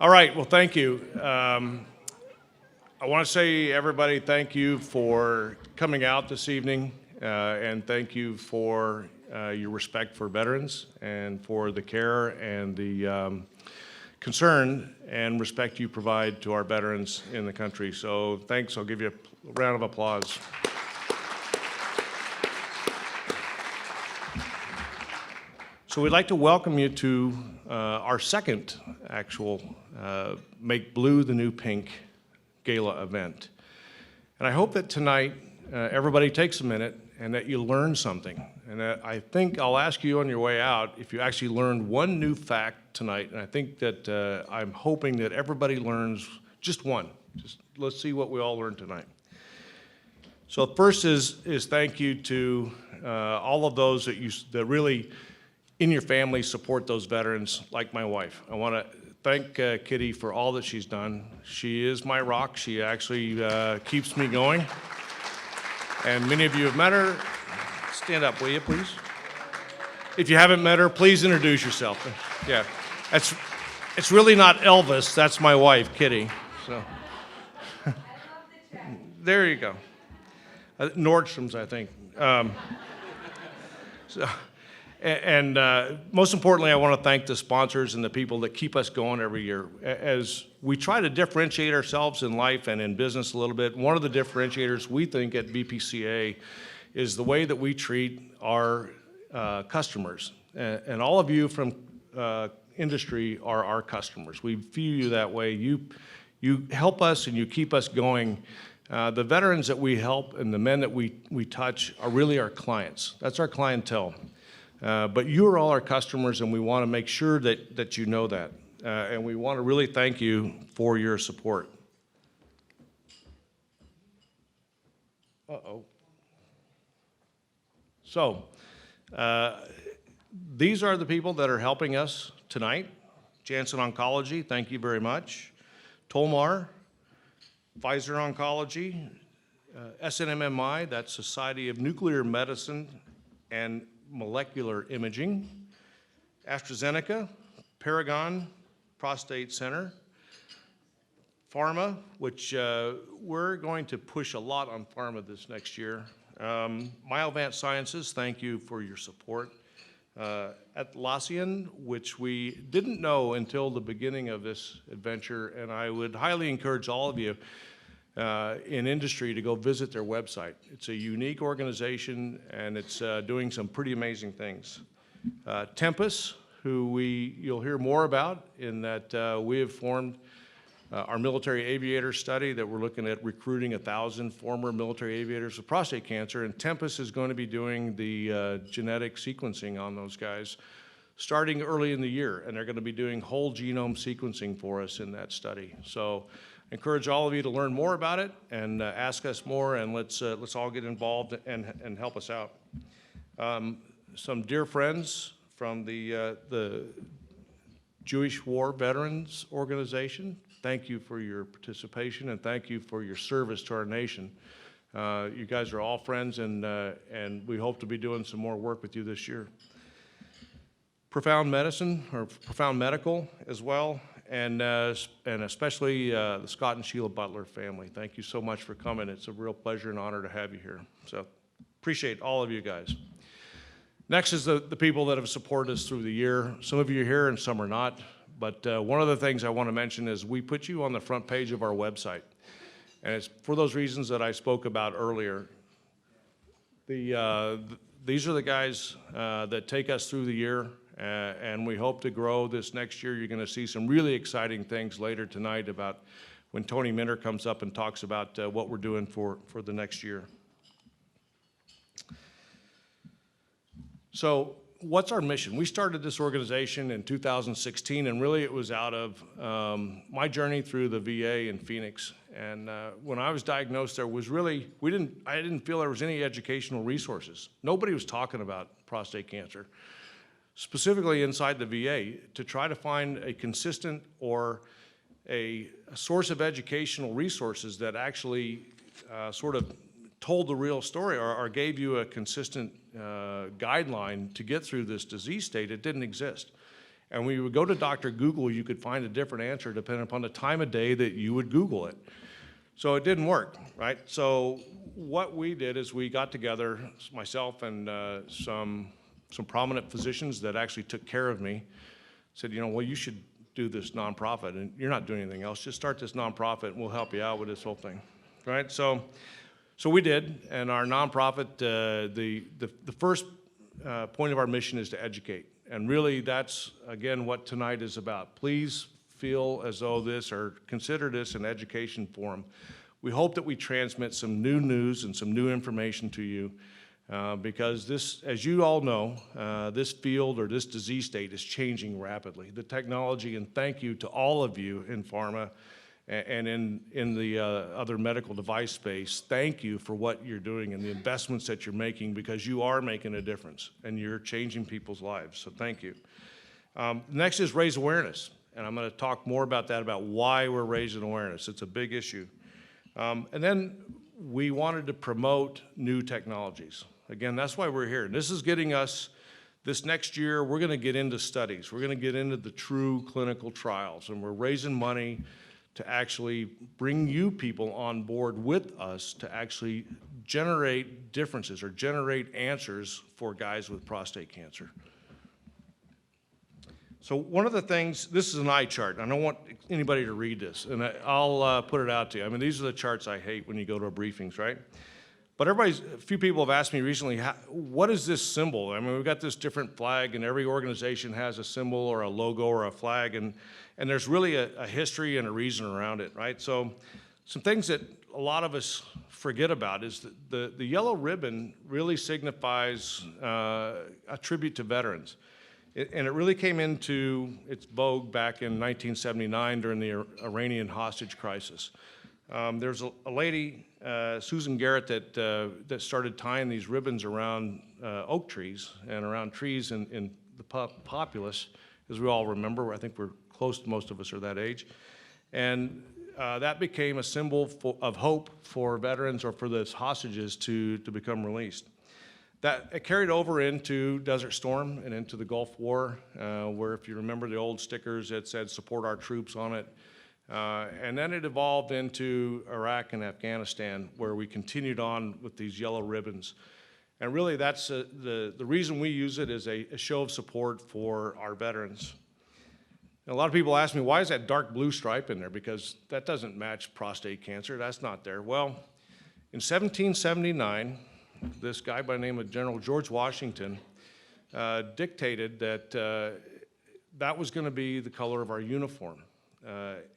All right, well, thank you. I want to say, everybody, thank you for coming out this evening, and thank you for your respect for veterans and for the care and the concern and respect you provide to our veterans in the country. So thanks. I'll give you a round of applause. So we'd like to welcome you to our second actual Make Blue the New Pink Gala event. And I hope that tonight everybody takes a minute and that you learn something. And that I think I'll ask you on your way out if you actually learned one new fact tonight. And I think that I'm hoping that everybody learns just one. Just let's see what we all learned tonight. So first is thank you to all of those that really in your family support those veterans, like my wife. I want to thank Kitty for all that she's done. She is my rock. She actually keeps me going. And many of you have met her. Stand up, will you, please? If you haven't met her, please introduce yourself. Yeah, it's really not Elvis. That's my wife, Kitty. So there you go. Nordstrom's, I think. And most importantly, I want to thank the sponsors and the people that keep us going every year. As we try to differentiate ourselves in life and in business a little bit, one of the differentiators we think at VPCa is the way that we treat our customers. And all of you from industry are our customers. We view you that way. You help us and you keep us going. The veterans that we help and the men that we touch are really our clients. That's our clientele. But you are all our customers, and we want to make sure that you know that. And we want to really thank you for your support. Uh-oh. So, these are the people that are helping us tonight. Janssen Oncology, thank you very much. Tolmar, Pfizer Oncology, SNMMI, that's Society of Nuclear Medicine and Molecular Imaging, AstraZeneca, Paragon Prostate Center, Pharma, which we're going to push a lot on pharma this next year. Myovant Sciences, thank you for your support. Atlassian, which we didn't know until the beginning of this adventure, and I would highly encourage all of you in industry to go visit their website. It's a unique organization, and it's doing some pretty amazing things. Tempus, who you'll hear more about in that we have formed our military aviator study that we're looking at recruiting 1,000 former military aviators with prostate cancer, and Tempus is going to be doing the genetic sequencing on those guys starting early in the year, and they're going to be doing whole genome sequencing for us in that study. So I encourage all of you to learn more about it and ask us more, and let's all get involved and help us out. Some dear friends from the Jewish War Veterans Organization, thank you for your participation and thank you for your service to our nation. You guys are all friends, and we hope to be doing some more work with you this year. Profound Medicine, or Profound Medical as well, and especially the Scott and Sheila Butler family. Thank you so much for coming. It's a real pleasure and honor to have you here. So appreciate all of you guys. Next is the people that have supported us through the year. Some of you are here and some are not. But one of the things I want to mention is we put you on the front page of our website. And it's for those reasons that I spoke about earlier. These are the guys that take us through the year. And we hope to grow this next year. You're going to see some really exciting things later tonight about when Tony Minter comes up and talks about what we're doing for the next year. So what's our mission? We started this organization in 2016, and really it was out of my journey through the VA in Phoenix. And when I was diagnosed, there was really, I didn't feel there was any educational resources. Nobody was talking about prostate cancer, specifically inside the VA, to try to find a consistent or a source of educational resources that actually sort of told the real story or gave you a consistent guideline to get through this disease state. It didn't exist. And when you would go to Dr. Google, you could find a different answer depending upon the time of day that you would Google it. So it didn't work, right? So what we did is we got together, myself and some prominent physicians that actually took care of me, said, you know, well, you should do this nonprofit, and you're not doing anything else. Just start this nonprofit, and we'll help you out with this whole thing, right? So we did, and our nonprofit, the first point of our mission is to educate. And really, that's, again, what tonight is about. Please feel as though this, or consider this an education forum. We hope that we transmit some new news and some new information to you because this, as you all know, this field or this disease state is changing rapidly. The technology, and thank you to all of you in pharma and in the other medical device space, thank you for what you're doing and the investments that you're making, because you are making a difference and you're changing people's lives, so thank you. Next is raise awareness, and I'm going to talk more about that, about why we're raising awareness. It's a big issue. And then we wanted to promote new technologies. Again, that's why we're here. And this is getting us, this next year, we're going to get into studies. We're going to get into the true clinical trials, and we're raising money to actually bring you people on board with us to actually generate differences or generate answers for guys with prostate cancer. So one of the things, this is an eye chart. I don't want anybody to read this, and I'll put it out to you. I mean, these are the charts I hate when you go to briefings, right? But a few people have asked me recently, what is this symbol? I mean, we've got this different flag, and every organization has a symbol or a logo or a flag, and there's really a history and a reason around it, right? So some things that a lot of us forget about is that the yellow ribbon really signifies a tribute to veterans. And it really came into its vogue back in 1979 during the Iranian hostage crisis. There's a lady, Susan Garrett, that started tying these ribbons around oak trees and around trees in the populace, as we all remember. I think we're close to, most of us are that age. And that became a symbol of hope for veterans or for those hostages to become released. It carried over into Desert Storm and into the Gulf War, where, if you remember the old stickers, it said "Support our troops" on it. And then it evolved into Iraq and Afghanistan, where we continued on with these yellow ribbons. And really, that's the reason we use it is a show of support for our veterans. And a lot of people ask me, why is that dark blue stripe in there? Because that doesn't match prostate cancer. That's not there. Well, in 1779, this guy by the name of General George Washington dictated that that was going to be the color of our uniform.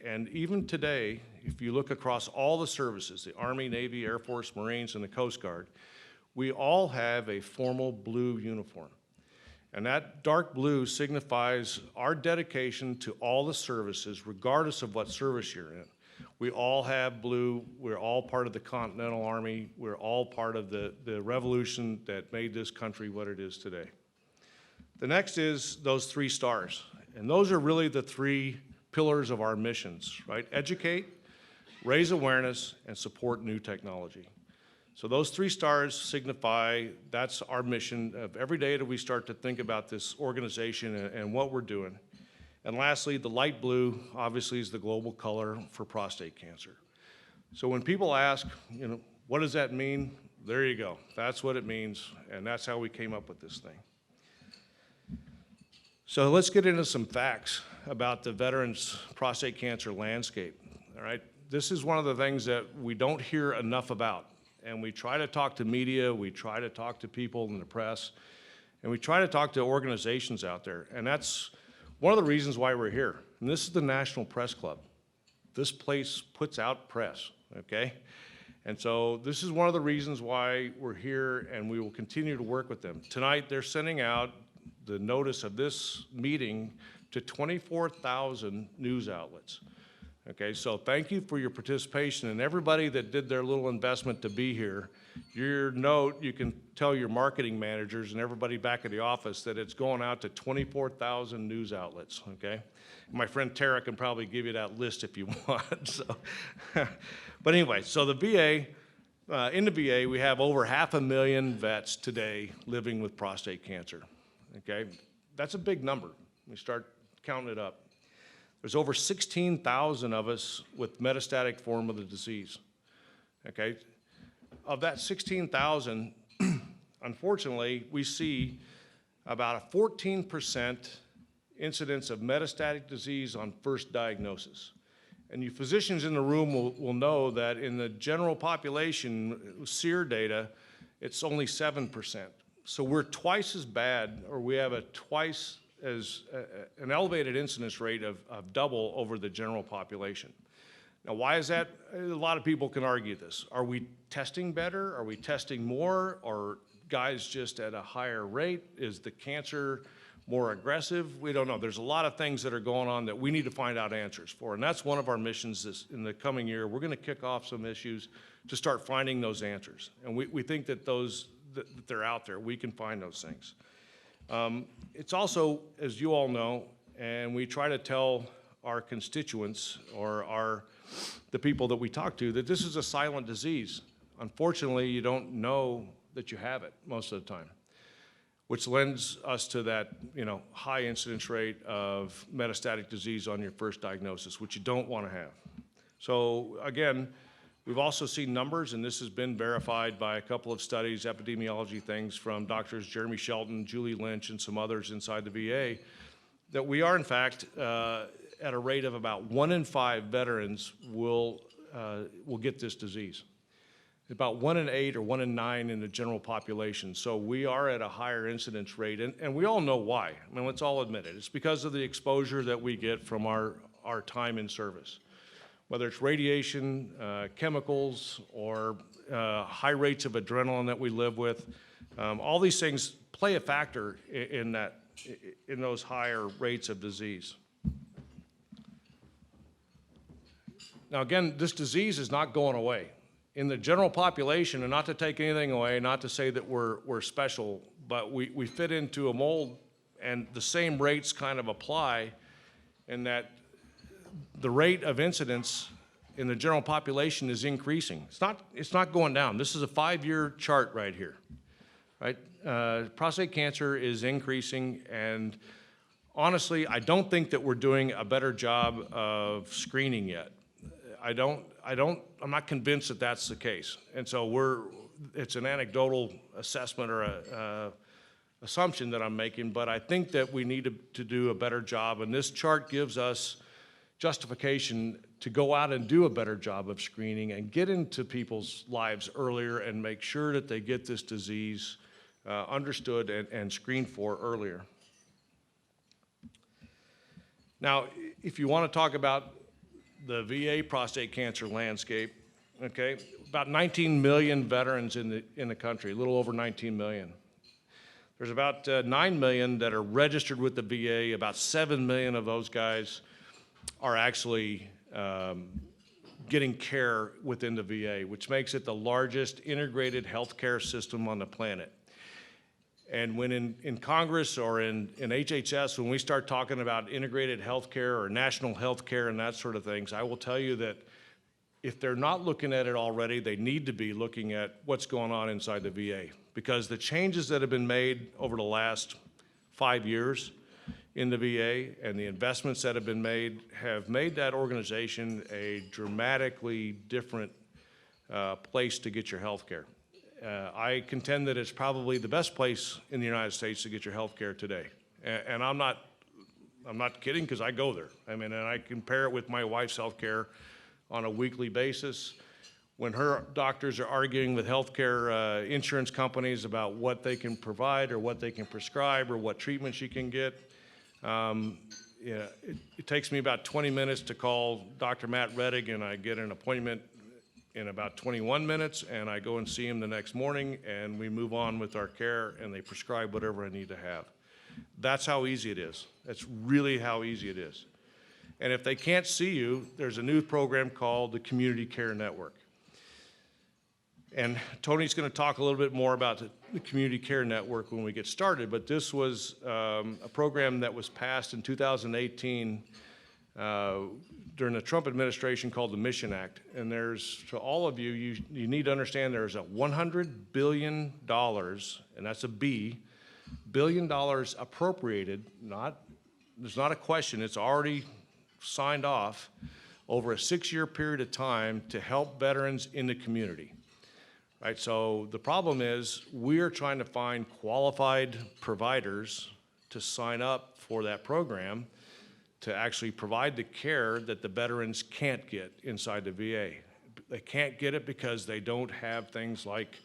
And even today, if you look across all the services, the Army, Navy, Air Force, Marines, and the Coast Guard, we all have a formal blue uniform. And that dark blue signifies our dedication to all the services, regardless of what service you're in. We all have blue. We're all part of the Continental Army. We're all part of the revolution that made this country what it is today. The next is those 3 stars. And those are really the 3 pillars of our missions, right? Educate, raise awareness, and support new technology. So those 3 stars signify that's our mission of every day that we start to think about this organization and what we're doing. And lastly, the light blue obviously is the global color for prostate cancer. So when people ask, you know, what does that mean? There you go. That's what it means, and that's how we came up with this thing. So let's get into some facts about the veterans prostate cancer landscape, all right? This is one of the things that we don't hear enough about, and we try to talk to media, we try to talk to people in the press, and we try to talk to organizations out there, and that's one of the reasons why we're here. And this is the National Press Club. This place puts out press, okay? And so this is one of the reasons why we're here, and we will continue to work with them. Tonight, they're sending out the notice of this meeting to 24,000 news outlets. Okay, so thank you for your participation, and everybody that did their little investment to be here. Your note, you can tell your marketing managers and everybody back at the office that it's going out to 24,000 news outlets, okay? My friend Tara can probably give you that list if you want. So, but anyway, so the VA, in the VA, we have over 500,000 vets today living with prostate cancer, okay? That's a big number. We start counting it up. There's over 16,000 of us with metastatic form of the disease, okay? Of that 16,000, unfortunately, we see about a 14% incidence of metastatic disease on first diagnosis. And you physicians in the room will know that in the general population, SEER data, it's only 7%. So we're twice as bad, or we have a twice as an elevated incidence rate of double over the general population. Now, why is that? A lot of people can argue this. Are we testing better? Are we testing more? Or guys just at a higher rate? Is the cancer more aggressive? We don't know. There's a lot of things that are going on that we need to find out answers for. And that's one of our missions in the coming year. We're going to kick off some issues to start finding those answers. And we think that that they're out there. We can find those things. It's also, as you all know, and we try to tell our constituents or the people that we talk to, that this is a silent disease. Unfortunately, you don't know that you have it most of the time, which lends us to that, high incidence rate of metastatic disease on your first diagnosis, which you don't want to have. So again, we've also seen numbers, and this has been verified by a couple of studies, epidemiology things from doctors Jeremy Shelton, Julie Lynch, and some others inside the VA, that we are in fact at a rate of about 1 in 5 veterans will get this disease. About 1 in 8 or 1 in 9 in the general population. So we are at a higher incidence rate, and we all know why. I mean, let's all admit it. It's because of the exposure that we get from our time in service. Whether it's radiation, chemicals, or high rates of adrenaline that we live with, all these things play a factor in those higher rates of disease. Now again, this disease is not going away. In the general population, and not to take anything away, not to say that we're special, but we fit into a mold, and the same rates kind of apply in that the rate of incidence in the general population is increasing. It's not going down. This is a 5-year chart right here, right? Prostate cancer is increasing, and honestly, I don't think that we're doing a better job of screening yet. I'm not convinced that that's the case. And so it's an anecdotal assessment or a assumption that I'm making, but I think that we need to do a better job, and this chart gives us justification to go out and do a better job of screening and get into people's lives earlier and make sure that they get this disease understood and screened for earlier. Now, if you want to talk about the VA prostate cancer landscape, okay, about 19 million veterans in the country, a little over 19 million. There's about 9 million that are registered with the VA. About 7 million of those guys are actually getting care within the VA, which makes it the largest integrated healthcare system on the planet. And when in Congress or in HHS, when we start talking about integrated healthcare or national healthcare and that sort of things, I will tell you that if they're not looking at it already, they need to be looking at what's going on inside the VA. Because the changes that have been made over the last 5 years in the VA and the investments that have made that organization a dramatically different place to get your health care. I contend that it's probably the best place in the United States to get your health care today. And I'm not kidding, because I go there. I mean, and I compare it with my wife's health care on a weekly basis. When her doctors are arguing with healthcare insurance companies about what they can provide or what they can prescribe or what treatment she can get, it takes me about 20 minutes to call Dr. Matt Rettig, and I get an appointment in about 21 minutes, and I go and see him the next morning, and we move on with our care, and they prescribe whatever I need to have. That's how easy it is. That's really how easy it is. And if they can't see you, there's a new program called the Community Care Network. And Tony's going to talk a little bit more about the Community Care Network when we get started, but this was a program that was passed in 2018 during the Trump administration called the Mission Act. And there's, to all of you, you need to understand there's a $100 billion, and that's a B, billion dollars appropriated, not there's not a question, it's already signed off over a 6-year period of time to help veterans in the community. Right, so the problem is we're trying to find qualified providers to sign up for that program to actually provide the care that the veterans can't get inside the VA. They can't get it because they don't have things like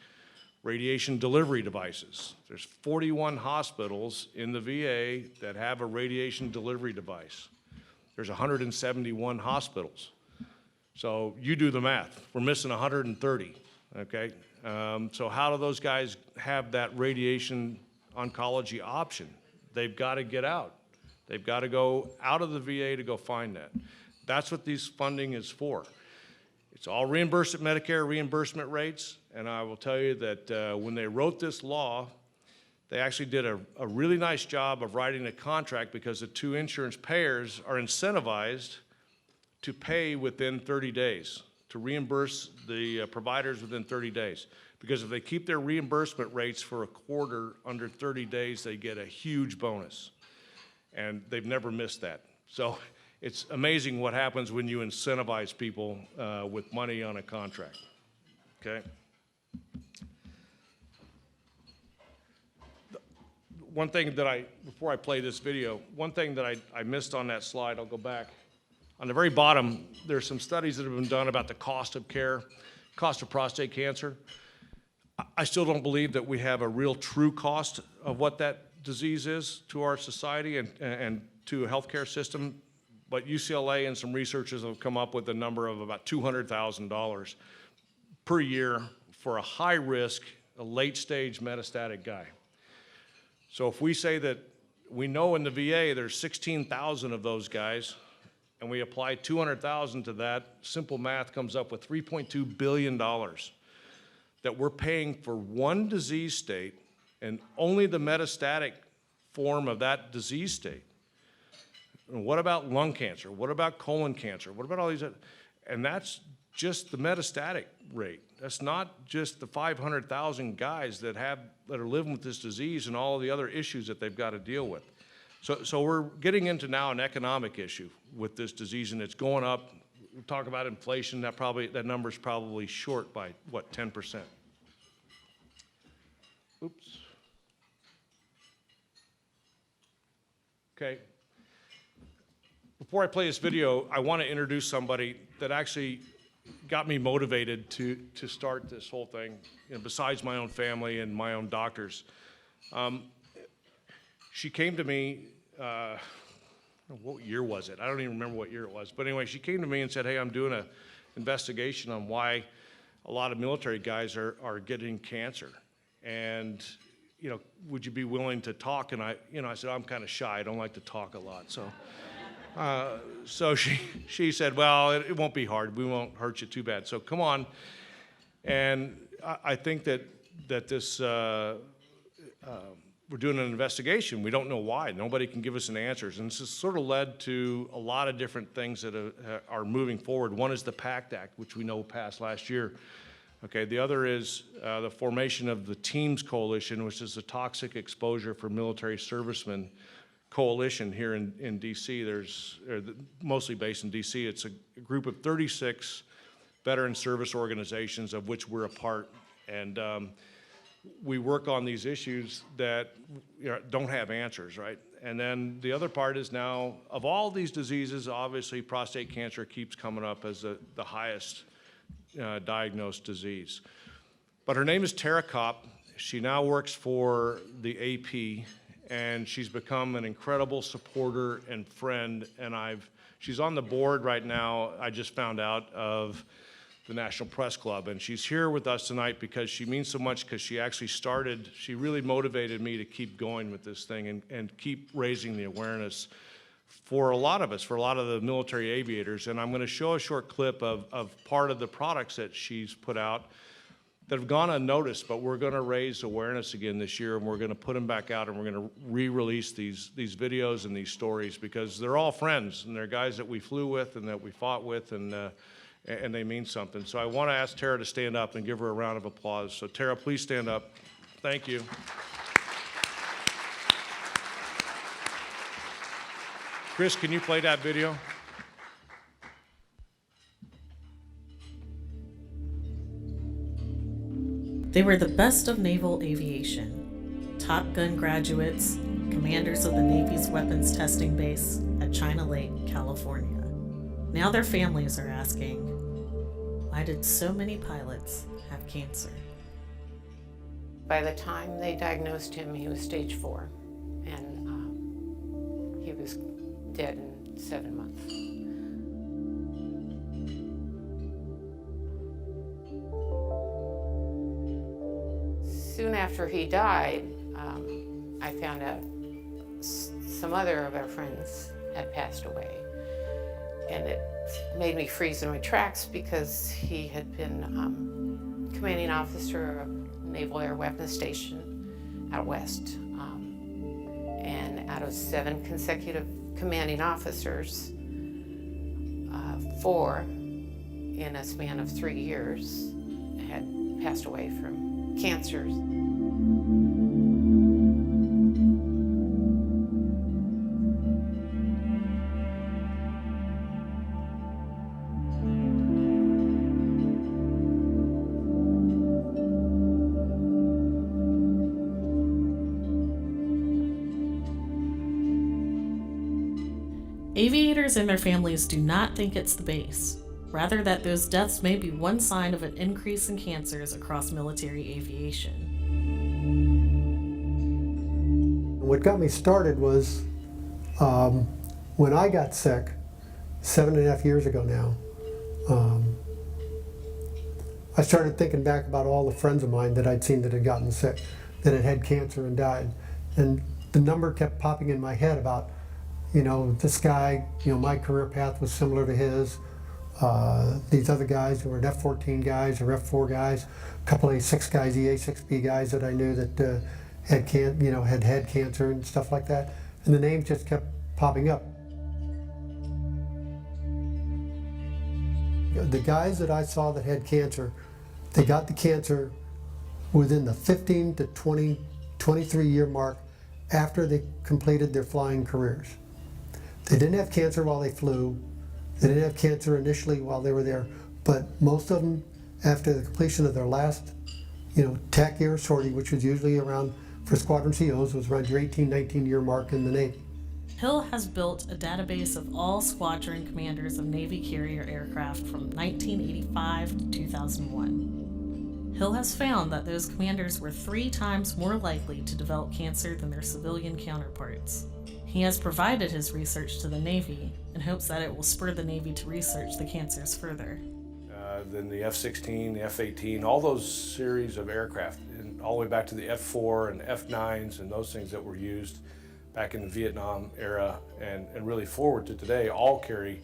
radiation delivery devices. There's 41 hospitals in the VA that have a radiation delivery device. There's 171 hospitals. So you do the math. We're missing 130, okay? So how do those guys have that radiation oncology option? They've got to get out. They've got to go out of the VA to go find that. That's what this funding is for. It's all reimbursed at Medicare reimbursement rates, and I will tell you that when they wrote this law, they actually did a really nice job of writing a contract because the two insurance payers are incentivized to pay within 30 days, to reimburse the providers within 30 days. Because if they keep their reimbursement rates for a quarter under 30 days, they get a huge bonus. And they've never missed that. So it's amazing what happens when you incentivize people with money on a contract, okay? One thing that before I play this video, one thing that I missed on that slide, I'll go back. On the very bottom, there's some studies that have been done about the cost of care, cost of prostate cancer. I still don't believe that we have a real true cost of what that disease is to our society and to a healthcare system, but UCLA and some researchers have come up with a number of about $200,000 per year for a high-risk, a late-stage metastatic guy. So if we say that we know in the VA there's 16,000 of those guys, and we apply 200,000 to that, simple math comes up with $3.2 billion that we're paying for one disease state and only the metastatic form of that disease state. And what about lung cancer? What about colon cancer? What about all these? And that's just the metastatic rate. That's not just the 500,000 guys that are living with this disease and all of the other issues that they've got to deal with. So we're getting into now an economic issue with this disease, and it's going up. We talk about inflation, that number's probably short by, what, 10%? Oops. Okay. Before I play this video, I want to introduce somebody that actually got me motivated to start this whole thing, besides my own family and my own doctors. She came to me, what year was it? I don't even remember what year it was. But anyway, she came to me and said, hey, I'm doing an investigation on why a lot of military guys are getting cancer. And, would you be willing to talk? And I said, I'm kind of shy. I don't like to talk a lot. So she said, well, it won't be hard. We won't hurt you too bad. So come on. And I think that this, we're doing an investigation. We don't know why. Nobody can give us an answers. And this has sort of led to a lot of different things that are moving forward. One is the PACT Act, which we know passed last year. Okay, the other is the formation of the TEAMS Coalition, which is the Toxic Exposure for Military Servicemen Coalition here in D.C. Mostly based in D.C. It's a group of 36 veteran service organizations of which we're a part. And we work on these issues that don't have answers, right? And then the other part is now, of all these diseases, obviously prostate cancer keeps coming up as the highest diagnosed disease. But her name is Tara Kopp. She now works for the AP, and she's become an incredible supporter and friend, and she's on the board right now, I just found out, of the National Press Club, and she's here with us tonight because she means so much, because she really motivated me to keep going with this thing and keep raising the awareness for a lot of us, for a lot of the military aviators. And I'm going to show a short clip of part of the products that she's put out that have gone unnoticed, but we're going to raise awareness again this year, and we're going to put them back out, and we're going to re-release these videos and these stories, because they're all friends, and they're guys that we flew with and that we fought with, and they mean something. So I want to ask Tara to stand up and give her a round of applause. So Tara, please stand up. Thank you. Chris, can you play that video? They were the best of naval aviation, Top Gun graduates, commanders of the Navy's weapons testing base at China Lake, California. Now their families are asking, why did so many pilots have cancer? By the time they diagnosed him, he was stage 4, and he was dead in 7 months. Soon after he died, I found out some other of our friends had passed away. And it made me freeze in my tracks because he had been commanding officer of Naval Air Weapons Station out west. And out of 7 consecutive commanding officers, 4 in a span of 3 years had passed away from cancers. Aviators and their families do not think it's the base, rather that those deaths may be one sign of an increase in cancers across military aviation. What got me started was when I got sick 7.5 years ago now. I started thinking back about all the friends of mine that I'd seen that had gotten sick, that had had cancer and died. And the number kept popping in my head about, this guy, my career path was similar to his. These other guys who were F-14 guys or F-4 guys, a couple of A6 guys, EA6B guys that I knew that had cancer and stuff like that. And the names just kept popping up. The guys that I saw that had cancer, they got the cancer within the 15 to 23 year mark after they completed their flying careers. They didn't have cancer while they flew. They didn't have cancer initially while they were there, but most of them, after the completion of their last, TAC year sortie, which was usually around, for squadron COs, was around your 18, 19 year mark in the Navy. Hill has built a database of all squadron commanders of Navy carrier aircraft from 1985 to 2001. Hill has found that those commanders were 3 times more likely to develop cancer than their civilian counterparts. He has provided his research to the Navy and hopes that it will spur the Navy to research the cancers further. Then the F-16, the F-18, all those series of aircraft, and all the way back to the F-4 and F-9s and those things that were used back in the Vietnam era and really forward to today, all carry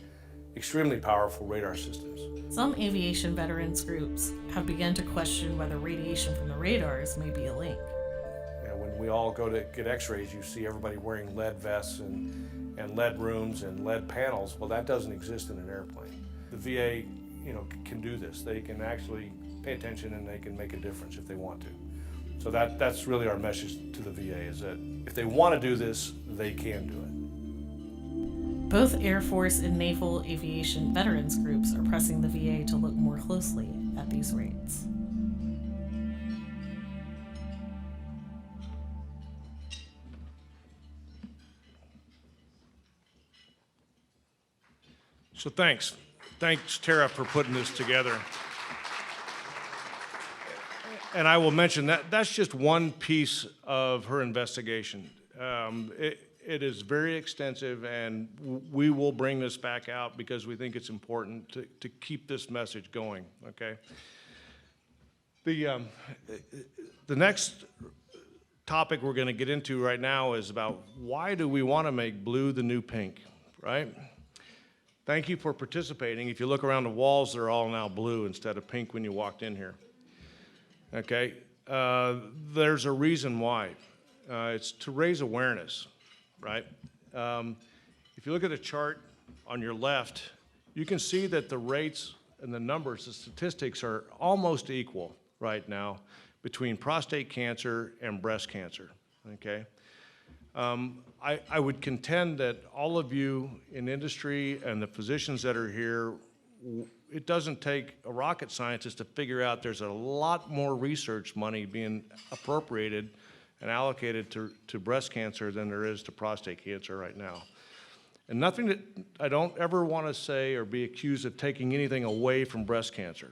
extremely powerful radar systems. Some aviation veterans groups have begun to question whether radiation from the radars may be a link. When we all go to get x-rays, you see everybody wearing lead vests and lead rooms and lead panels. Well, that doesn't exist in an airplane. The VA, can do this. They can actually pay attention and they can make a difference if they want to. So that's really our message to the VA, is that if they want to do this, they can do it. Both Air Force and Naval Aviation veterans groups are pressing the VA to look more closely at these rates. So thanks, Tara, for putting this together. And I will mention that that's just one piece of her investigation. It is very extensive, and we will bring this back out because we think it's important to keep this message going, okay? The next topic we're going to get into right now is about why do we want to make blue the new pink, right? Thank you for participating. If you look around the walls, they're all now blue instead of pink when you walked in here. Okay, there's a reason why. It's to raise awareness, right? If you look at the chart on your left, you can see that the rates and the numbers, the statistics are almost equal right now between prostate cancer and breast cancer, okay? I would contend that all of you in industry and the physicians that are here, it doesn't take a rocket scientist to figure out there's a lot more research money being appropriated and allocated to breast cancer than there is to prostate cancer right now. And nothing that I don't ever want to say or be accused of taking anything away from breast cancer.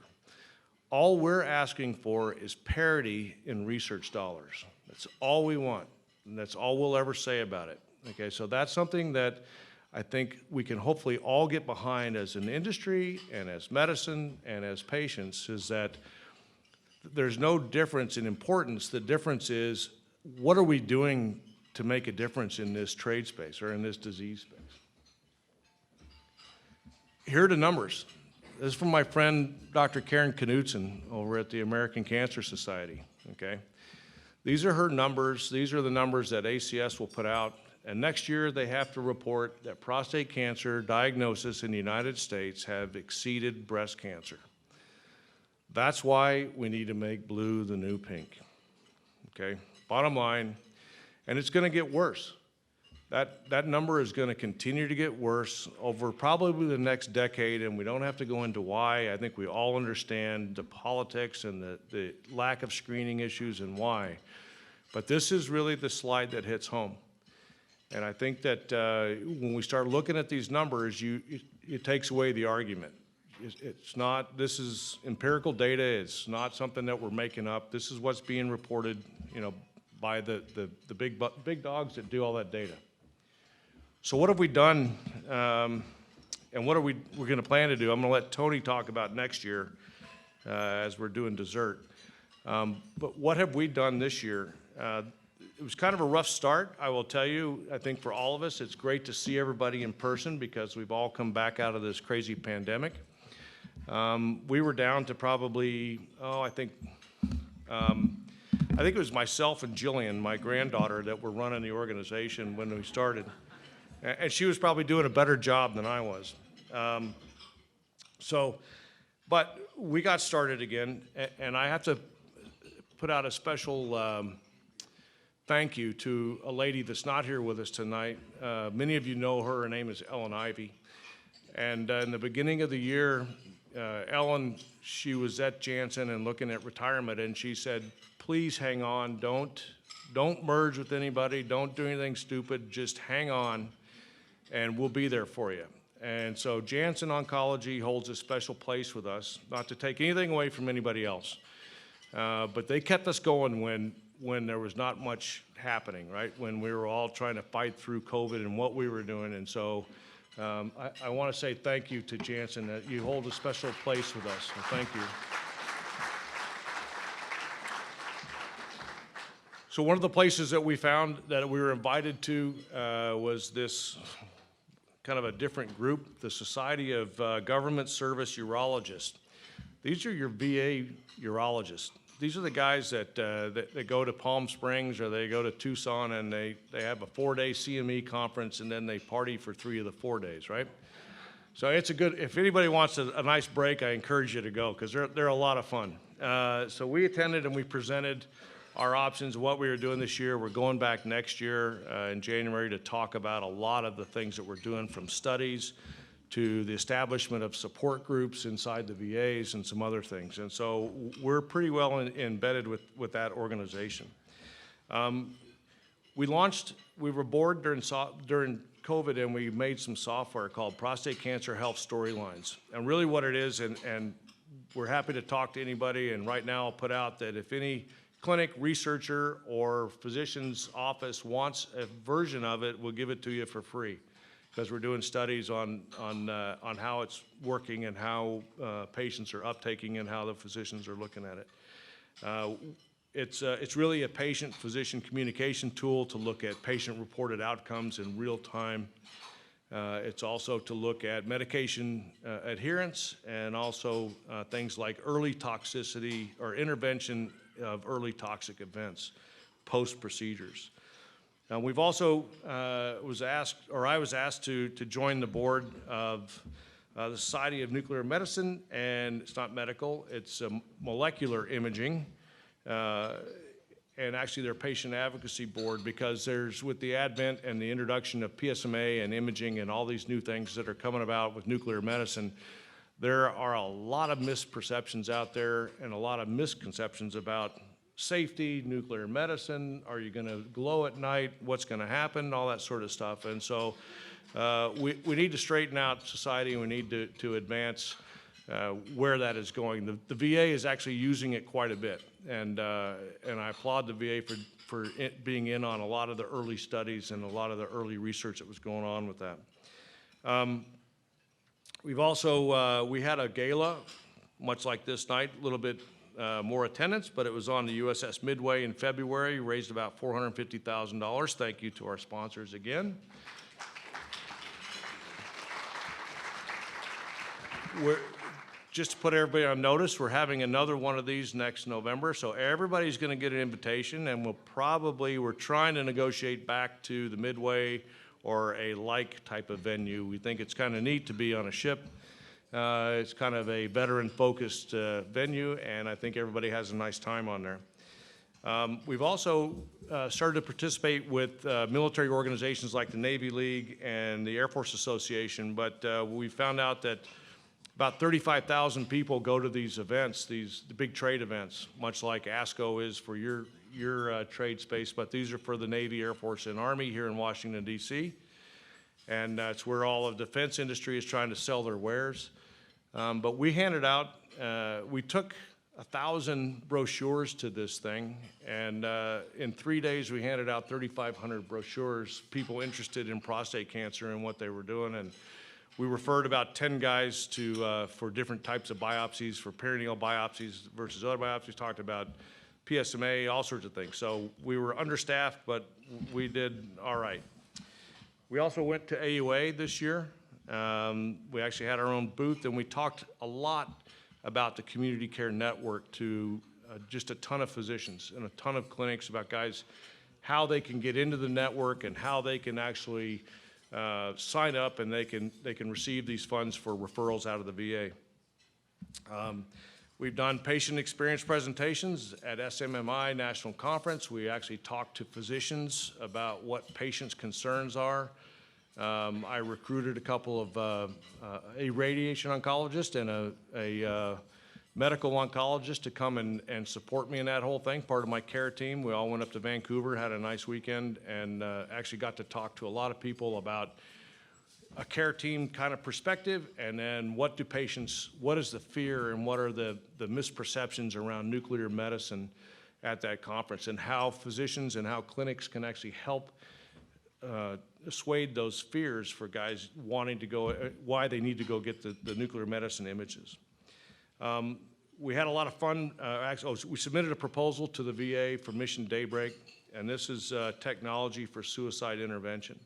All we're asking for is parity in research dollars. That's all we want, and that's all we'll ever say about it. Okay, so that's something that I think we can hopefully all get behind as an industry and as medicine and as patients, is that there's no difference in importance. The difference is, what are we doing to make a difference in this trade space or in this disease space? Here are the numbers. This is from my friend, Dr. Karen Knudsen over at the American Cancer Society, okay? These are her numbers. These are the numbers that ACS will put out. And next year, they have to report that prostate cancer diagnosis in the United States have exceeded breast cancer. That's why we need to make blue the new pink, okay? Bottom line, and it's gonna get worse. That number is going to continue to get worse over probably the next decade, and we don't have to go into why. I think we all understand the politics and the lack of screening issues and why. But this is really the slide that hits home. And I think that when we start looking at these numbers, it takes away the argument. It's not, this is empirical data. It's not something that we're making up. This is what's being reported, you know, by the big dogs that do all that data. So what have we done, and what we're going to plan to do? I'm going to let Tony talk about next year as we're doing dessert. But what have we done this year? It was kind of a rough start, I will tell you. I think for all of us, it's great to see everybody in person because we've all come back out of this crazy pandemic. We were down to probably, I think it was myself and Jillian, my granddaughter, that were running the organization when we started. And she was probably doing a better job than I was. But we got started again, and I have to put out a special thank you to a lady that's not here with us tonight. Many of you know her. Her name is Ellen Ivy. And in the beginning of the year, Ellen, she was at Janssen and looking at retirement, and she said, please hang on. Don't merge with anybody. Don't do anything stupid. Just hang on, and we'll be there for you. And so Janssen Oncology holds a special place with us, not to take anything away from anybody else. But they kept us going when there was not much happening, right? When we were all trying to fight through COVID and what we were doing. And so I want to say thank you to Janssen, that you hold a special place with us. So thank you. So one of the places that we found that we were invited to was this kind of a different group, the Society of Government Service Urologists. These are your VA urologists. These are the guys that go to Palm Springs or they go to Tucson and they have a 4-day CME conference and then they party for 3 of the 4 days, right? So it's a good, if anybody wants a nice break, I encourage you to go because they're a lot of fun. So we attended and we presented our options, what we were doing this year. We're going back next year in January to talk about a lot of the things that we're doing, from studies to the establishment of support groups inside the VAs and some other things. And so we're pretty well embedded with that organization. We were bored during COVID, and we made some software called Prostate Cancer Health Storylines. And really what it is, and we're happy to talk to anybody, and right now I'll put out that if any clinic, researcher, or physician's office wants a version of it, we'll give it to you for free, because we're doing studies on how it's working and how patients are uptaking and how the physicians are looking at it. It's really a patient-physician communication tool to look at patient-reported outcomes in real time. It's also to look at medication adherence and also things like early toxicity or intervention of early toxic events post-procedures. We've also I was asked to join the board of the Society of Nuclear Medicine, and it's not medical, it's molecular imaging. and actually their patient advocacy board, because there's, with the advent and the introduction of PSMA and imaging and all these new things that are coming about with nuclear medicine, there are a lot of misperceptions out there and a lot of misconceptions about safety, nuclear medicine, are you gonna glow at night, what's gonna happen, all that sort of stuff. And so we need to straighten out society, and we need to advance where that is going. The VA is actually using it quite a bit, and I applaud the VA for it being in on a lot of the early studies and a lot of the early research that was going on with that. We've also, we had a gala, much like this night, a little bit more attendance, but it was on the USS Midway in February, raised about $450,000. Thank you to our sponsors again. Just to put everybody on notice, we're having another one of these next November, so everybody's going to get an invitation, and we're trying to negotiate back to the Midway or a like type of venue. We think it's kind of neat to be on a ship. It's kind of a veteran-focused venue, and I think everybody has a nice time on there. We've also started to participate with military organizations like the Navy League and the Air Force Association, but we found out that about 35,000 people go to these events, the big trade events, much like ASCO is for your trade space, but these are for the Navy, Air Force, and Army here in Washington, D.C. And that's where all of the defense industry is trying to sell their wares. But we handed out, we took 1,000 brochures to this thing, and in 3 days we handed out 3,500 brochures, people interested in prostate cancer and what they were doing. And we referred about 10 guys for different types of biopsies, for peritoneal biopsies versus other biopsies, talked about PSMA, all sorts of things. So we were understaffed, but we did all right. We also went to AUA this year. We actually had our own booth, and we talked a lot about the community care network to just a ton of physicians and a ton of clinics, about guys, how they can get into the network and how they can actually sign up, and they can receive these funds for referrals out of the VA. We've done patient experience presentations at SMMI National Conference. We actually talked to physicians about what patients' concerns are. I recruited a couple of a radiation oncologist and a medical oncologist to come and support me in that whole thing, part of my care team. We all went up to Vancouver, had a nice weekend, and actually got to talk to a lot of people about a care team kind of perspective, and then what is the fear and what are the misperceptions around nuclear medicine at that conference, and how physicians and how clinics can actually help assuage those fears for guys wanting to go, why they need to go get the nuclear medicine images. We had a lot of fun. We submitted a proposal to the VA for Mission Daybreak, and this is technology for suicide intervention.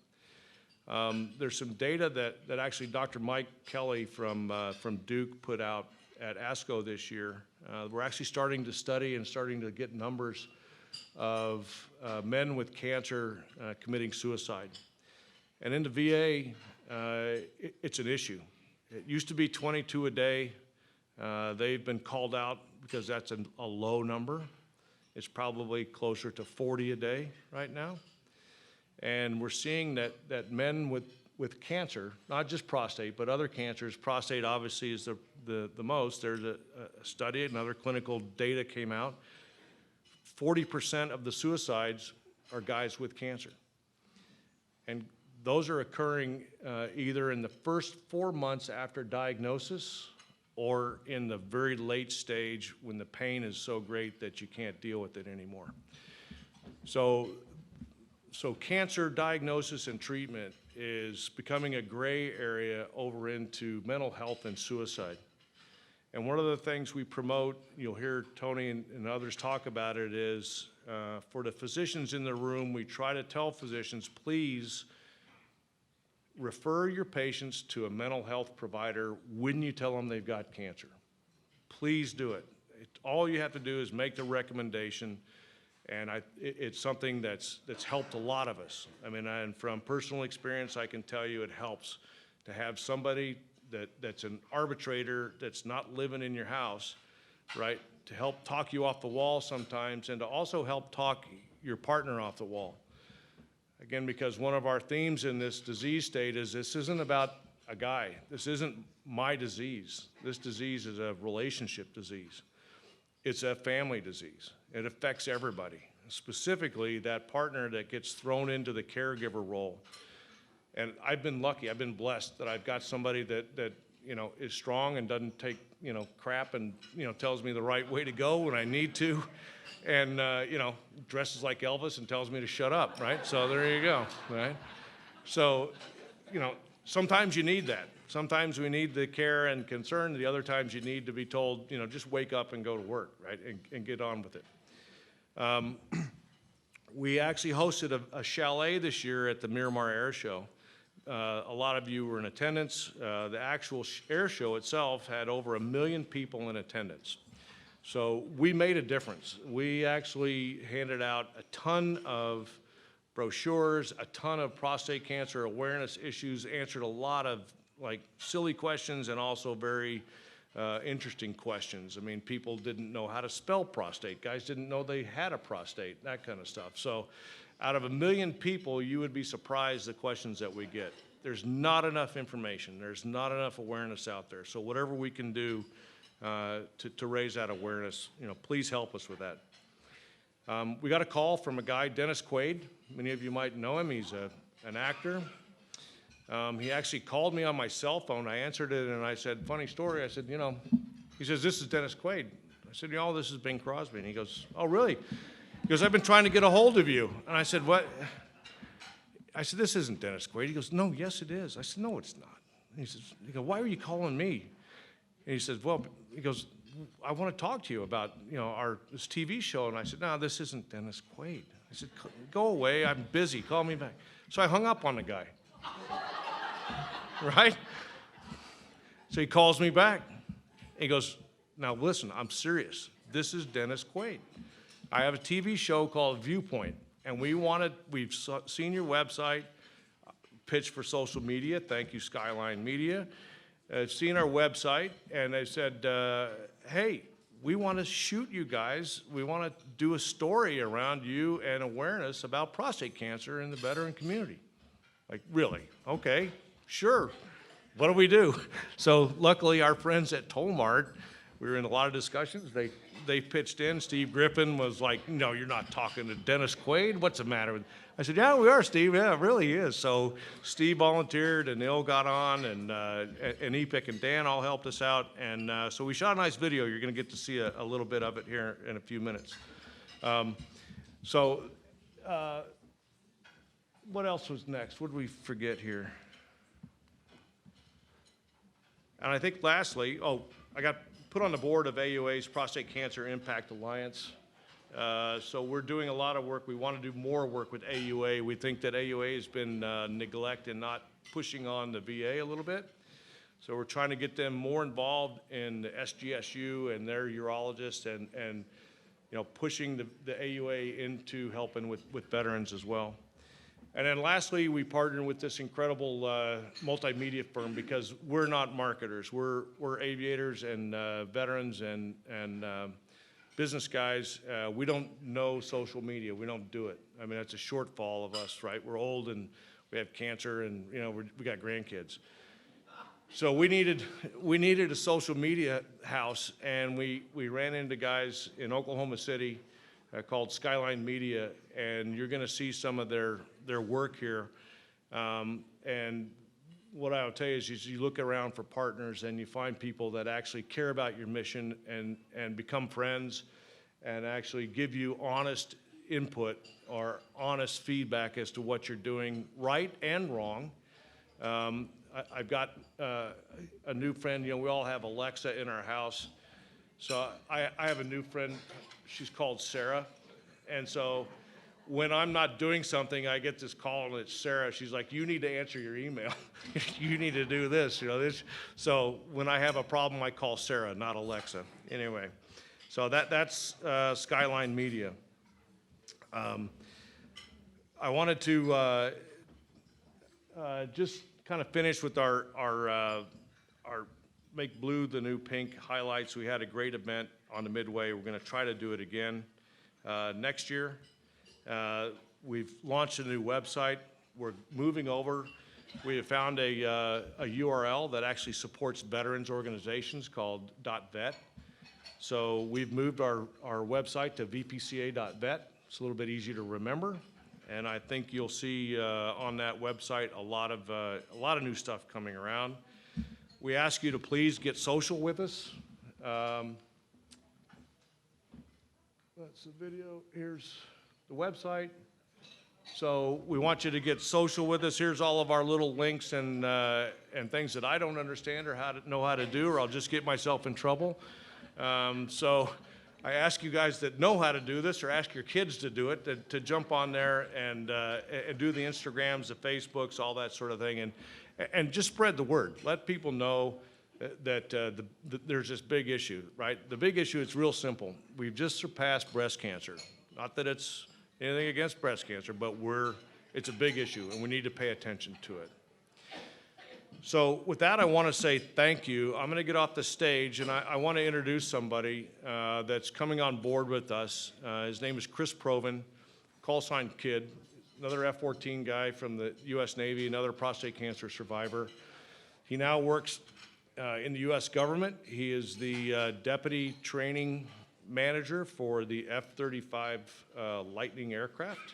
There's some data that actually Dr. Mike Kelly from Duke put out at ASCO this year. We're actually starting to study and starting to get numbers of men with cancer committing suicide. And in the VA, it's an issue. It used to be 22 a day. They've been called out because that's a low number. It's probably closer to 40 a day right now. And we're seeing that men with cancer, not just prostate, but other cancers, prostate obviously is the most. There's a study, another clinical data came out. 40% of the suicides are guys with cancer. And those are occurring either in the first 4 months after diagnosis or in the very late stage when the pain is so great that you can't deal with it anymore. So cancer diagnosis and treatment is becoming a gray area over into mental health and suicide. And one of the things we promote, you'll hear Tony and others talk about it, is for the physicians in the room, we try to tell physicians, please refer your patients to a mental health provider when you tell them they've got cancer. Please do it. All you have to do is make the recommendation, and it's something that's helped a lot of us. I mean, and from personal experience, I can tell you it helps to have somebody that's an arbitrator, that's not living in your house, right? To help talk you off the wall sometimes, and to also help talk your partner off the wall. Again, because one of our themes in this disease state is this isn't about a guy. This isn't my disease. This disease is a relationship disease. It's a family disease. It affects everybody, specifically that partner that gets thrown into the caregiver role. And I've been lucky, I've been blessed that I've got somebody that is strong and doesn't take, crap and, tells me the right way to go when I need to. And, dresses like Elvis and tells me to shut up, right? So there you go, right? So, sometimes you need that. Sometimes we need the care and concern. The other times you need to be told, just wake up and go to work, right? And get on with it. We actually hosted a chalet this year at the Miramar Air Show. A lot of you were in attendance. The actual air show itself had over 1 million people in attendance. So we made a difference. We actually handed out a ton of brochures, a ton of prostate cancer awareness issues, answered a lot of silly questions and also very interesting questions. I mean, people didn't know how to spell prostate. Guys didn't know they had a prostate, that kind of stuff. So out of 1 million people, you would be surprised the questions that we get. There's not enough information. There's not enough awareness out there. So whatever we can do to raise that awareness, please help us with that. We got a call from a guy, Dennis Quaid. Many of you might know him. He's an actor. He actually called me on my cell phone. I answered it, and I said, funny story. I said, he says, this is Dennis Quaid. I said, this is Bing Crosby. And he goes, oh, really? He goes, I've been trying to get a hold of you. And I said, what? I said, this isn't Dennis Quaid. He goes, no, yes, it is. I said, no, it's not. And he goes, why are you calling me? And he says, well, he goes, I want to talk to you about, this TV show. And I said, no, this isn't Dennis Quaid. I said, go away. I'm busy. Call me back. So I hung up on the guy. Right? So he calls me back. He goes, now listen, I'm serious. This is Dennis Quaid. I have a TV show called Viewpoint, and we've seen your website, pitched for social media. Thank you, Skyline Media. Seen our website, and they said, hey, we want to shoot you guys. We want to do a story around you and awareness about prostate cancer in the veteran community. Like, really? Okay, sure. What do we do? So luckily, our friends at Tolmart, we were in a lot of discussions. They pitched in. Steve Griffin was like, no, you're not talking to Dennis Quaid. What's the matter with? I said, yeah, we are, Steve. Yeah, it really is. So Steve volunteered, and Neil got on, and Epik and Dan all helped us out. And so we shot a nice video. You're going to get to see a little bit of it here in a few minutes. What else was next? What did we forget here? And I think lastly, I got put on the board of AUA's Prostate Cancer Impact Alliance. So we're doing a lot of work. We want to do more work with AUA. We think that AUA has been neglected and not pushing on the VA a little bit. So we're trying to get them more involved in the SGSU and their urologists and pushing the AUA into helping with veterans as well. And then lastly, we partnered with this incredible multimedia firm because we're not marketers. We're aviators and veterans and business guys. We don't know social media. We don't do it. I mean, that's a shortfall of us, right? We're old and we have cancer and we got grandkids. So we needed a social media house, and we ran into guys in Oklahoma City called Skyline Media, and you're going to see some of their work here. And what I'll tell you is you look around for partners and you find people that actually care about your mission and become friends and actually give you honest input or honest feedback as to what you're doing right and wrong. I've got a new friend. We all have Alexa in our house. So I have a new friend. She's called Sarah. And so when I'm not doing something, I get this call and it's Sarah. She's like, you need to answer your email. You need to do this, this. So when I have a problem, I call Sarah, not Alexa. Anyway, so that's Skyline Media. I wanted to Make Blue the New Pink highlights. We had a great event on the Midway. We're going to try to do it again next year. We've launched a new website. We're moving over. We have found a URL that actually supports veterans organizations called .vet. So we've moved our website to VPCa.vet. It's a little bit easier to remember. And I think you'll see on that website a lot of new stuff coming around. We ask you to please get social with us. That's the video. Here's the website. So we want you to get social with us. Here's all of our little links and things that I don't understand or know how to do, or I'll just get myself in trouble. So I ask you guys that know how to do this, or ask your kids to do it, to jump on there and do the Instagrams, the Facebooks, all that sort of thing, and just spread the word. Let people know that there's this big issue, right? The big issue, it's real simple. We've just surpassed breast cancer. Not that it's anything against breast cancer, but it's a big issue, and we need to pay attention to it. So with that, I want to say thank you. I'm going to get off the stage, and I want to introduce somebody that's coming on board with us. His name is Chris Proven, call sign Kid, another F-14 guy from the U.S. Navy, another prostate cancer survivor. He now works in the U.S. government. He is the deputy training manager for the F-35 Lightning aircraft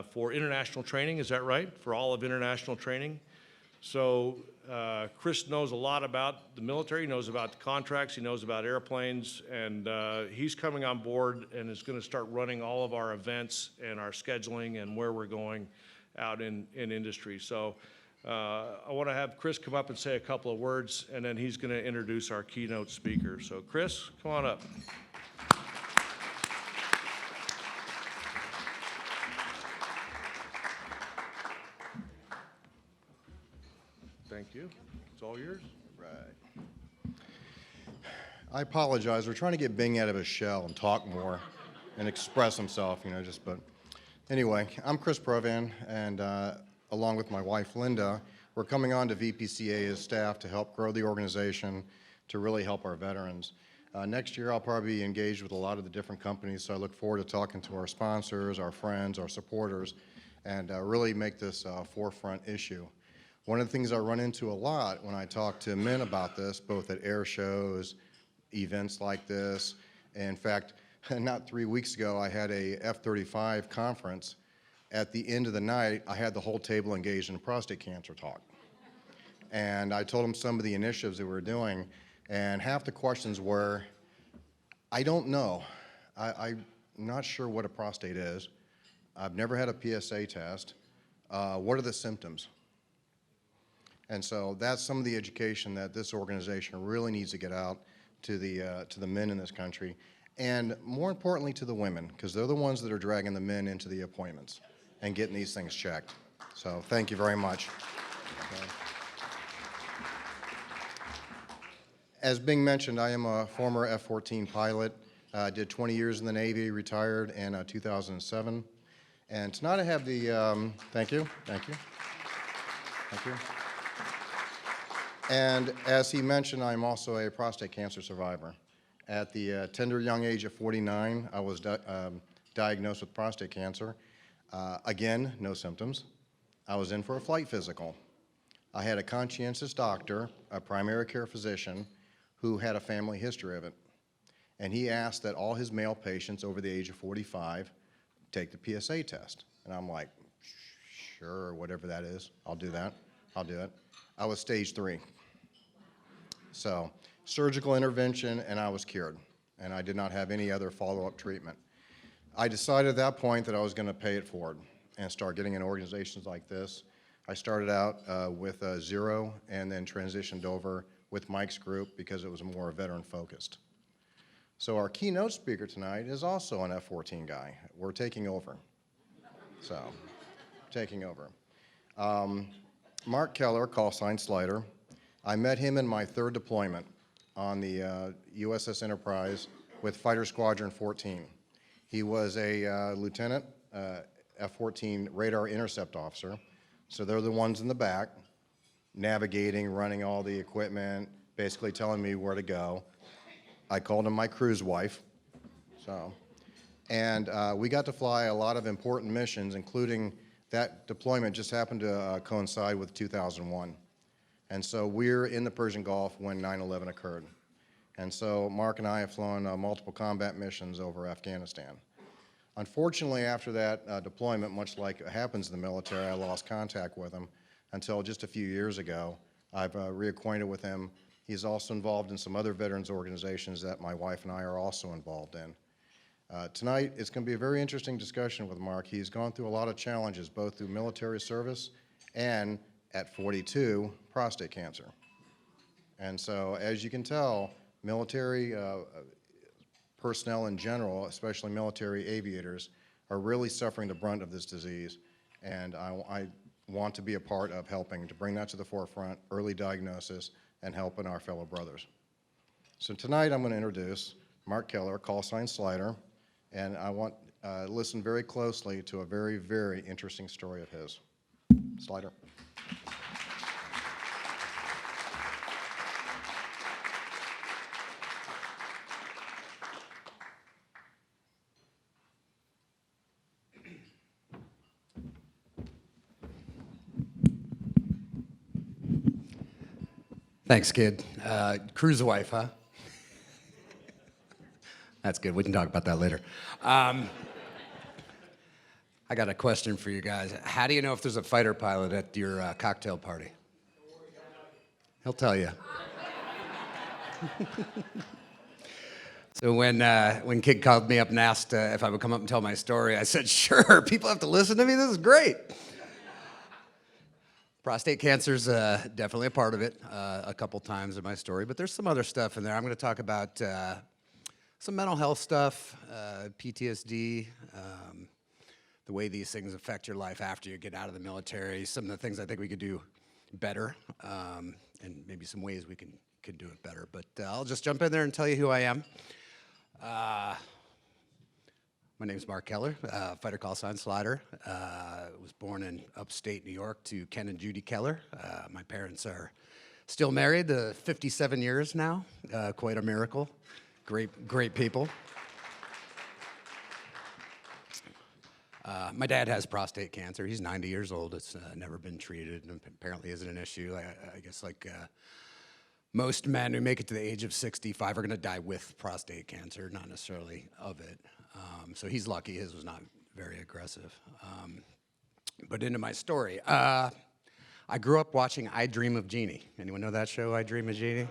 for international training. Is that right? For all of international training. So Chris knows a lot about the military. He knows about the contracts. He knows about airplanes. And he's coming on board and is going to start running all of our events and our scheduling and where we're going out in industry. So I want to have Chris come up and say a couple of words, and then he's going to introduce our keynote speaker. So Chris, come on up. Thank you. It's all yours. Right. I apologize. We're trying to get Bing out of his shell and talk more and express himself, but anyway, I'm Chris Provan, and along with my wife, Linda, we're coming on to VPCa as staff to help grow the organization, to really help our veterans. Next year, I'll probably be engaged with a lot of the different companies, so I look forward to talking to our sponsors, our friends, our supporters, and really make this a forefront issue. One of the things I run into a lot when I talk to men about this, both at air shows, events like this, and in fact, not 3 weeks ago, I had a F-35 conference. At the end of the night, I had the whole table engaged in prostate cancer talk. And I told them some of the initiatives that we were doing, and half the questions were, I don't know. I'm not sure what a prostate is. I've never had a PSA test. What are the symptoms? And so that's some of the education that this organization really needs to get out to the men in this country, and more importantly to the women, because they're the ones that are dragging the men into the appointments and getting these things checked. So thank you very much. Okay. As Bing mentioned, I am a former F-14 pilot. Did 20 years in the Navy, retired in 2007. And tonight I have the, thank you. And as he mentioned, I'm also a prostate cancer survivor. At the tender young age of 49, I was diagnosed with prostate cancer. Again, no symptoms. I was in for a flight physical. I had a conscientious doctor, a primary care physician, who had a family history of it. And he asked that all his male patients over the age of 45 take the PSA test. And I'm like, sure, whatever that is, I'll do that. I'll do it. I was stage 3. So surgical intervention, and I was cured. And I did not have any other follow-up treatment. I decided at that point that I was going to pay it forward and start getting in organizations like this. I started out with Zero and then transitioned over with Mike's group because it was more veteran-focused. So our keynote speaker tonight is also an F-14 guy. We're taking over. So, taking over. Mark Keller, call sign Slider. I met him in my 3rd deployment on the USS Enterprise with Fighter Squadron 14. He was a lieutenant, F-14 radar intercept officer. So they're the ones in the back, navigating, running all the equipment, basically telling me where to go. I called him my cruise wife. And we got to fly a lot of important missions, including that deployment just happened to coincide with 2001. And so we're in the Persian Gulf when 9/11 occurred. And so Mark and I have flown multiple combat missions over Afghanistan. Unfortunately, after that deployment, much like happens in the military, I lost contact with him until just a few years ago. I've reacquainted with him. He's also involved in some other veterans organizations that my wife and I are also involved in. Tonight, it's going to be a very interesting discussion with Mark. He's gone through a lot of challenges, both through military service and, at 42, prostate cancer. And so, as you can tell, military personnel in general, especially military aviators, are really suffering the brunt of this disease. And I want to be a part of helping to bring that to the forefront, early diagnosis, and helping our fellow brothers. So tonight, I'm going to introduce Mark Keller, call sign Slider. And I want to listen very closely to a very, very interesting story of his. Slider. Thanks, kid. Cruise wife, huh? That's good. We can talk about that later. I got a question for you guys. How do you know if there's a fighter pilot at your cocktail party? He'll tell you. So when Kid called me up and asked if I would come up and tell my story, I said, sure, people have to listen to me. This is great. Prostate cancer's definitely a part of it a couple times in my story, but there's some other stuff in there. I'm going to talk about some mental health stuff, PTSD, the way these things affect your life after you get out of the military, some of the things I think we could do better, and maybe some ways we can do it better. But I'll just jump in there and tell you who I am. My name's Mark Keller, fighter call sign Slider. Was born in upstate New York to Ken and Judy Keller. My parents are still married 57 years now, quite a miracle. Great people. My dad has prostate cancer. He's 90 years old. It's never been treated and apparently isn't an issue. I guess like most men who make it to the age of 65 are going to die with prostate cancer, not necessarily of it. So he's lucky. His was not very aggressive. But into my story. I grew up watching I Dream of Jeannie. Anyone know that show, I Dream of Jeannie?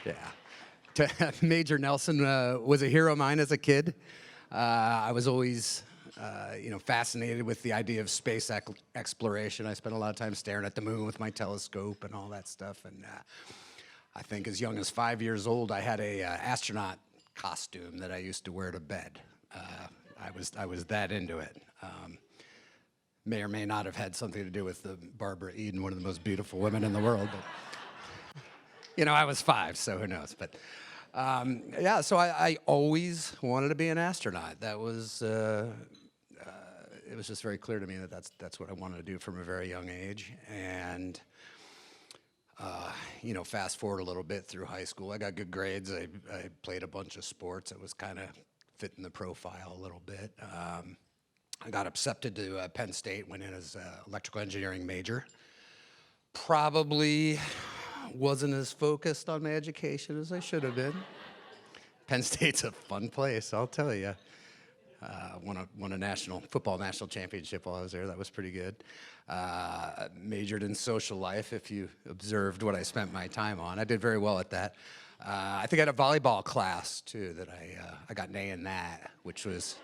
Yeah. Major Nelson was a hero of mine as a kid. I was always, fascinated with the idea of space exploration. I spent a lot of time staring at the moon with my telescope and all that stuff. And I think as young as 5 years old, I had a astronaut costume that I used to wear to bed. I was that into it. May or may not have had something to do with the Barbara Eden, one of the most beautiful women in the world. But, I was 5, so who knows? But so I always wanted to be an astronaut. That was it was just very clear to me that that's what I wanted to do from a very young age. And fast forward a little bit through high school, I got good grades. I played a bunch of sports. It was kind of fitting the profile a little bit. I got accepted to Penn State, went in as electrical engineering major. Probably wasn't as focused on my education as I should have been. Penn State's a fun place, I'll tell you. Won a football national championship while I was there. That was pretty good. Majored in social life, if you observed what I spent my time on. I did very well at that. I think I had a volleyball class, too, that I got an A in that, which was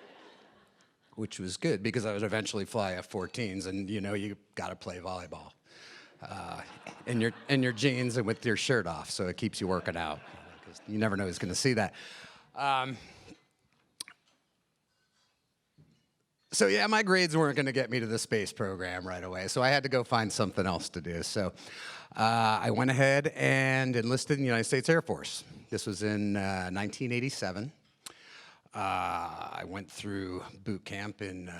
good because I would eventually fly F-14s, and you got to play volleyball in your jeans and with your shirt off, so it keeps you working out. 'Cause you never know who's going to see that. So yeah, my grades weren't going to get me to the space program right away, so I had to go find something else to do. So I went ahead and enlisted in the United States Air Force. This was in 1987. I went through boot camp in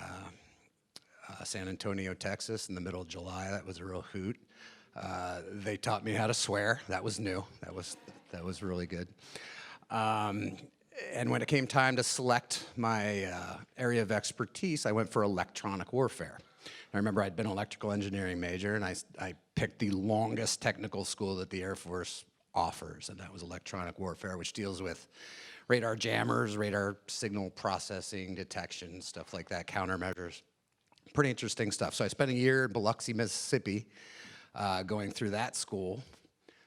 San Antonio, Texas in the middle of July. That was a real hoot. They taught me how to swear. That was new. That was really good. And when it came time to select my area of expertise, I went for electronic warfare. I remember I'd been an electrical engineering major, and I picked the longest technical school that the Air Force offers, and that was electronic warfare, which deals with radar jammers, radar signal processing, detection, stuff like that, countermeasures. Pretty interesting stuff. So I spent a year in Biloxi, Mississippi, going through that school.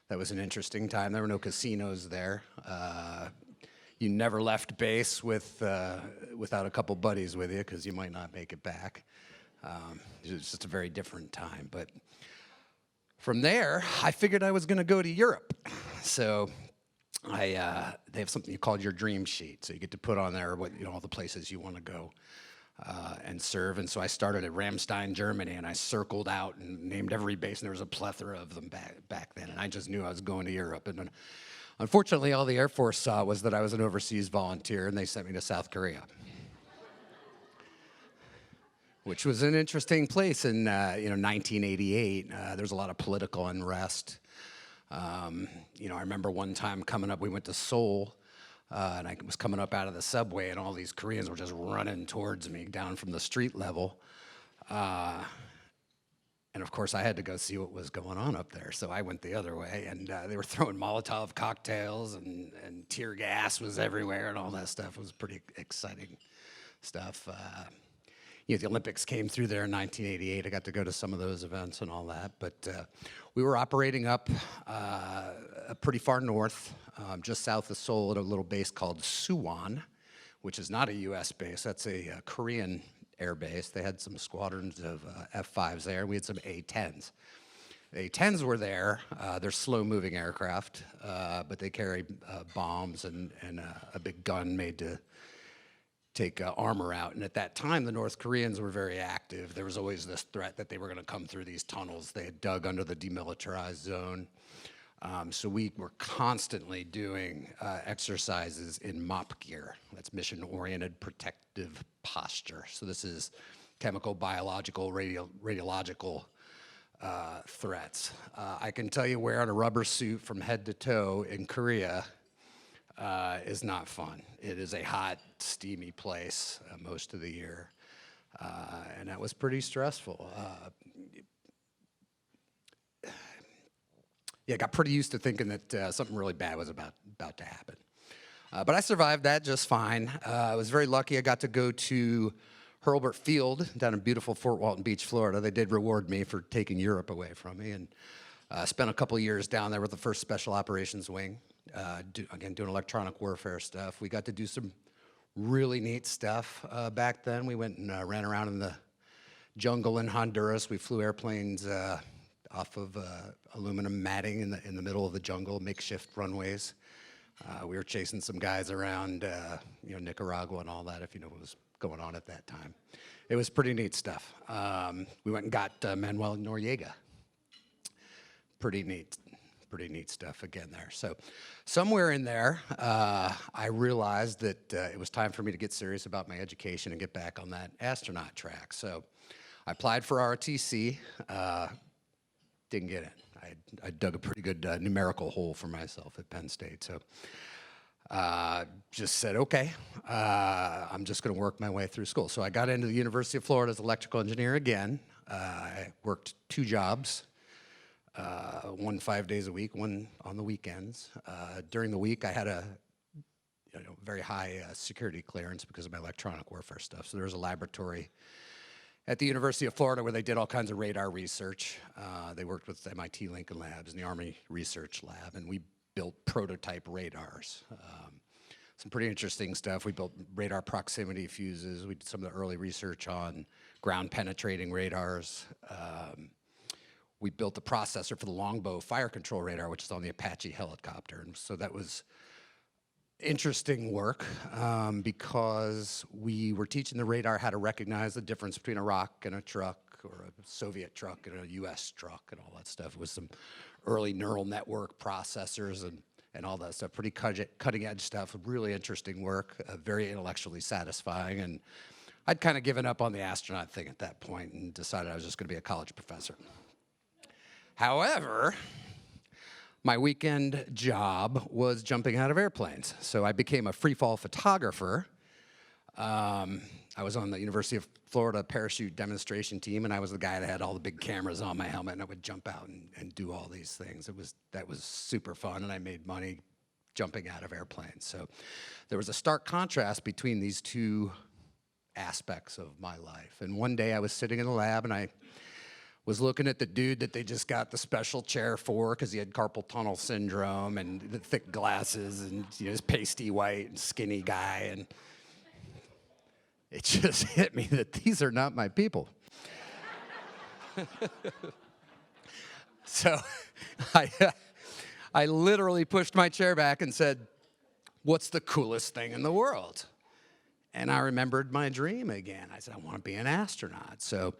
That was an interesting time. There were no casinos there. You never left base without a couple buddies with you, because you might not make it back. It was just a very different time. But from there, I figured I was going to go to Europe. So they have something called your dream sheet. So you get to put on there all the places you want to go and serve. And so I started at Ramstein, Germany, and I circled out and named every base, and there was a plethora of them back then. And I just knew I was going to Europe. And unfortunately, all the Air Force saw was that I was an overseas volunteer, and they sent me to South Korea, which was an interesting place in 1988. There was a lot of political unrest. I remember one time coming up, we went to Seoul, and I was coming up out of the subway, and all these Koreans were just running towards me down from the street level. And of course, I had to go see what was going on up there, so I went the other way, and they were throwing Molotov cocktails, and tear gas was everywhere, and all that stuff. It was pretty exciting stuff. The Olympics came through there in 1988. I got to go to some of those events and all that. But we were operating up pretty far north, just south of Seoul, at a little base called Suwon, which is not a U.S. base. That's a Korean air base. They had some squadrons of F-5s there. We had some A-10s. The A-10s were there. They're slow-moving aircraft, but they carry bombs and a big gun made to take armor out. And at that time, the North Koreans were very active. There was always this threat that they were going to come through these tunnels. They had dug under the demilitarized zone. So we were constantly doing exercises in MOP gear. That's mission-oriented protective posture. So this is chemical, biological, radiological threats. I can tell you wearing a rubber suit from head to toe in Korea is not fun. It is a hot, steamy place most of the year, and that was pretty stressful. I got pretty used to thinking that something really bad was about to happen. But I survived that just fine. I was very lucky. I got to go to Hurlburt Field down in beautiful Fort Walton Beach, Florida. They did reward me for taking Europe away from me, and spent a couple years down there with the 1st Special Operations Wing. Doing electronic warfare stuff. We got to do some really neat stuff back then. We went and ran around in the jungle in Honduras. We flew airplanes off of aluminum matting in the middle of the jungle, makeshift runways. We were chasing some guys around, Nicaragua and all that, if you know what was going on at that time. It was pretty neat stuff. We went and got Manuel Noriega. Pretty neat stuff again there. So somewhere in there, I realized that it was time for me to get serious about my education and get back on that astronaut track. So I applied for ROTC, didn't get it. I dug a pretty good numerical hole for myself at Penn State. So just said, okay, I'm just going to work my way through school. So I got into the University of Florida as an electrical engineer again. I worked 2 jobs. One 5 days a week, one on the weekends. During the week, I had a very high security clearance because of my electronic warfare stuff. So there was a laboratory at the University of Florida where they did all kinds of radar research. They worked with MIT Lincoln Labs and the Army Research Lab, and we built prototype radars. Some pretty interesting stuff. We built radar proximity fuses. We did some of the early research on ground penetrating radars. We built the processor for the Longbow fire control radar, which is on the Apache helicopter. And so that was interesting work because we were teaching the radar how to recognize the difference between a rock and a truck, or a Soviet truck and a US truck, and all that stuff with some early neural network processors and all that stuff. Pretty cutting edge stuff, really interesting work, very intellectually satisfying. And I'd kind of given up on the astronaut thing at that point and decided I was just going to be a college professor. However, my weekend job was jumping out of airplanes. So I became a free fall photographer. I was on the University of Florida parachute demonstration team, and I was the guy that had all the big cameras on my helmet, and I would jump out and do all these things. That was super fun, and I made money jumping out of airplanes. So there was a stark contrast between these two aspects of my life. And one day I was sitting in the lab, and I was looking at the dude that they just got the special chair for because he had carpal tunnel syndrome and the thick glasses and this pasty white and skinny guy, and it just hit me that these are not my people. So I literally pushed my chair back and said, "What's the coolest thing in the world?" And I remembered my dream again. I said, I want to be an astronaut. So,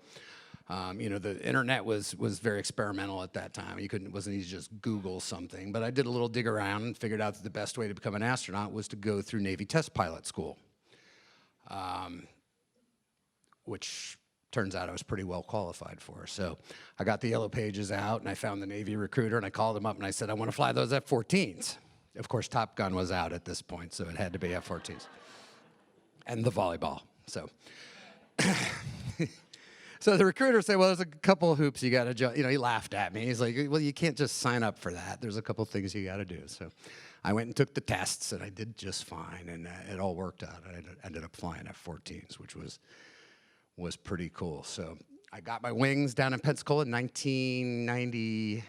the internet was very experimental at that time. It wasn't easy to just Google something. But I did a little dig around and figured out that the best way to become an astronaut was to go through Navy test pilot school, which turns out I was pretty well qualified for. So I got the yellow pages out, and I found the Navy recruiter, and I called him up, and I said, I want to fly those F-14s. Of course, Top Gun was out at this point, so it had to be F-14s. And the volleyball. So so the recruiter said, well, there's a couple of hoops you got to jump. He laughed at me. He's like, well, you can't just sign up for that. There's a couple of things you got to do. So I went and took the tests, and I did just fine, and it all worked out. I ended up flying F-14s, which was pretty cool. So I got my wings down in Pensacola in late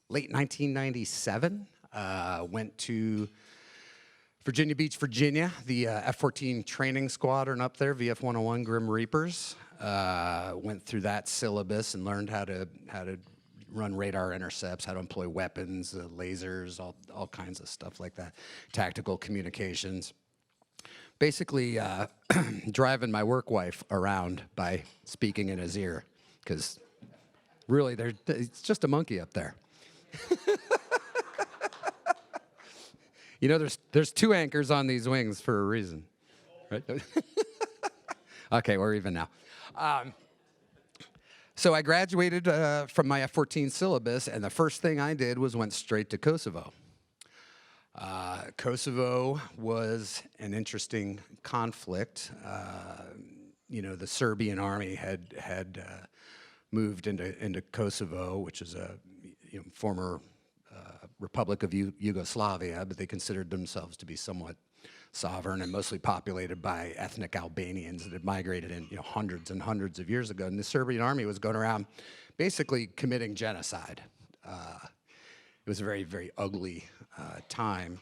1997. Went to Virginia Beach, Virginia, the F-14 training squadron up there, VF 101 Grim Reapers. Went through that syllabus and learned how to run radar intercepts, how to employ weapons, lasers, all kinds of stuff like that, tactical communications. Basically, driving my work wife around by speaking in his ear, because really, it's just a monkey up there. There's two anchors on these wings for a reason, right? Okay, we're even now. So I graduated from my F-14 syllabus, and the first thing I did was went straight to Kosovo. Kosovo was an interesting conflict. The Serbian army had moved into Kosovo, which is a former Republic of Yugoslavia, but they considered themselves to be somewhat sovereign and mostly populated by ethnic Albanians that had migrated in hundreds and hundreds of years ago. And the Serbian army was going around basically committing genocide. It was a very, very ugly time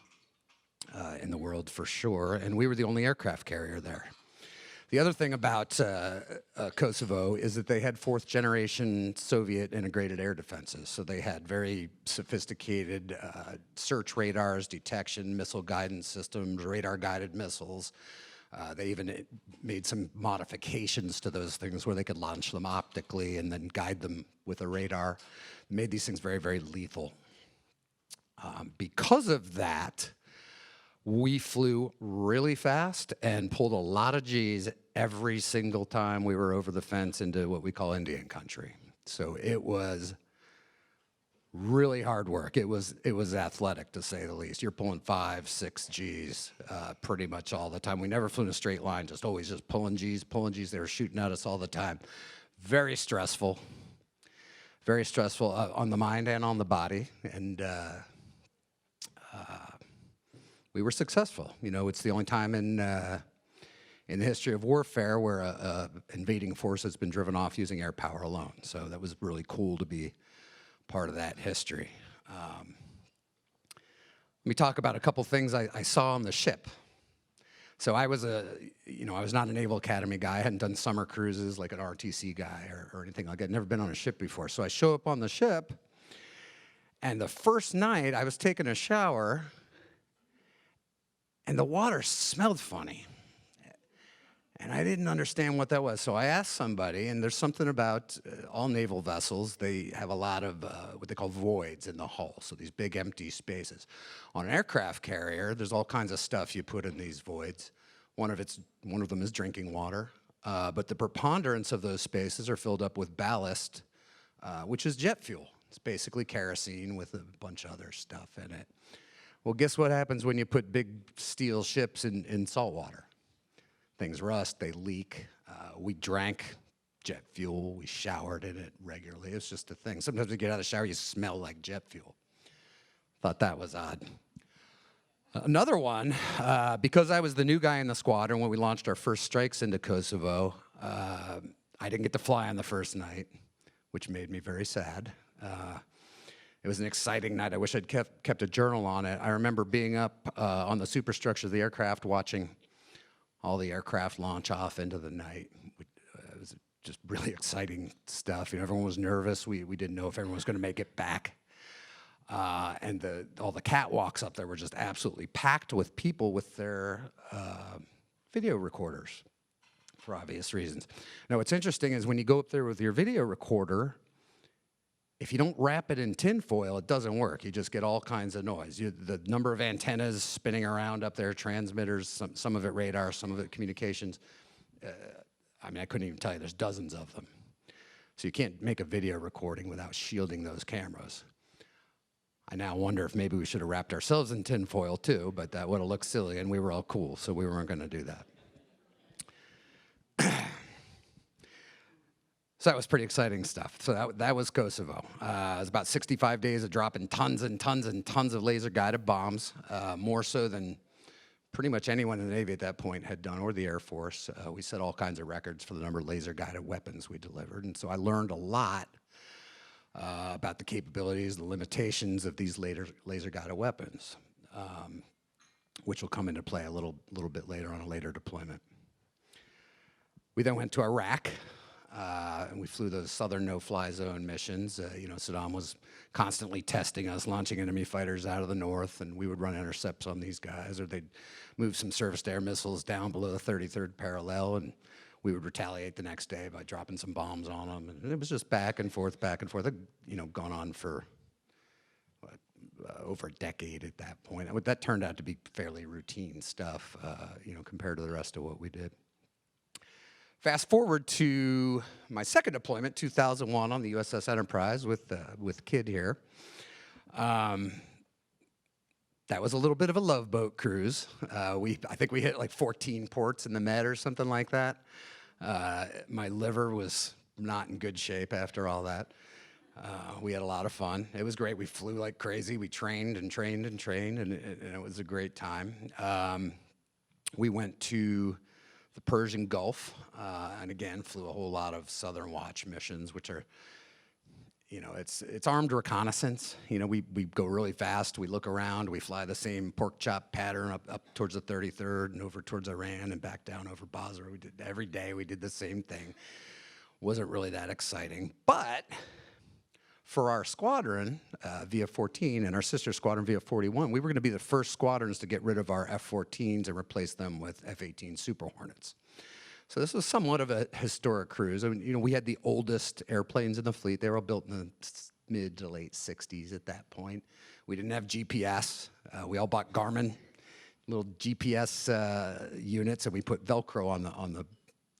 in the world for sure, and we were the only aircraft carrier there. The other thing about Kosovo is that they had fourth-generation Soviet integrated air defenses. So they had very sophisticated search radars, detection, missile guidance systems, radar-guided missiles. They even made some modifications to those things where they could launch them optically and then guide them with a radar. Made these things very, very lethal. Because of that, we flew really fast and pulled a lot of G's every single time we were over the fence into what we call Indian country. So it was really hard work. It was athletic, to say the least. You're pulling 5, 6 G's pretty much all the time. We never flew in a straight line, always just pulling G's. They were shooting at us all the time. Very stressful. Very stressful on the mind and on the body. And we were successful. It's the only time in the history of warfare where a invading force has been driven off using air power alone. So that was really cool to be part of that history. Let me talk about a couple things I saw on the ship. So I was I was not a Naval Academy guy. I hadn't done summer cruises like an RTC guy or anything like that. I'd never been on a ship before. So I show up on the ship, and the first night I was taking a shower, and the water smelled funny. And I didn't understand what that was. So I asked somebody, and there's something about all naval vessels, they have a lot of what they call voids in the hull, so these big empty spaces. On an aircraft carrier, there's all kinds of stuff you put in these voids. One of them is drinking water, but the preponderance of those spaces are filled up with ballast, which is jet fuel. It's basically kerosene with a bunch of other stuff in it. Well, guess what happens when you put big steel ships in salt water? Things rust, they leak. We drank jet fuel, we showered in it regularly. It's just a thing. Sometimes you get out of the shower, you smell like jet fuel. Thought that was odd. Another one, because I was the new guy in the squadron when we launched our first strikes into Kosovo, I didn't get to fly on the first night, which made me very sad. It was an exciting night. I wish I'd kept a journal on it. I remember being up on the superstructure of the aircraft, watching all the aircraft launch off into the night. It was just really exciting stuff. You know, everyone was nervous. We didn't know if everyone was going to make it back. And all the catwalks up there were just absolutely packed with people with their video recorders, for obvious reasons. Now, what's interesting is when you go up there with your video recorder, if you don't wrap it in tinfoil, it doesn't work. You just get all kinds of noise. The number of antennas spinning around up there, transmitters, some of it radar, some of it communications. I mean, I couldn't even tell you, there's dozens of them. So you can't make a video recording without shielding those cameras. I now wonder if maybe we should have wrapped ourselves in tinfoil too, but that would have looked silly, and we were all cool, so we weren't going to do that. So that was pretty exciting stuff. So that was Kosovo. It was about 65 days of dropping tons and tons and tons of laser-guided bombs, more so than pretty much anyone in the Navy at that point had done, or the Air Force. We set all kinds of records for the number of laser-guided weapons we delivered, and so I learned a lot about the capabilities, the limitations of these laser-guided weapons, which will come into play a little bit later on a later deployment. We then went to Iraq, and we flew those southern no-fly zone missions. You know, Saddam was constantly testing us, launching enemy fighters out of the north, and we would run intercepts on these guys, or they'd move some surface-to-air missiles down below the 33rd parallel, and we would retaliate the next day by dropping some bombs on them. And it was just back and forth, you know, gone on for over a decade at that point. That turned out to be fairly routine stuff, you know, compared to the rest of what we did. Fast forward to my second deployment, 2001, on the USS Enterprise with Kid here. That was a little bit of a love boat cruise. I think we hit like 14 ports in the Med or something like that. My liver was not in good shape after all that. We had a lot of fun. It was great. We flew like crazy. We trained and trained and trained, and it was a great time. We went to the Persian Gulf, and again, flew a whole lot of Southern Watch missions, which are, you know, it's armed reconnaissance. You know, we go really fast, we look around, we fly the same pork chop pattern up towards the 33rd and over towards Iran and back down over Basra. Every day we did the same thing. Wasn't really that exciting, but for our squadron, VF-14, and our sister squadron, VF-41, we were going to be the first squadrons to get rid of our F-14s and replace them with F-18 Super Hornets. So this was somewhat of a historic cruise. I mean, you know, we had the oldest airplanes in the fleet. They were all built in the mid to late 60s at that point. We didn't have GPS. We all bought Garmin little GPS units, and we put Velcro on the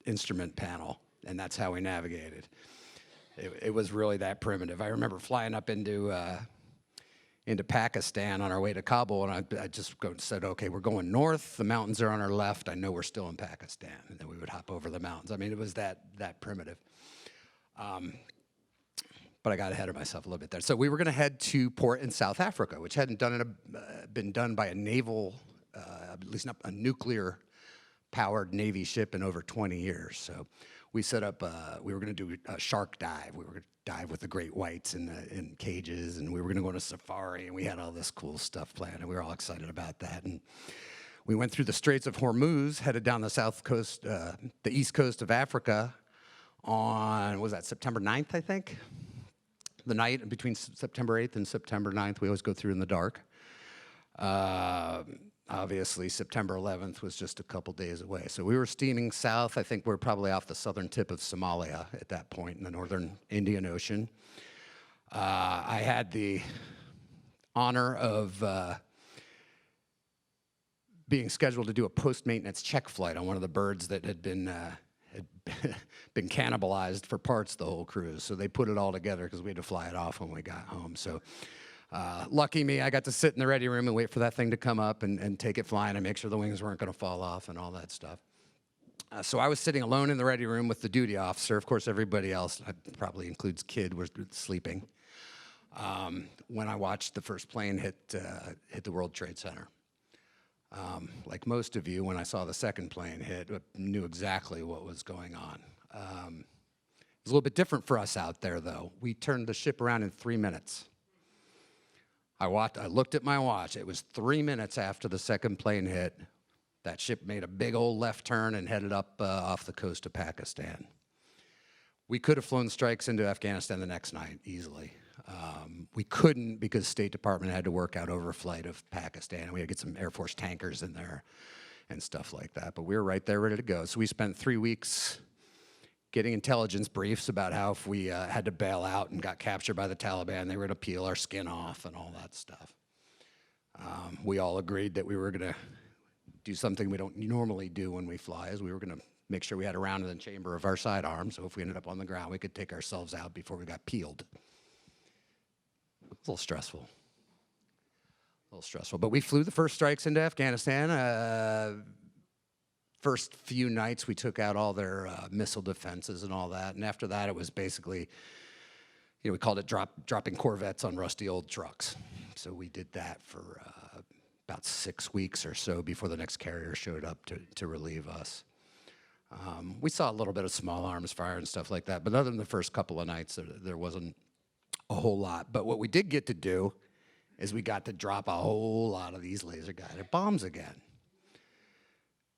instrument panel, and that's how we navigated. It was really that primitive. I remember flying up into Pakistan on our way to Kabul, and I just said, okay, we're going north. The mountains are on our left. I know we're still in Pakistan. And then we would hop over the mountains. I mean, it was that primitive. But I got ahead of myself a little bit there. So we were going to head to port in South Africa, which hadn't been done by a naval, at least not a nuclear-powered Navy ship in over 20 years. So we set up, we were going to do a shark dive. We were going to dive with the great whites in cages, and we were going to go on a safari, and we had all this cool stuff planned, and we were all excited about that. And we went through the Straits of Hormuz, headed down the south coast, the east coast of Africa on, what was that, September 9th, I think? The night between September 8th and September 9th, we always go through in the dark. Obviously, September 11th was just a couple days away. So we were steaming south. I think we were probably off the southern tip of Somalia at that point in the northern Indian Ocean. I had the honor of being scheduled to do a post-maintenance check flight on one of the birds that had been cannibalized for parts the whole cruise. So they put it all together because we had to fly it off when we got home. So lucky me, I got to sit in the ready room and wait for that thing to come up and take it flying and make sure the wings weren't going to fall off and all that stuff. So I was sitting alone in the ready room with the duty officer. Of course, everybody else, probably includes kid, was sleeping. When I watched the first plane hit the World Trade Center. Like most of you, when I saw the second plane hit, I knew exactly what was going on. It was a little bit different for us out there, though. We turned the ship around in 3 minutes. I looked at my watch. It was 3 minutes after the second plane hit. That ship made a big old left turn and headed up off the coast of Pakistan. We could have flown strikes into Afghanistan the next night easily. We couldn't because State Department had to work out overflight of Pakistan. We had to get some Air Force tankers in there and stuff like that. But we were right there ready to go. So we spent 3 weeks getting intelligence briefs about how if we had to bail out and got captured by the Taliban, they were going to peel our skin off and all that stuff. We all agreed that we were going to do something we don't normally do when we fly, is we were going to make sure we had a round in the chamber of our sidearm, so if we ended up on the ground, we could take ourselves out before we got peeled. It's a little stressful. But we flew the first strikes into Afghanistan. First few nights, we took out all their missile defenses and all that, and after that, it was basically, we called it dropping Corvettes on rusty old trucks. So we did that for about 6 weeks or so before the next carrier showed up to relieve us. We saw a little bit of small arms fire and stuff like that, but other than the first couple of nights, there wasn't a whole lot. But what we did get to do is we got to drop a whole lot of these laser-guided bombs again.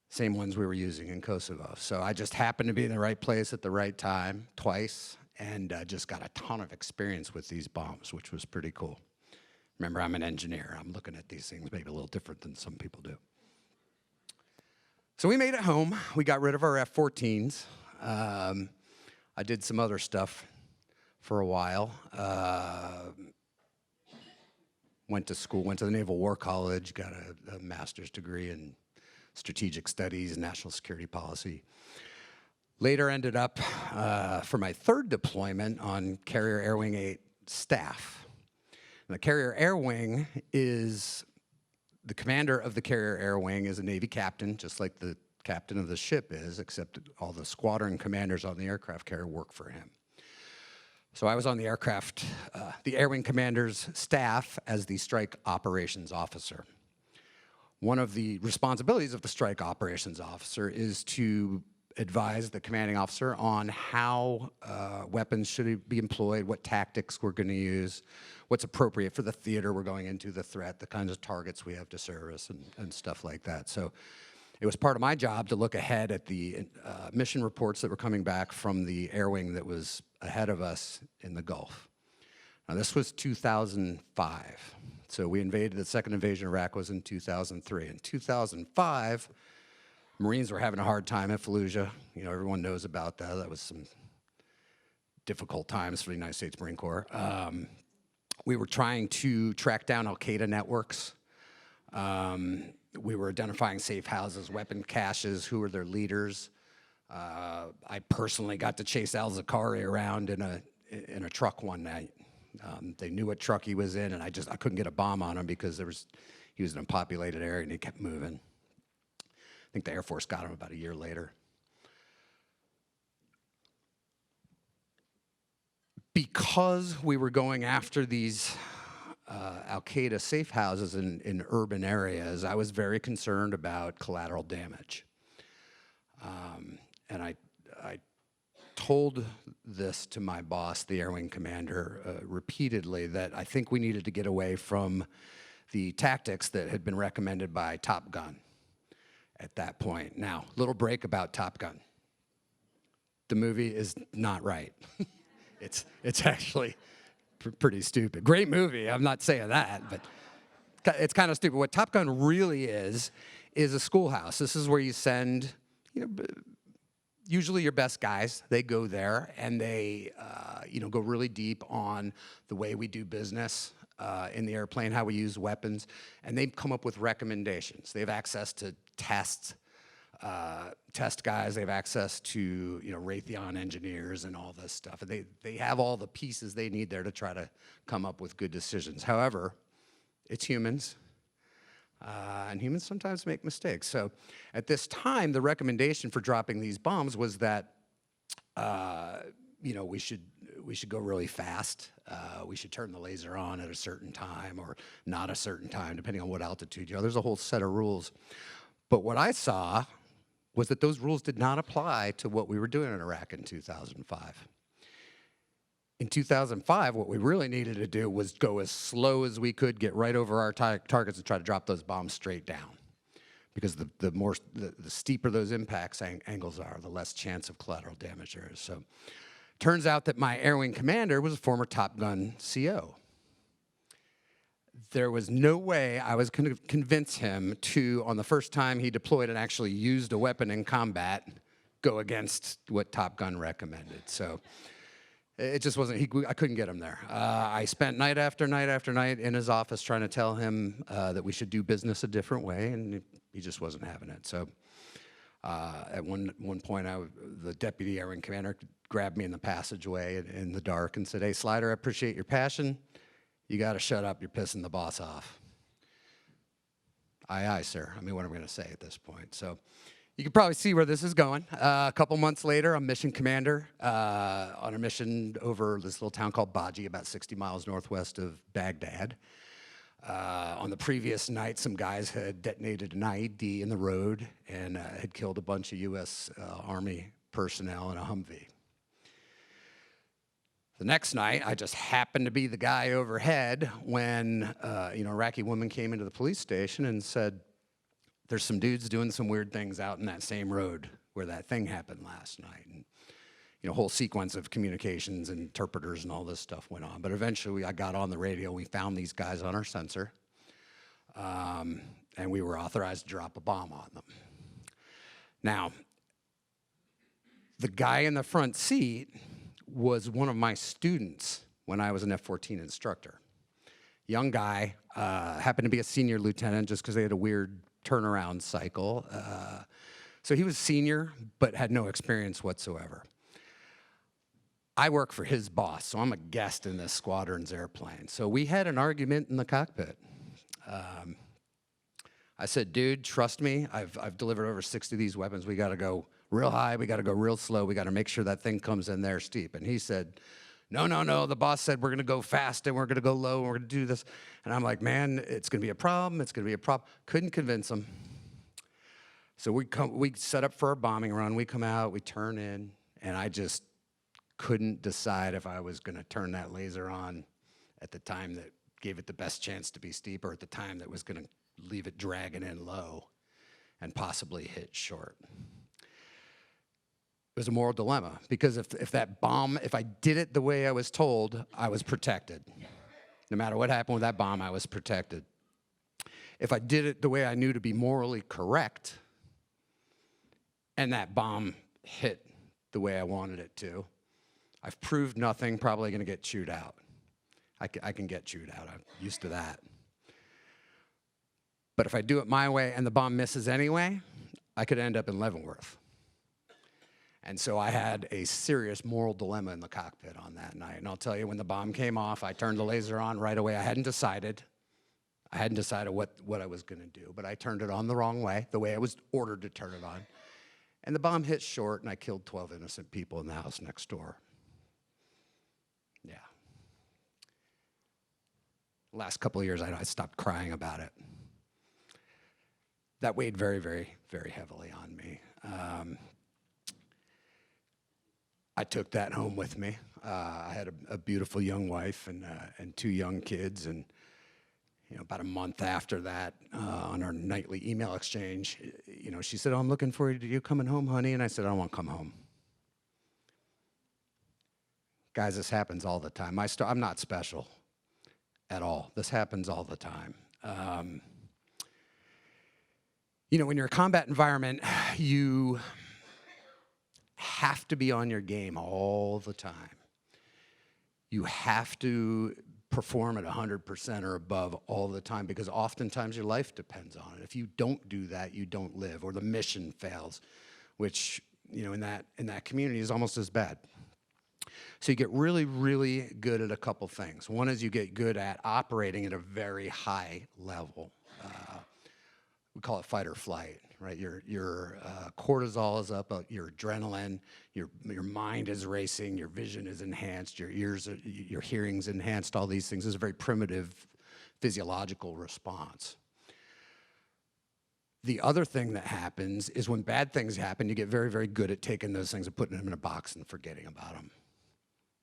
Same ones we were using in Kosovo. So I just happened to be in the right place at the right time twice and just got a ton of experience with these bombs, which was pretty cool. Remember, I'm an engineer. I'm looking at these things maybe a little different than some people do. So we made it home. We got rid of our F-14s. I did some other stuff for a while. Went to school, went to the Naval War College, got a master's degree in strategic studies and national security policy. Later ended up, for my third deployment, on Carrier Air Wing 8 staff. And the Carrier Air Wing is, the commander of the Carrier Air Wing is a Navy captain, just like the captain of the ship is, except all the squadron commanders on the aircraft carrier work for him. So I was on the Air Wing commander's staff as the strike operations officer. One of the responsibilities of the strike operations officer is to advise the commanding officer on how weapons should be employed, what tactics we're going to use, what's appropriate for the theater we're going into, the threat, the kinds of targets we have to service, and stuff like that. So it was part of my job to look ahead at the mission reports that were coming back from the air wing that was ahead of us in the Gulf. Now, this was 2005. So we invaded, the second invasion of Iraq was in 2003. In 2005, Marines were having a hard time at Fallujah. Everyone knows about that. That was some difficult times for the United States Marine Corps. We were trying to track down al-Qaeda networks. We were identifying safe houses, weapon caches, who were their leaders. I personally got to chase al-Zakari around in a truck one night. They knew what truck he was in, and I couldn't get a bomb on him because he was in a populated area and he kept moving. I think the Air Force got him about a year later. Because we were going after these al-Qaeda safe houses in urban areas, I was very concerned about collateral damage. And I told this to my boss, the Air Wing commander, repeatedly, that I think we needed to get away from the tactics that had been recommended by Top Gun at that point. Now, little break about Top Gun. The movie is not right. It's actually pretty stupid. Great movie, I'm not saying that, but it's kind of stupid. What Top Gun really is a schoolhouse. This is where you send, usually your best guys. They go there and they, go really deep on the way we do business in the airplane, how we use weapons, and they come up with recommendations. They have access to tests test guys. They have access to, Raytheon engineers and all this stuff. And they have all the pieces they need there to try to come up with good decisions. However, it's humans. And humans sometimes make mistakes. So at this time, the recommendation for dropping these bombs was that, we should go really fast. We should turn the laser on at a certain time or not a certain time, depending on what altitude. There's a whole set of rules. But what I saw was that those rules did not apply to what we were doing in Iraq in 2005. In 2005, what we really needed to do was go as slow as we could, get right over our targets and try to drop those bombs straight down. Because the steeper those impacts angles are, the less chance of collateral damage there is. So turns out that my Air Wing commander was a former Top Gun CO. There was no way I was going to convince him to, on the first time he deployed and actually used a weapon in combat, go against what Top Gun recommended. So it just wasn't, I couldn't get him there. I spent night after night after night in his office trying to tell him that we should do business a different way, and he just wasn't having it. So at one point, the deputy Air Wing commander grabbed me in the passageway in the dark and said, "Hey, Slider, I appreciate your passion. You got to shut up. You're pissing the boss off." Aye, aye, sir. I mean, what am I going to say at this point? So you can probably see where this is going. A couple months later, I'm mission commander on a mission over this little town called Baji, about 60 miles northwest of Baghdad. On the previous night, some guys had detonated an IED in the road and had killed a bunch of U.S. Army personnel in a Humvee. The next night, I just happened to be the guy overhead when an Iraqi woman came into the police station and said, "There's some dudes doing some weird things out in that same road where that thing happened last night." And, a whole sequence of communications and interpreters and all this stuff went on. But eventually, I got on the radio. We found these guys on our sensor, and we were authorized to drop a bomb on them. Now, the guy in the front seat was one of my students when I was an F-14 instructor. Young guy, happened to be a senior lieutenant just because they had a weird turnaround cycle. So he was senior, but had no experience whatsoever. I work for his boss, so I'm a guest in this squadron's airplane. So we had an argument in the cockpit. I said, "Dude, trust me, I've delivered over 60 of these weapons. We got to go real high, we got to go real slow, we got to make sure that thing comes in there steep." And he said, No, the boss said we're going to go fast and we're going to go low and we're going to do this. And I'm like, "Man, it's going to be a problem, it's going to be a problem." Couldn't convince him. So we set up for our bombing run, we come out, we turn in, and I just couldn't decide if I was going to turn that laser on at the time that gave it the best chance to be steep or at the time that was going to leave it dragging in low and possibly hit short. It was a moral dilemma because if I did it the way I was told, I was protected. No matter what happened with that bomb, I was protected. If I did it the way I knew to be morally correct, and that bomb hit the way I wanted it to, I've proved nothing, probably going to get chewed out. I can get chewed out. I'm used to that. But if I do it my way and the bomb misses anyway, I could end up in Leavenworth. And so I had a serious moral dilemma in the cockpit on that night. And I'll tell you, when the bomb came off, I turned the laser on right away. I hadn't decided what I was going to do, but I turned it on the wrong way, the way I was ordered to turn it on. And the bomb hit short, and I killed 12 innocent people in the house next door. Yeah. The last couple of years, I stopped crying about it. That weighed very, very, very heavily on me. I took that home with me. I had a beautiful young wife and 2 young kids, and about a month after that, on our nightly email exchange, she said, "Oh, I'm looking for you. Are you coming home, honey?" And I said, "I don't want to come home." Guys, this happens all the time. I'm not special at all. This happens all the time. When you're in a combat environment, you have to be on your game all the time. You have to perform at 100% or above all the time, because oftentimes your life depends on it. If you don't do that, you don't live, or the mission fails, which, you know, in that community is almost as bad. So you get really, really good at a couple things. One is you get good at operating at a very high level. We call it fight or flight, right? Your cortisol is up, your adrenaline, your mind is racing, your vision is enhanced, your hearing's enhanced. All these things. This is a very primitive physiological response. The other thing that happens is when bad things happen, you get very, very good at taking those things and putting them in a box and forgetting about them,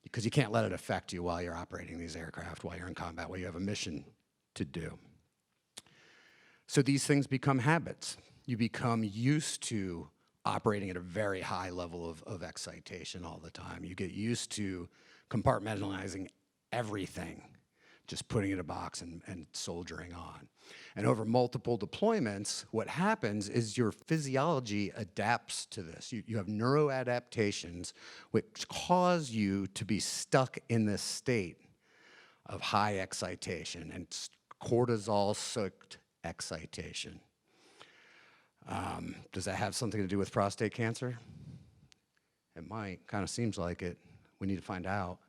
because you can't let it affect you while you're operating these aircraft, while you're in combat, while you have a mission to do. So these things become habits. You become used to operating at a very high level of excitation all the time. You get used to compartmentalizing everything, just putting it in a box and soldiering on. And over multiple deployments, what happens is your physiology adapts to this. You have neuroadaptations which cause you to be stuck in this state of high excitation and cortisol-soaked excitation. Does that have something to do with prostate cancer? It might. Kind of seems like it. We need to find out.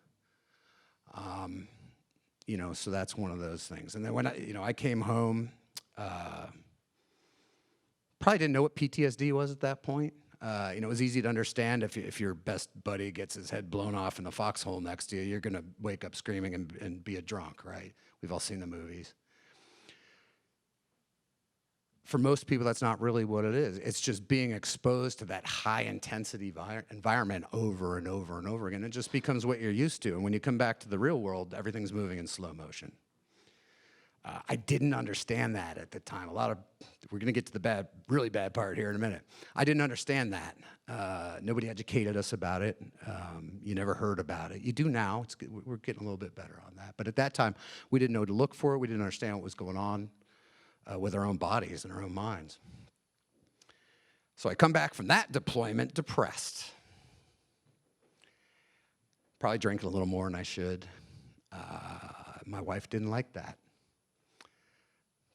You know, so that's one of those things. And then when I came home, probably didn't know what PTSD was at that point. It was easy to understand if your best buddy gets his head blown off in the foxhole next to you, you're going to wake up screaming and be a drunk, right? We've all seen the movies. For most people, that's not really what it is. It's just being exposed to that high-intensity environment over and over and over again. It just becomes what you're used to. And when you come back to the real world, everything's moving in slow motion. I didn't understand that at the time. We're going to get to the really bad part here in a minute. I didn't understand that. Nobody educated us about it. You never heard about it. You do now. We're getting a little bit better on that. But at that time, we didn't know to look for it. We didn't understand what was going on with our own bodies and our own minds. So I come back from that deployment depressed. Probably drank a little more than I should. My wife didn't like that.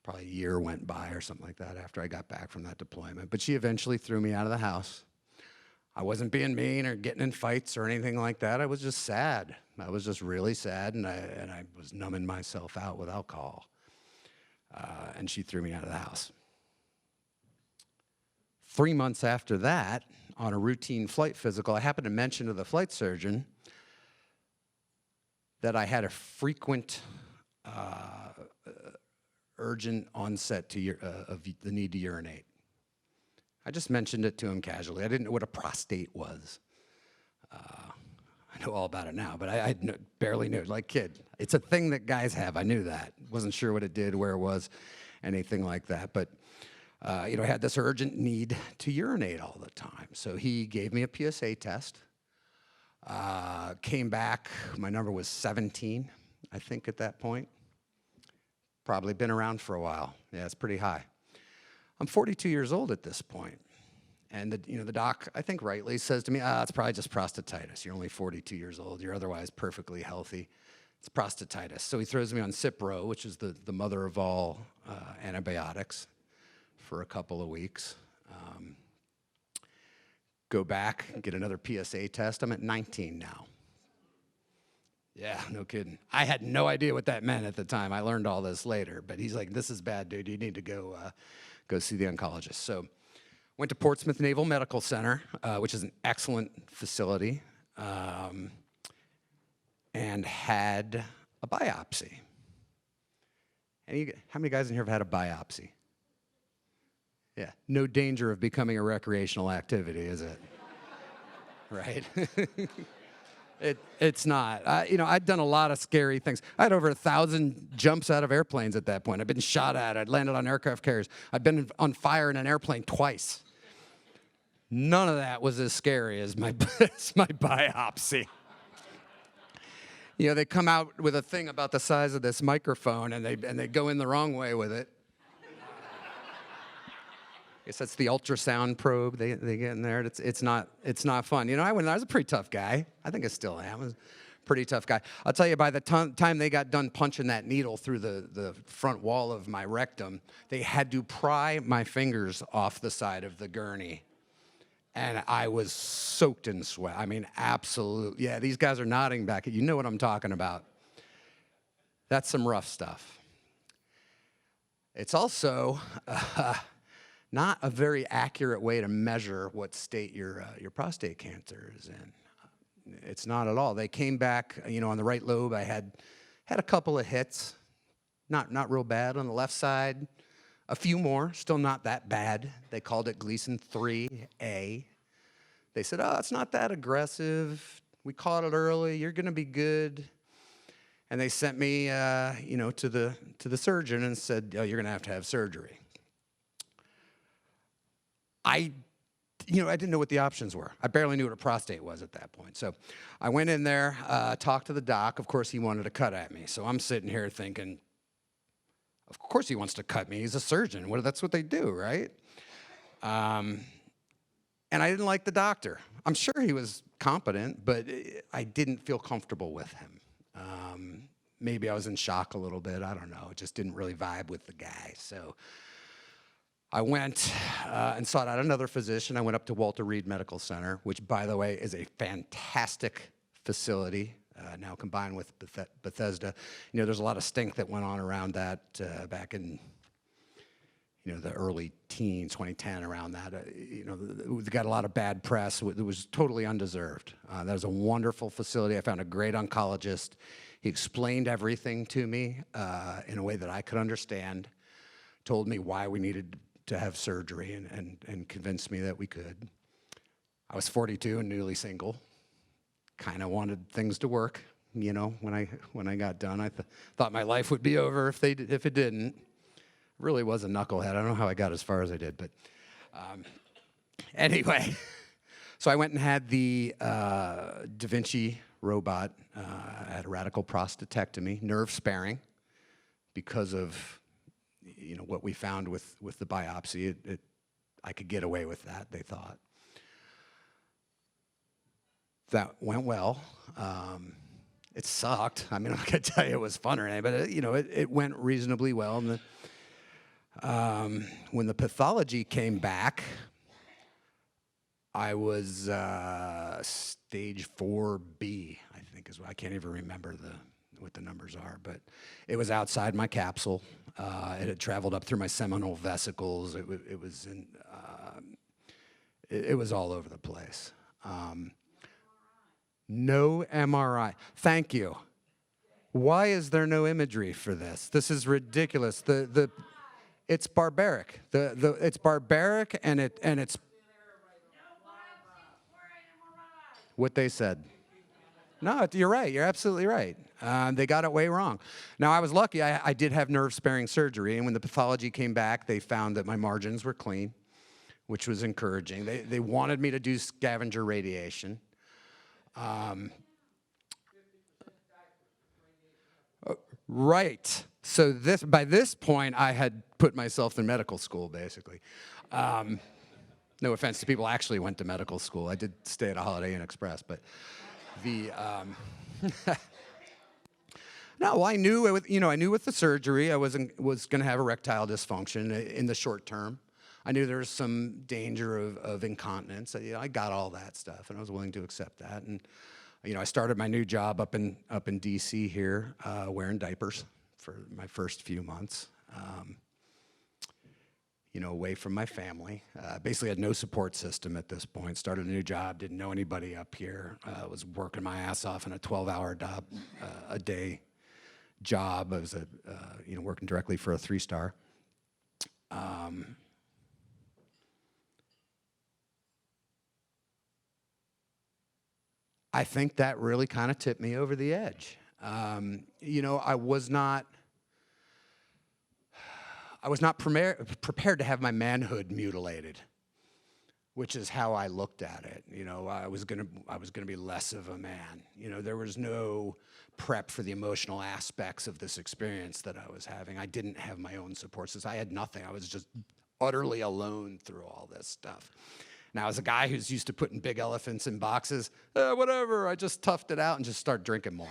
Probably a year went by or something like that after I got back from that deployment. But she eventually threw me out of the house. I wasn't being mean or getting in fights or anything like that. I was just sad. I was just really sad, and I was numbing myself out with alcohol. And she threw me out of the house. 3 months after that, on a routine flight physical, I happened to mention to the flight surgeon that I had a frequent urgent onset of the need to urinate. I just mentioned it to him casually. I didn't know what a prostate was. I know all about it now, but I barely knew. Like, kid, it's a thing that guys have. I knew that. Wasn't sure what it did, where it was, anything like that. But, I had this urgent need to urinate all the time. So he gave me a PSA test. Came back. My number was 17, I think, at that point. Probably been around for a while. Yeah, it's pretty high. I'm 42 years old at this point. And the doc, I think rightly, says to me, it's probably just prostatitis. You're only 42 years old. You're otherwise perfectly healthy. It's prostatitis. So he throws me on Cipro, which is the mother of all antibiotics, for a couple of weeks. Go back and get another PSA test. I'm at 19 now. Yeah, no kidding. I had no idea what that meant at the time. I learned all this later. But he's like, this is bad, dude. You need to go see the oncologist. So went to Portsmouth Naval Medical Center, which is an excellent facility, and had a biopsy. How many guys in here have had a biopsy? Yeah, no danger of becoming a recreational activity, is it? Right? It's not. I'd done a lot of scary things. I had over 1,000 jumps out of airplanes at that point. I'd been shot at. I'd landed on aircraft carriers. I'd been on fire in an airplane twice. None of that was as scary as my biopsy. They come out with a thing about the size of this microphone, and they go in the wrong way with it. I guess that's the ultrasound probe they get in there. It's not fun. I was a pretty tough guy. I think I still am. I was pretty tough guy. I'll tell you, by the time they got done punching that needle through the front wall of my rectum, they had to pry my fingers off the side of the gurney. And I was soaked in sweat. I mean, absolutely. Yeah, these guys are nodding back. You know what I'm talking about. That's some rough stuff. It's also not a very accurate way to measure what state your prostate cancer is in. It's not at all. They came back, on the right lobe. I had a couple of hits, not real bad. On the left side, a few more, still not that bad. They called it Gleason 3A. They said, oh, it's not that aggressive. We caught it early. You're going to be good. And they sent me, to the surgeon and said, oh, you're going to have surgery. I didn't know what the options were. I barely knew what a prostate was at that point. So I went in there, talked to the doc. Of course, he wanted to cut at me. So I'm sitting here thinking, of course he wants to cut me. He's a surgeon. That's what they do, right? And I didn't like the doctor. I'm sure he was competent, but I didn't feel comfortable with him. Maybe I was in shock a little bit. I don't know. It just didn't really vibe with the guy. So I went and sought out another physician. I went up to Walter Reed Medical Center, which, by the way, is a fantastic facility, now combined with Bethesda. There's a lot of stink that went on around that back in, the early teens, 2010, around that. We got a lot of bad press. It was totally undeserved. That was a wonderful facility. I found a great oncologist. He explained everything to me in a way that I could understand, told me why we needed to have surgery, and convinced me that we could. I was 42 and newly single. Kind of wanted things to work, when I got done. I thought my life would be over if it didn't. Really was a knucklehead. I don't know how I got as far as I did, but anyway. So I went and had the Da Vinci robot. I had a radical prostatectomy, nerve sparing, because of what we found with the biopsy. I could get away with that, they thought. That went well. It sucked. I mean, I'm not gonna tell you it was fun or anything, but it went reasonably well. And when the pathology came back, I was stage 4B, I think is what, I can't even remember what the numbers are, but it was outside my capsule. It had traveled up through my seminal vesicles. It was in, it was all over the place. No MRI. Thank you. Why is there no imagery for this? This is ridiculous. It's barbaric. It's barbaric, and it's what they said. No, you're right. You're absolutely right. They got it way wrong. Now, I was lucky. I did have nerve-sparing surgery, and when the pathology came back, they found that my margins were clean, which was encouraging. They wanted me to do scavenger radiation. Right. So by this point, I had put myself in medical school, basically. No offense to people who actually went to medical school. I did stay at a Holiday Inn Express, but no, well, I knew with the surgery I was going to have erectile dysfunction in the short term. I knew there was some danger of incontinence. I got all that stuff, and I was willing to accept that. And I started my new job up in D.C. here, wearing diapers for my first few months. Away from my family. Basically had no support system at this point. Started a new job, didn't know anybody up here. Was working my ass off in a 12-hour a day job. I was working directly for a 3-star. I think that really kind of tipped me over the edge. I was not prepared to have my manhood mutilated, which is how I looked at it. I was gonna be less of a man. There was no prep for the emotional aspects of this experience that I was having. I didn't have my own support system. I had nothing. I was just utterly alone through all this stuff. Now, as a guy who's used to putting big elephants in boxes, whatever, I just toughed it out and just started drinking more.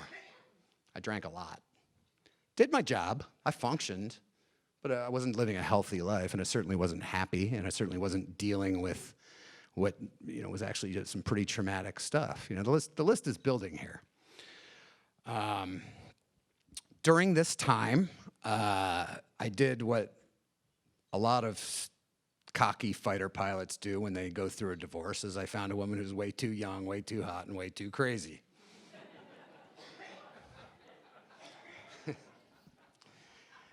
I drank a lot. Did my job, I functioned, but I wasn't living a healthy life, and I certainly wasn't happy, and I certainly wasn't dealing with what was actually just some pretty traumatic stuff. The list is building here. During this time, I did what a lot of cocky fighter pilots do when they go through a divorce, is I found a woman who's way too young, way too hot, and way too crazy.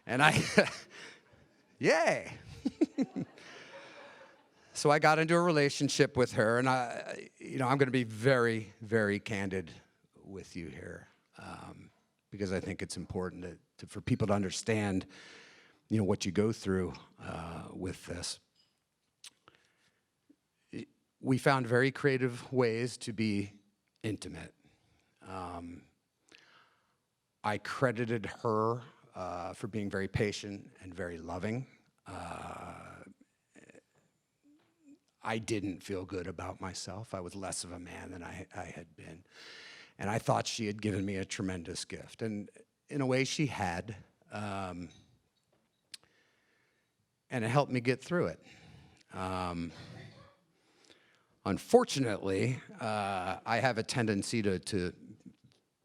And yay. So I got into a relationship with her, and I'm going to be very, very candid with you here, because I think it's important for people to understand, what you go through with this. We found very creative ways to be intimate. I credited her for being very patient and very loving. I didn't feel good about myself. I was less of a man than I had been. And I thought she had given me a tremendous gift. And in a way, she had. And it helped me get through it. Unfortunately, I have a tendency to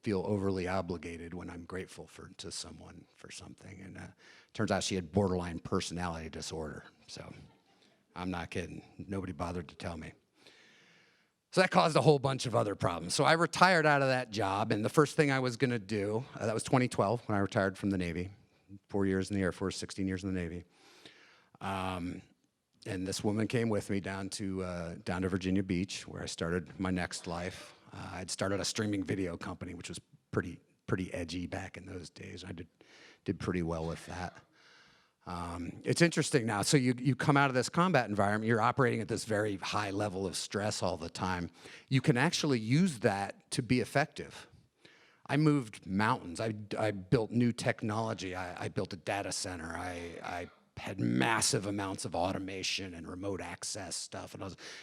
feel overly obligated when I'm grateful to someone for something. And turns out she had borderline personality disorder. So I'm not kidding. Nobody bothered to tell me. So that caused a whole bunch of other problems. So I retired out of that job, and the first thing I was going to do, that was 2012 when I retired from the Navy, 4 years in the Air Force, 16 years in the Navy. And this woman came with me down to Virginia Beach, where I started my next life. I'd started a streaming video company, which was pretty edgy back in those days. I did pretty well with that. It's interesting now. So you come out of this combat environment, you're operating at this very high level of stress all the time. You can actually use that to be effective. I moved mountains. I built new technology. I built a data center. I had massive amounts of automation and remote access stuff.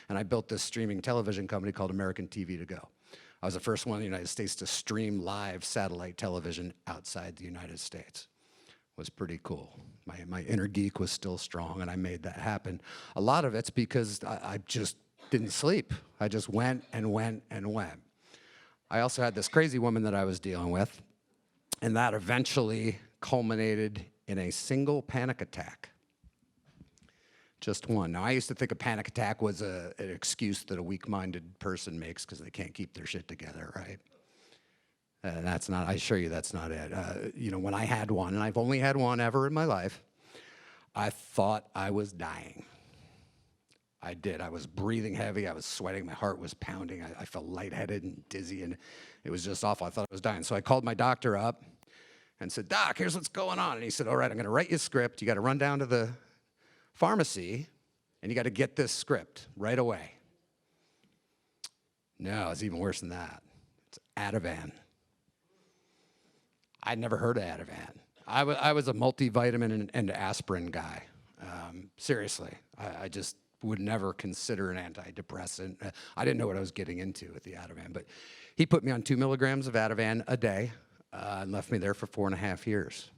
And I built this streaming television company called American TV to Go. I was the first one in the United States to stream live satellite television outside the United States. It was pretty cool. My inner geek was still strong, and I made that happen. A lot of it's because I just didn't sleep. I just went and went and went. I also had this crazy woman that I was dealing with, and that eventually culminated in a single panic attack. Just one. Now, I used to think a panic attack was an excuse that a weak-minded person makes because they can't keep their shit together, right? That's not, I assure you that's not it. When I had one, and I've only had one ever in my life, I thought I was dying. I did. I was breathing heavy. I was sweating. My heart was pounding. I felt lightheaded and dizzy, and it was just awful. I thought I was dying. So I called my doctor up and said, "Doc, here's what's going on." And he said, "All right, I'm going to write you a script. You got to run down to the pharmacy, and you got to get this script right away." No, it's even worse than that. It's Ativan. I'd never heard of Ativan. I was a multivitamin and aspirin guy. Seriously, I just would never consider an antidepressant. I didn't know what I was getting into with the Ativan, but he put me on 2 milligrams of Ativan a day and left me there for 4.5 years.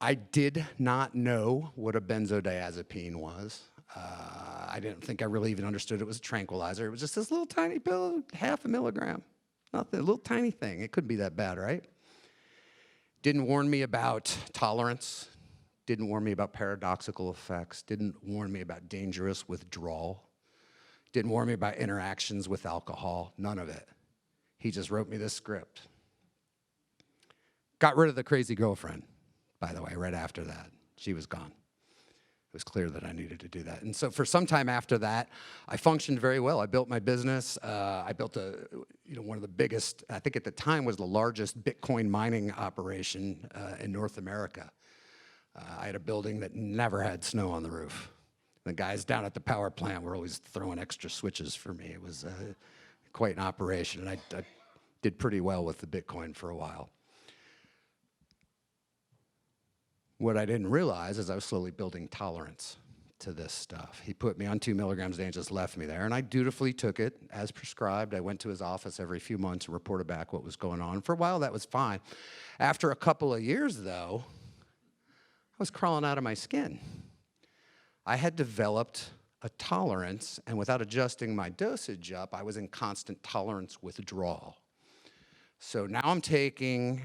I did not know what a benzodiazepine was. I didn't think I really even understood it was a tranquilizer. It was just this little tiny pill, 0.5 milligram. Nothing, a little tiny thing. It couldn't be that bad, right? Didn't warn me about tolerance. Didn't warn me about paradoxical effects. Didn't warn me about dangerous withdrawal. Didn't warn me about interactions with alcohol. None of it. He just wrote me this script. Got rid of the crazy girlfriend, by the way, right after that. She was gone. It was clear that I needed to do that. And so for some time after that, I functioned very well. I built my business. I built one of the biggest, I think at the time was the largest Bitcoin mining operation in North America. I had a building that never had snow on the roof. The guys down at the power plant were always throwing extra switches for me. It was quite an operation, and I did pretty well with the Bitcoin for a while. What I didn't realize is I was slowly building tolerance to this stuff. He put me on 2 milligrams a day and just left me there. And I dutifully took it as prescribed. I went to his office every few months and reported back what was going on. For a while, that was fine. After a couple of years, though, I was crawling out of my skin. I had developed a tolerance, and without adjusting my dosage up, I was in constant tolerance withdrawal. So now I'm taking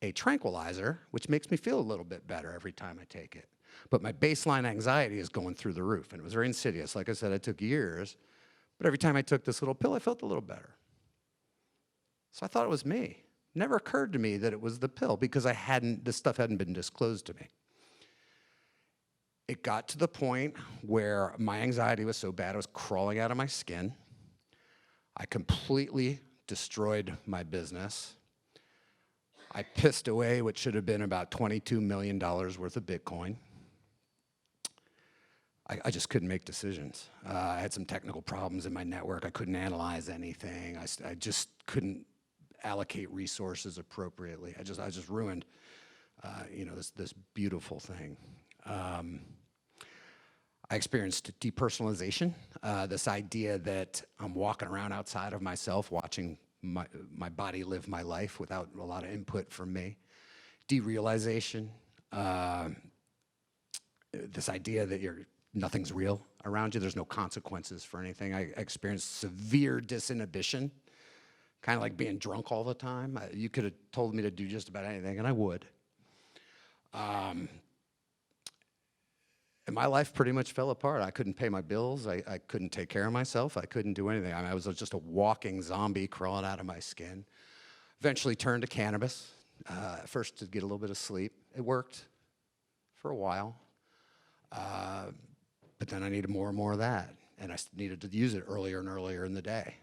a tranquilizer, which makes me feel a little bit better every time I take it. But my baseline anxiety is going through the roof, and it was very insidious. Like I said, it took years, but every time I took this little pill, I felt a little better. So I thought it was me. Never occurred to me that it was the pill because this stuff hadn't been disclosed to me. It got to the point where my anxiety was so bad, I was crawling out of my skin. I completely destroyed my business. I pissed away what should have been about $22 million worth of Bitcoin. I just couldn't make decisions. I had some technical problems in my network. I couldn't analyze anything. I just couldn't allocate resources appropriately. I just ruined, this beautiful thing. I experienced depersonalization, this idea that I'm walking around outside of myself, watching my body live my life without a lot of input from me. Derealization, this idea that nothing's real around you, there's no consequences for anything. I experienced severe disinhibition, kind of like being drunk all the time. You could have told me to do just about anything, and I would. And my life pretty much fell apart. I couldn't pay my bills. I couldn't take care of myself. I couldn't do anything. I was just a walking zombie crawling out of my skin. Eventually turned to cannabis, first to get a little bit of sleep. It worked for a while. But then I needed more and more of that. And I needed to use it earlier and earlier in the day.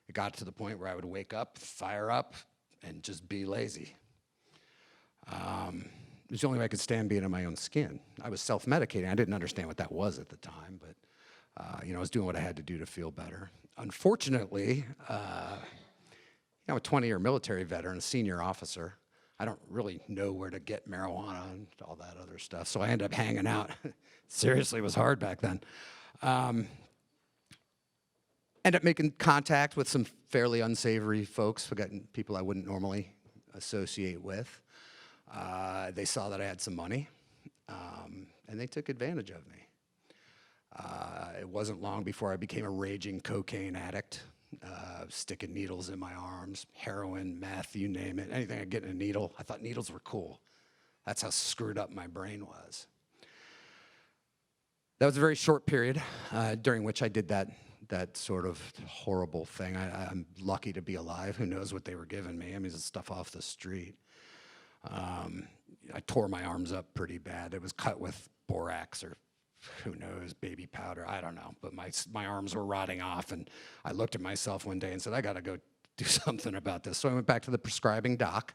It got to the point where I would wake up, fire up, and just be lazy. It was the only way I could stand being in my own skin. I was self-medicating. I didn't understand what that was at the time, but I was doing what I had to do to feel better. Unfortunately, I'm a 20-year military veteran, a senior officer. I don't really know where to get marijuana and all that other stuff, so I ended up hanging out. Seriously, it was hard back then. Ended up making contact with some fairly unsavory folks, people I wouldn't normally associate with. They saw that I had some money, and they took advantage of me. It wasn't long before I became a raging cocaine addict, sticking needles in my arms, heroin, meth, you name it, anything I get in a needle. I thought needles were cool. That's how screwed up my brain was. That was a very short period during which I did that sort of horrible thing. I'm lucky to be alive. Who knows what they were giving me? I mean, it's stuff off the street. I tore my arms up pretty bad. It was cut with borax or who knows, baby powder. I don't know. But my arms were rotting off, and I looked at myself one day and said, I got to go do something about this. So I went back to the prescribing doc,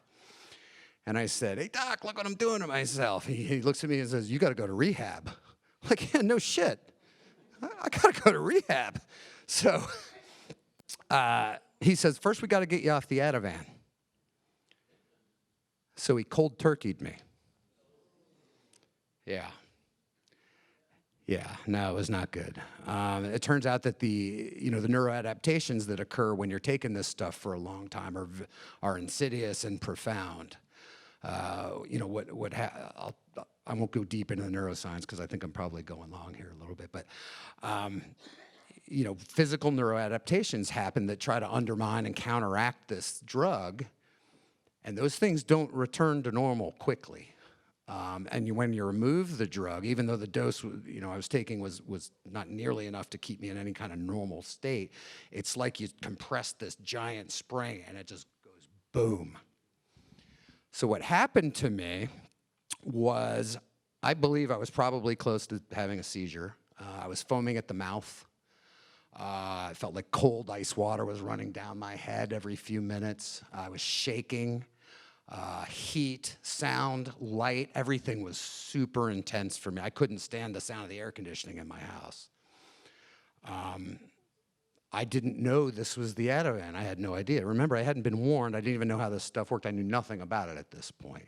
and I said, hey, doc, look what I'm doing to myself. He looks at me and says, you got to go to rehab. I'm like, yeah, no shit. I got to go to rehab. So he says, first we got to get you off the Ativan. So he cold turkeyed me. Yeah, no, it was not good. It turns out that the neuroadaptations that occur when you're taking this stuff for a long time are insidious and profound. I won't go deep into the neuroscience because I think I'm probably going long here a little bit, but physical neuroadaptations happen that try to undermine and counteract this drug, and those things don't return to normal quickly. And when you remove the drug, even though the dose I was taking was not nearly enough to keep me in any kind of normal state, it's like you compress this giant spring and it just goes boom. So what happened to me was, I believe I was probably close to having a seizure. I was foaming at the mouth. I felt like cold ice water was running down my head every few minutes. I was shaking. Heat, sound, light, everything was super intense for me. I couldn't stand the sound of the air conditioning in my house. I didn't know this was the Ativan. I had no idea. Remember, I hadn't been warned. I didn't even know how this stuff worked. I knew nothing about it at this point.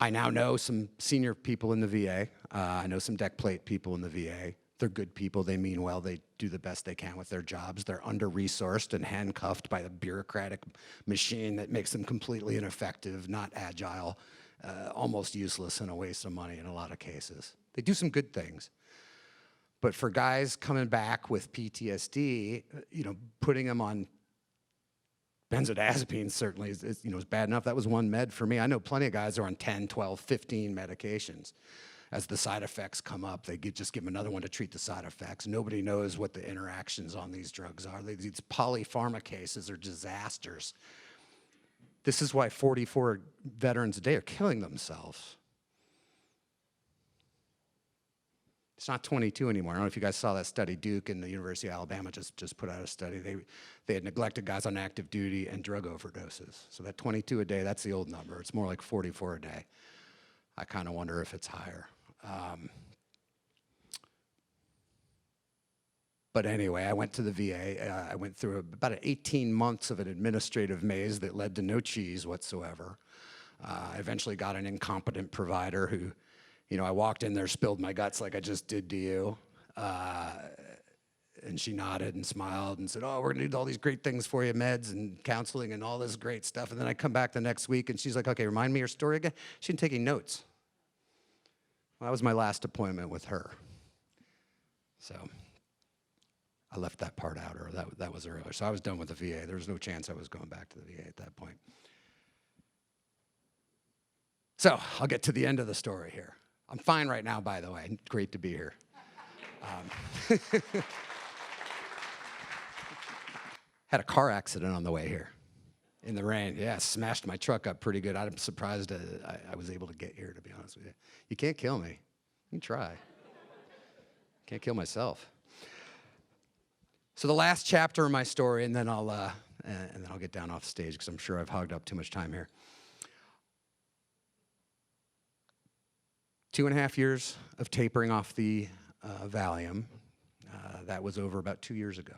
I now know some senior people in the VA. I know some deck plate people in the VA. They're good people. They mean well. They do the best they can with their jobs. They're under-resourced and handcuffed by the bureaucratic machine that makes them completely ineffective, not agile, almost useless, and a waste of money in a lot of cases. They do some good things. But for guys coming back with PTSD, putting them on benzodiazepines certainly is bad enough. That was one med for me. I know plenty of guys are on 10, 12, 15 medications. As the side effects come up, they just give them another one to treat the side effects. Nobody knows what the interactions on these drugs are. These polypharma cases are disasters. This is why 44 veterans a day are killing themselves. It's not 22 anymore. I don't know if you guys saw that study. Duke and the University of Alabama just put out a study. They had neglected guys on active duty and drug overdoses. So that 22 a day, that's the old number. It's more like 44 a day. I kind of wonder if it's higher. But anyway, I went to the VA. I went through about 18 months of an administrative maze that led to no cheese whatsoever. I eventually got an incompetent provider who, I walked in there, spilled my guts like I just did to you. And she nodded and smiled and said, oh, we're going to do all these great things for you, meds and counseling and all this great stuff. And then I come back the next week and she's like, okay, remind me your story again. She didn't take any notes. Well, that was my last appointment with her. So I left that part out, or that was earlier. So I was done with the VA. There was no chance I was going back to the VA at that point. So I'll get to the end of the story here. I'm fine right now, by the way. Great to be here. Had a car accident on the way here in the rain. Yeah, smashed my truck up pretty good. I'm surprised I was able to get here, to be honest with you. You can't kill me. You can try. Can't kill myself. So the last chapter of my story, and then I'll get down off stage because I'm sure I've hogged up too much time here. 2.5 years of tapering off the Valium. That was over about 2 years ago.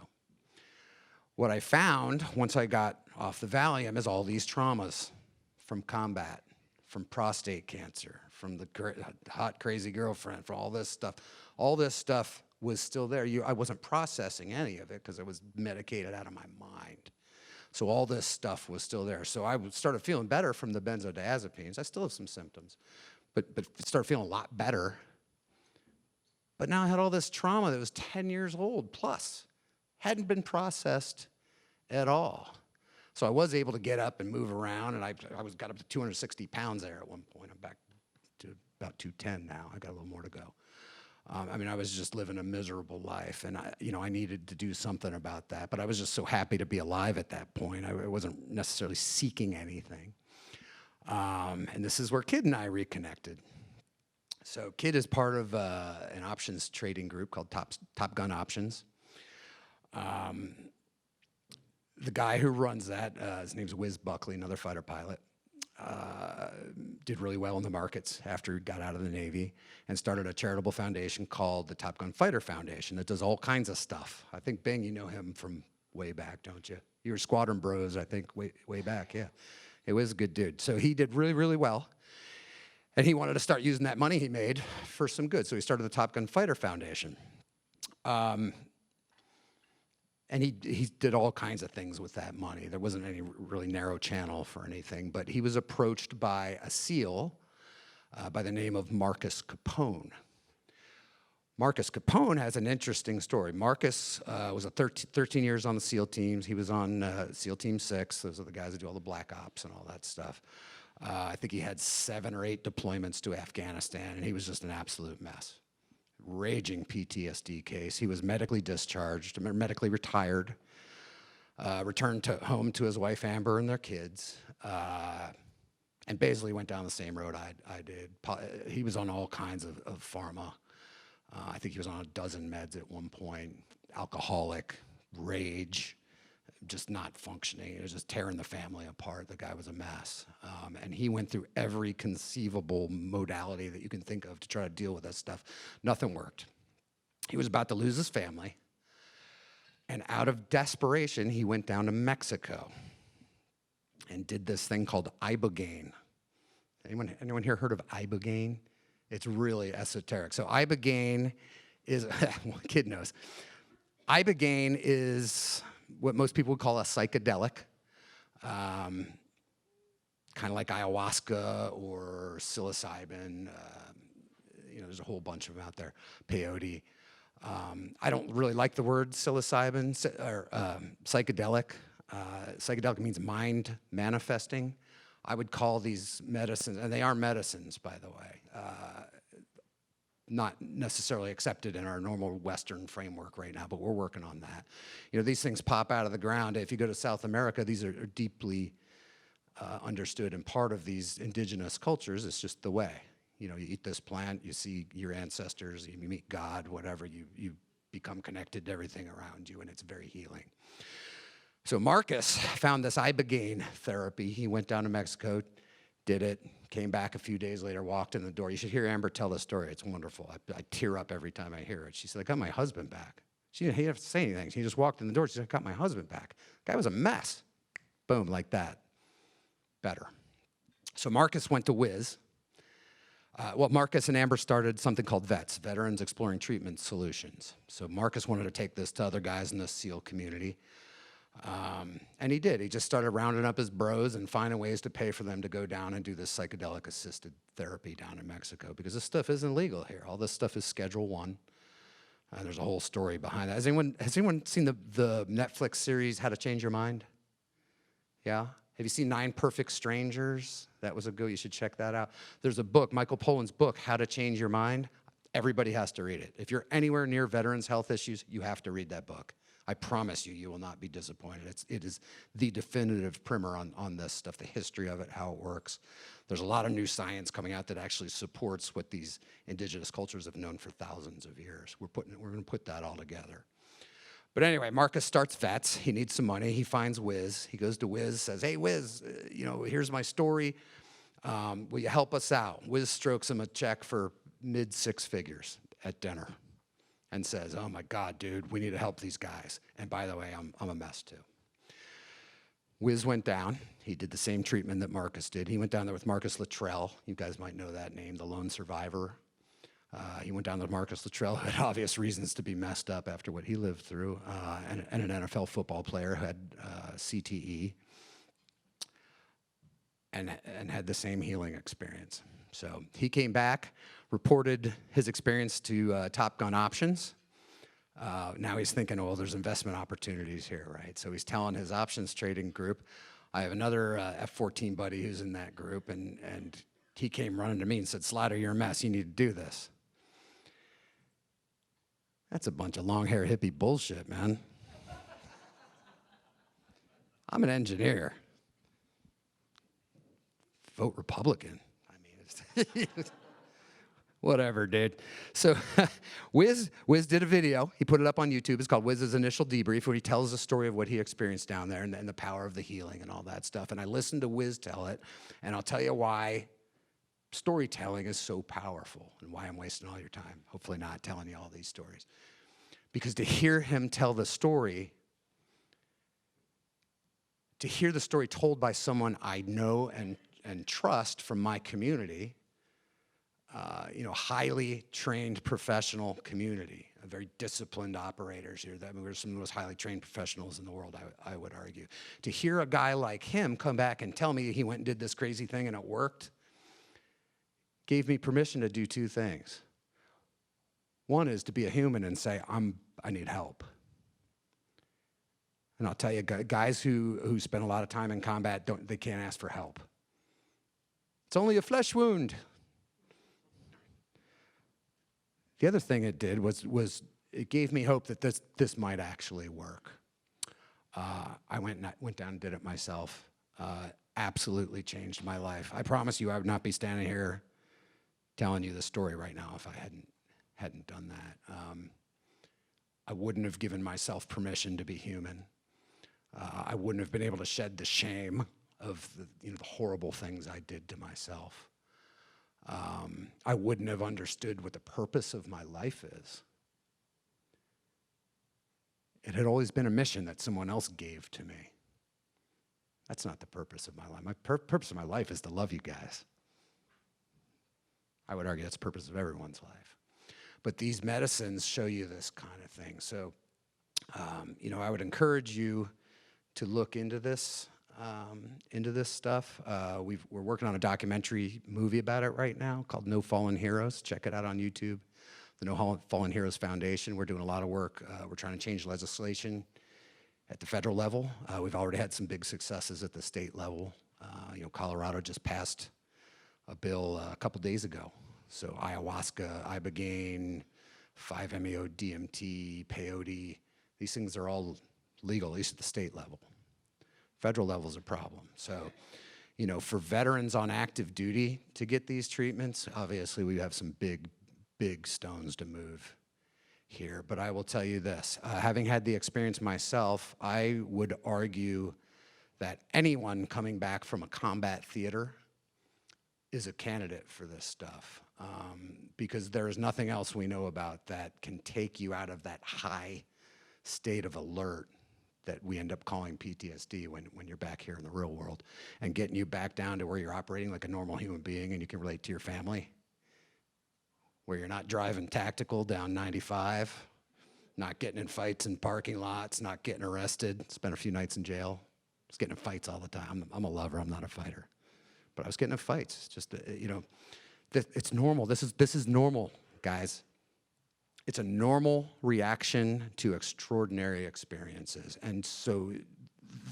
What I found once I got off the Valium is all these traumas from combat, from prostate cancer, from the hot, crazy girlfriend, from all this stuff. All this stuff was still there. I wasn't processing any of it because I was medicated out of my mind. So all this stuff was still there. So I started feeling better from the benzodiazepines. I still have some symptoms, but started feeling a lot better. But now I had all this trauma that was 10 years old plus. Hadn't been processed at all. So I was able to get up and move around, and I got up to 260 pounds there at one point. I'm back to about 210 now. I got a little more to go. I was just living a miserable life, and I needed to do something about that. But I was just so happy to be alive at that point. I wasn't necessarily seeking anything. And this is where Kid and I reconnected. So Kid is part of an options trading group called Top Gun Options. The guy who runs that, his name's Wiz Buckley, another fighter pilot, did really well in the markets after he got out of the Navy and started a charitable foundation called the Top Gun Fighter Foundation that does all kinds of stuff. I think, Bing, you know him from way back, don't you? You were Squadron Bros, I think, way back, yeah. He was a good dude. So he did really, really well. And he wanted to start using that money he made for some good. So he started the Top Gun Fighter Foundation. And he did all kinds of things with that money. There wasn't any really narrow channel for anything, but he was approached by a SEAL by the name of Marcus Capone. Marcus Capone has an interesting story. Marcus was 13 years on the SEAL teams. He was on SEAL Team 6. Those are the guys that do all the black ops and all that stuff. I think he had 7 or 8 deployments to Afghanistan, and he was just an absolute mess. Raging PTSD case. He was medically discharged, medically retired, returned home to his wife Amber and their kids, and basically went down the same road I did. He was on all kinds of pharma. I think he was on a dozen meds at one point. Alcoholic, rage, just not functioning. It was just tearing the family apart. The guy was a mess. And he went through every conceivable modality that you can think of to try to deal with that stuff. Nothing worked. He was about to lose his family. And out of desperation, he went down to Mexico and did this thing called ibogaine. Anyone here heard of ibogaine? It's really esoteric. So ibogaine is, well, kid knows. Ibogaine is what most people would call a psychedelic, kind of like ayahuasca or psilocybin. There's a whole bunch of them out there. Peyote. I don't really like the word psilocybin or psychedelic. Psychedelic means mind manifesting. I would call these medicines, and they are medicines, by the way, not necessarily accepted in our normal Western framework right now, but we're working on that. These things pop out of the ground. If you go to South America, these are deeply understood, and part of these indigenous cultures is just the way. You eat this plant, you see your ancestors, you meet God, whatever, you become connected to everything around you, and it's very healing. So Marcus found this ibogaine therapy. He went down to Mexico, did it, came back a few days later, walked in the door. You should hear Amber tell the story. It's wonderful. I tear up every time I hear it. She said, I got my husband back. She didn't have to say anything. She just walked in the door. She said, I got my husband back. The guy was a mess. Boom, like that. Better. So Marcus went to Wiz. Marcus and Amber started something called VETS, Veterans Exploring Treatment Solutions. So Marcus wanted to take this to other guys in the SEAL community. And he did. He just started rounding up his bros and finding ways to pay for them to go down and do this psychedelic-assisted therapy down in Mexico, because this stuff isn't legal here. All this stuff is Schedule I. There's a whole story behind that. Has anyone seen the Netflix series How to Change Your Mind? Yeah? Have you seen 9 Perfect Strangers? That was a good, you should check that out. There's a book, Michael Pollan's book, How to Change Your Mind. Everybody has to read it. If you're anywhere near veterans' health issues, you have to read that book. I promise you, you will not be disappointed. It is the definitive primer on this stuff, the history of it, how it works. There's a lot of new science coming out that actually supports what these indigenous cultures have known for thousands of years. We're going to put that all together. But anyway, Marcus starts VETS. He needs some money. He finds Wiz. He goes to Wiz, says, hey, Wiz, here's my story. Will you help us out? Wiz strokes him a check for mid-6 figures at dinner and says, oh my God, dude, we need to help these guys. And by the way, I'm a mess too. Wiz went down. He did the same treatment that Marcus did. He went down there with Marcus Luttrell. You guys might know that name, the lone survivor. He went down there with Marcus Luttrell, who had obvious reasons to be messed up after what he lived through, and an NFL football player who had CTE and had the same healing experience. So he came back, reported his experience to Top Gun Options. Now he's thinking, well, there's investment opportunities here, right? So he's telling his options trading group, I have another F-14 buddy who's in that group, and he came running to me and said, Slider, you're a mess. You need to do this. That's a bunch of long-hair hippie bullshit, man. I'm an engineer. Vote Republican. I mean, whatever, dude. So Wiz did a video. He put it up on YouTube. It's called Wiz's Initial Debrief, where he tells the story of what he experienced down there and the power of the healing and all that stuff. And I listened to Wiz tell it, and I'll tell you why storytelling is so powerful and why I'm wasting all your time, hopefully not telling you all these stories. Because to hear him tell the story, to hear the story told by someone I know and trust from my community, highly trained professional community, a very disciplined operators here. We're some of the most highly trained professionals in the world, I would argue. To hear a guy like him come back and tell me he went and did this crazy thing and it worked, gave me permission to do 2 things. One is to be a human and say, I need help. And I'll tell you, guys who spend a lot of time in combat, they can't ask for help. It's only a flesh wound. The other thing it did was it gave me hope that this might actually work. I went down and did it myself. Absolutely changed my life. I promise you I would not be standing here telling you the story right now if I hadn't done that. I wouldn't have given myself permission to be human. I wouldn't have been able to shed the shame of the horrible things I did to myself. I wouldn't have understood what the purpose of my life is. It had always been a mission that someone else gave to me. That's not the purpose of my life. My purpose of my life is to love you guys. I would argue that's the purpose of everyone's life. But these medicines show you this kind of thing. So, I would encourage you to look into this stuff. We're working on a documentary movie about it right now called No Fallen Heroes. Check it out on YouTube. The No Fallen Heroes Foundation. We're doing a lot of work. We're trying to change legislation at the federal level. We've already had some big successes at the state level. Colorado just passed a bill a couple days ago. So ayahuasca, ibogaine, 5-MeO-DMT, peyote, these things are all legal, at least at the state level. Federal level is a problem. So, for veterans on active duty to get these treatments, obviously we have some big stones to move here. But I will tell you this, having had the experience myself, I would argue that anyone coming back from a combat theater is a candidate for this stuff, because there is nothing else we know about that can take you out of that high state of alert that we end up calling PTSD when you're back here in the real world, and getting you back down to where you're operating like a normal human being and you can relate to your family, where you're not driving tactical down 95, not getting in fights in parking lots, not getting arrested, spent a few nights in jail. I was getting in fights all the time. I'm a lover, I'm not a fighter. But I was getting in fights. It's just, it's normal. This is normal, guys. It's a normal reaction to extraordinary experiences. And so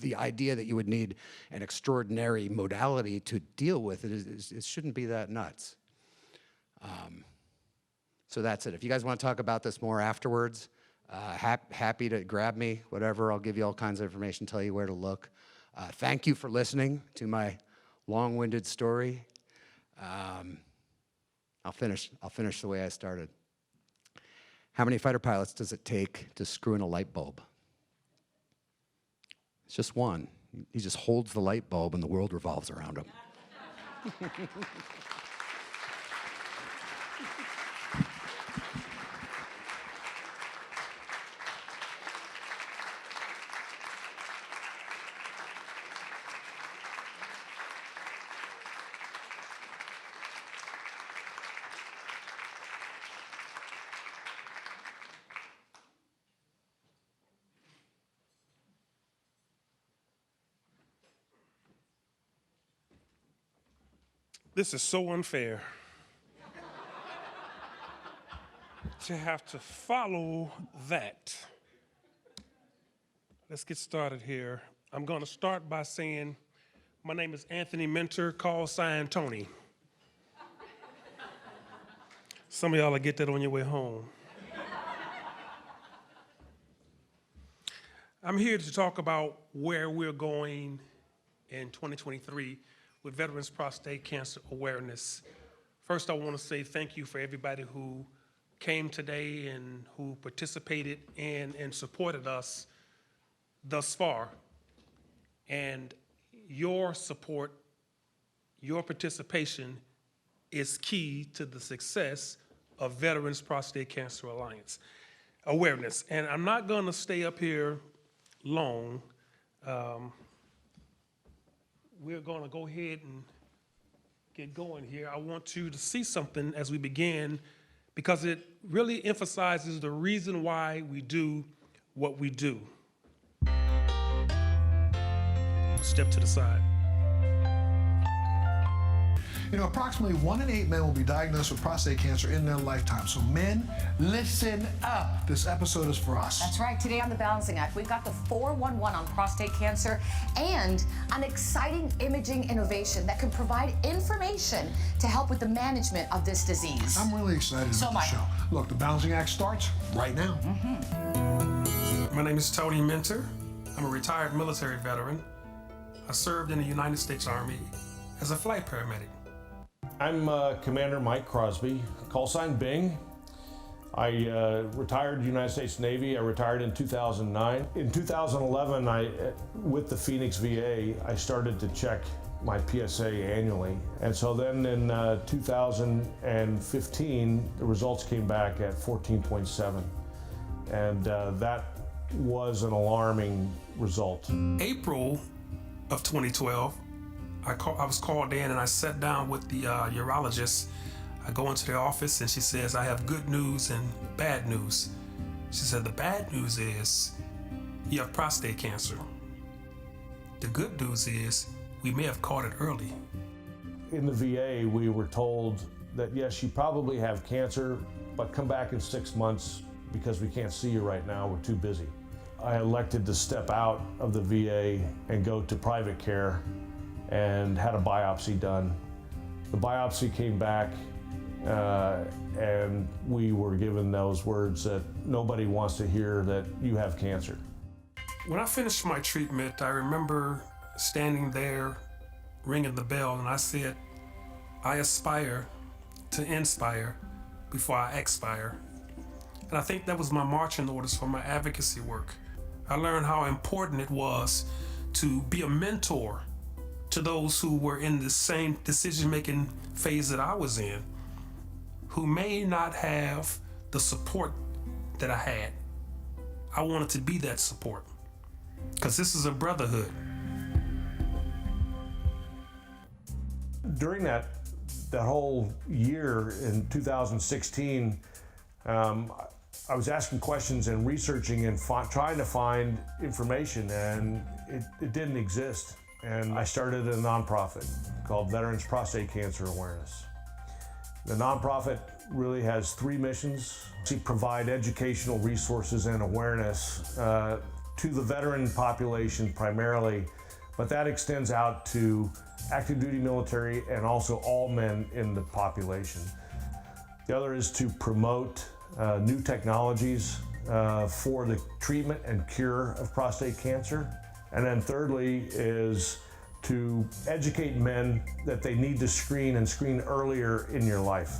the idea that you would need an extraordinary modality to deal with it, it shouldn't be that nuts. So that's it. If you guys want to talk about this more afterwards, happy to grab me, whatever. I'll give you all kinds of information, tell you where to look. Thank you for listening to my long-winded story. I'll finish the way I started. How many fighter pilots does it take to screw in a light bulb? It's just one. He just holds the light bulb and the world revolves around him. This is so unfair to have to follow that. Let's get started here. I'm going to start by saying my name is Anthony Minter, call sign Tony. Some of y'all will get that on your way home. I'm here to talk about where we're going in 2023 with Veterans Prostate Cancer Awareness. First, I want to say thank you for everybody who came today and who participated in and supported us thus far. And your support, your participation is key to the success of Veterans Prostate Cancer Alliance Awareness. And I'm not going to stay up here long. We're going to go ahead and get going here. I want you to see something as we begin, because it really emphasizes the reason why we do what we do. Step to the side. Approximately 1 in 8 men will be diagnosed with prostate cancer in their lifetime. So men, listen up. This episode is for us. That's right. Today on The Balancing Act, we've got the 411 on prostate cancer and an exciting imaging innovation that can provide information to help with the management of this disease. I'm really excited about the show. Look, The Balancing Act starts right now. My name is Tony Minter. I'm a retired military veteran. I served in the United States Army as a flight paramedic. I'm Commander Mike Crosby, call sign Bing. I retired United States Navy. I retired in 2009. In 2011, with the Phoenix VA, I started to check my PSA annually. And so then in 2015, the results came back at 14.7. And that was an alarming result. April of 2012, I was called in and I sat down with the urologist I go into the office and she says, I have good news and bad news. She said, the bad news is you have prostate cancer. The good news is we may have caught it early. In the VA, we were told that yes, you probably have cancer, but come back in 6 months because we can't see you right now, we're too busy. I elected to step out of the VA and go to private care and had a biopsy done. The biopsy came back and we were given those words that nobody wants to hear, that you have cancer. When I finished my treatment, I remember standing there ringing the bell, and I said, I aspire to inspire before I expire. And I think that was my marching orders for my advocacy work. I learned how important it was to be a mentor to those who were in the same decision-making phase that I was in, who may not have the support that I had. I wanted to be that support, because this is a brotherhood. During that whole year in 2016, I was asking questions and researching and trying to find information, and it didn't exist. And I started a nonprofit called Veterans Prostate Cancer Awareness. The nonprofit really has 3 missions: to provide educational resources and awareness to the veteran population primarily, but that extends out to active duty military and also all men in the population. The other is to promote new technologies for the treatment and cure of prostate cancer. And then thirdly is to educate men that they need to screen and screen earlier in your life.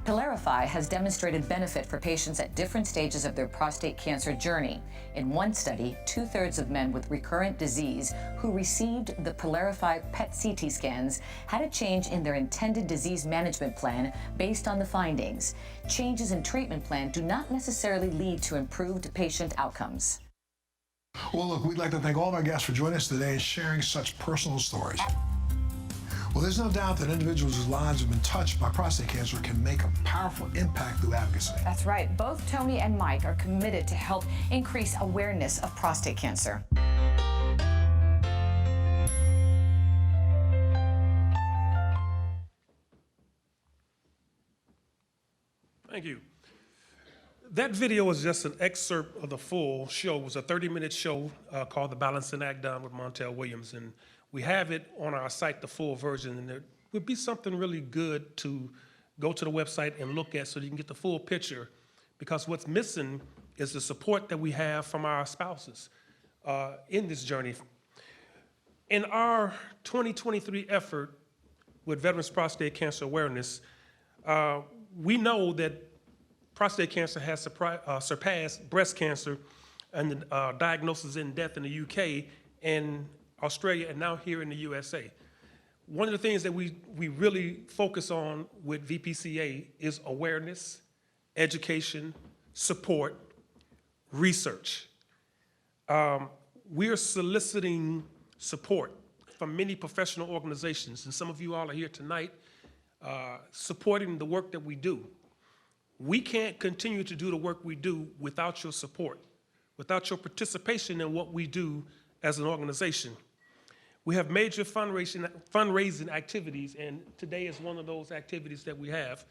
PYLARIFY has demonstrated benefit for patients at different stages of their prostate cancer journey. In one study, 2/3 of men with recurrent disease who received the PYLARIFY PET CT scans had a change in their intended disease management plan based on the findings. Changes in treatment plan do not necessarily lead to improved patient outcomes. Well, look, we'd like to thank all of our guests for joining us today and sharing such personal stories. Well, there's no doubt that individuals whose lives have been touched by prostate cancer can make a powerful impact through advocacy. That's right. Both Tony and Mike are committed to help increase awareness of prostate cancer. Thank you. That video was just an excerpt of the full show. It was a 30-minute show called The Balancing Act Done with Montel Williams. And we have it on our site, the full version. And it would be something really good to go to the website and look at so you can get the full picture. Because what's missing is the support that we have from our spouses in this journey. In our 2023 effort with Veterans Prostate Cancer Awareness, we know that prostate cancer has surpassed breast cancer and the diagnosis and death in the UK and Australia, and now here in the USA. One of the things that we really focus on with VPCa is awareness, education, support, research. We are soliciting support from many professional organizations, and some of you all are here tonight supporting the work that we do. We can't continue to do the work we do without your support, without your participation in what we do as an organization. We have major fundraising activities, and today is one of those activities that we have.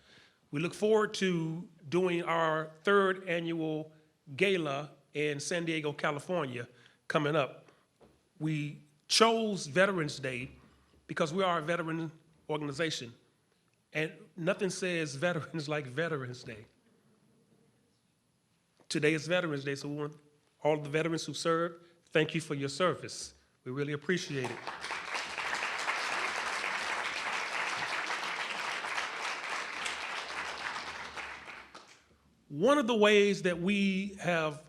We look forward to doing our 3rd annual Gala in San Diego, California, coming up. We chose Veterans Day because we are a veteran organization. And nothing says veterans like Veterans Day. Today is Veterans Day, so we want all the veterans who served, thank you for your service. We really appreciate it. One of the ways that we have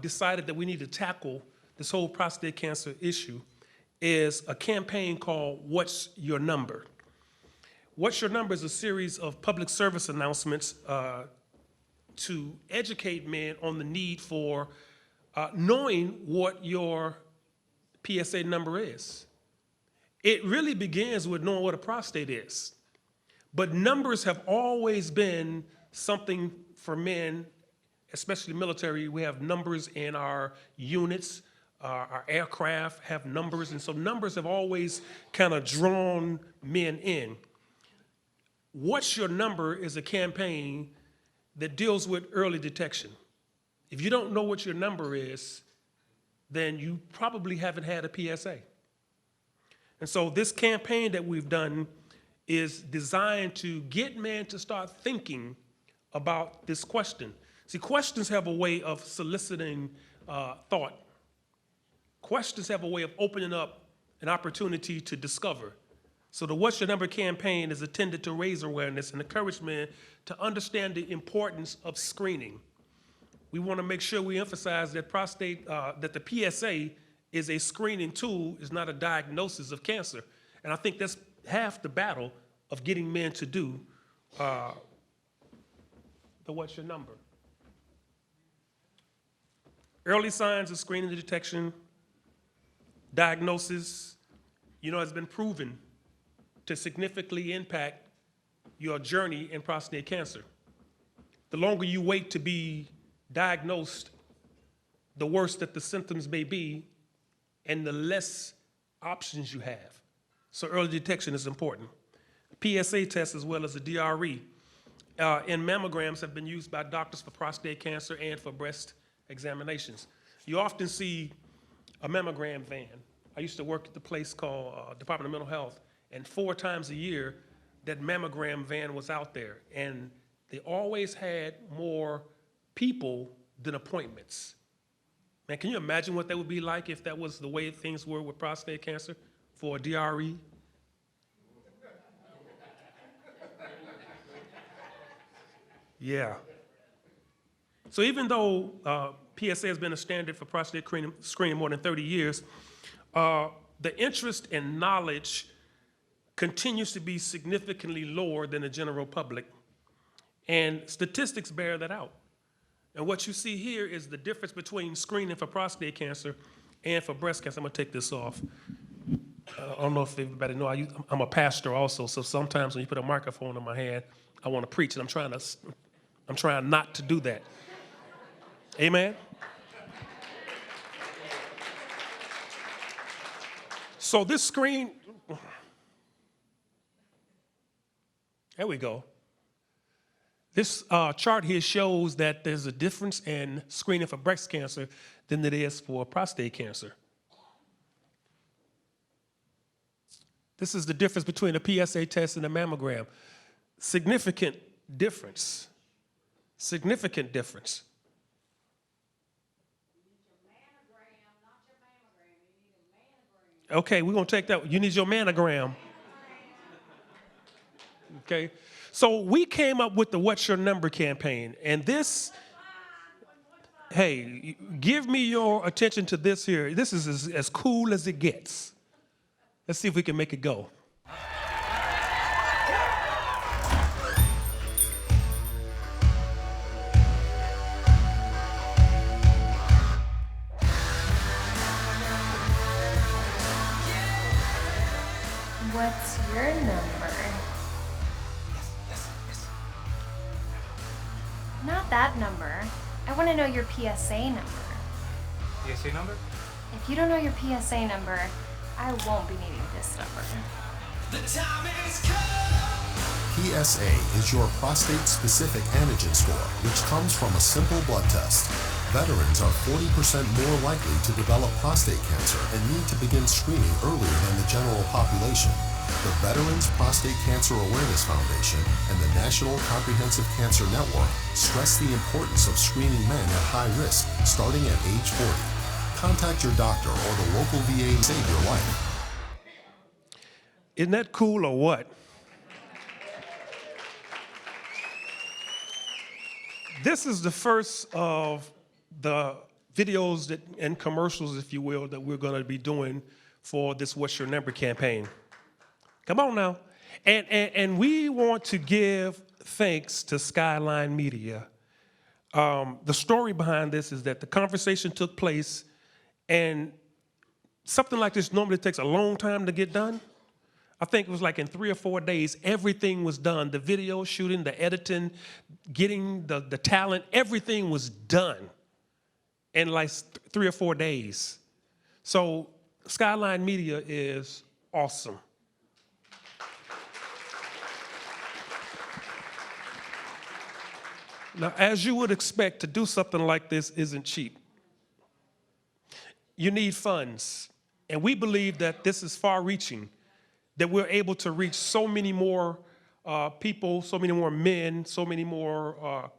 decided that we need to tackle this whole prostate cancer issue is a campaign called What's Your Number? What's Your Number is a series of public service announcements to educate men on the need for knowing what your PSA number is. It really begins with knowing what a prostate is. But numbers have always been something for men, especially military. We have numbers in our units, our aircraft have numbers, and so numbers have always kind of drawn men in. What's Your Number is a campaign that deals with early detection. If you don't know what your number is, then you probably haven't had a PSA. And so this campaign that we've done is designed to get men to start thinking about this question. See, questions have a way of soliciting thought. Questions have a way of opening up an opportunity to discover. So the What's Your Number campaign is intended to raise awareness and encourage men to understand the importance of screening. We want to make sure we emphasize that that the PSA is a screening tool, is not a diagnosis of cancer. And I think that's half the battle of getting men to do the What's Your Number. Early signs of screening and detection, diagnosis, has been proven to significantly impact your journey in prostate cancer. The longer you wait to be diagnosed, the worse that the symptoms may be, and the less options you have. So early detection is important. PSA test as well as the DRE and mammograms have been used by doctors for prostate cancer and for breast examinations. You often see a mammogram van. I used to work at the place called Department of Mental Health, and 4 times a year, that mammogram van was out there, and they always had more people than appointments. Man, can you imagine what that would be like if that was the way things were with prostate cancer for a DRE? Yeah. So even though PSA has been a standard for prostate screening more than 30 years, the interest and knowledge continues to be significantly lower than the general public. And statistics bear that out. And what you see here is the difference between screening for prostate cancer and for breast cancer. I'm gonna take this off. I don't know if everybody know, I'm a pastor also, so sometimes when you put a microphone in my hand, I wanna preach, and I'm trying not to do that. Amen? So this screen, there we go. This chart here shows that there's a difference in screening for breast cancer than there is for prostate cancer. This is the difference between a PSA test and a mammogram. Significant difference. Significant difference. Okay, we're gonna take that. You need your mammogram. Okay, so we came up with the What's Your Number campaign, and this, hey, give me your attention to this here. This is as cool as it gets. Let's see if we can make it go. What's your number? Not that number. I want to know your PSA number. PSA number? If you don't know your PSA number, I won't be needing this number. PSA is your prostate-specific antigen score, which comes from a simple blood test. Veterans are 40% more likely to develop prostate cancer and need to begin screening earlier than the general population. The Veterans Prostate Cancer Awareness Foundation and the National Comprehensive Cancer Network stress the importance of screening men at high risk starting at age 40. Contact your doctor or the local VA to save your life. Isn't that cool or what? This is the first of the videos and commercials, if you will, that we're going to be doing for this What's Your Number campaign. Come on now. And we want to give thanks to Skyline Media. The story behind this is that the conversation took place, and something like this normally takes a long time to get done. I think it was like in 3 or 4 days, everything was done. The video shooting, the editing, getting the talent, everything was done in like 3 or 4 days. So Skyline Media is awesome. Now, as you would expect, to do something like this isn't cheap. You need funds, and we believe that this is far-reaching, that we're able to reach so many more people, so many more men, so many more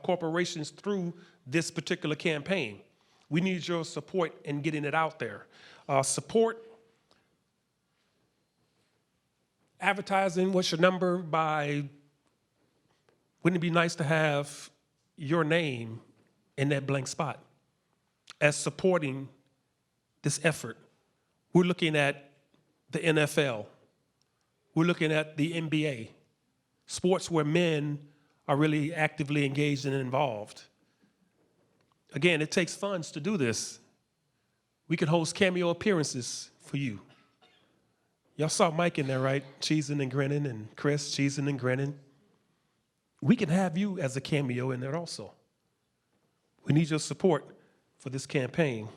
corporations through this particular campaign. We need your support in getting it out there. Support advertising. What's your number? Wouldn't it be nice to have your name in that blank spot as supporting this effort? We're looking at the NFL. We're looking at the NBA, sports where men are really actively engaged and involved. Again, it takes funds to do this. We can host cameo appearances for you. Y'all saw Mike in there, right? Cheesing and grinning, and Chris cheesing and grinning. We can have you as a cameo in there also. We need your support for this campaign.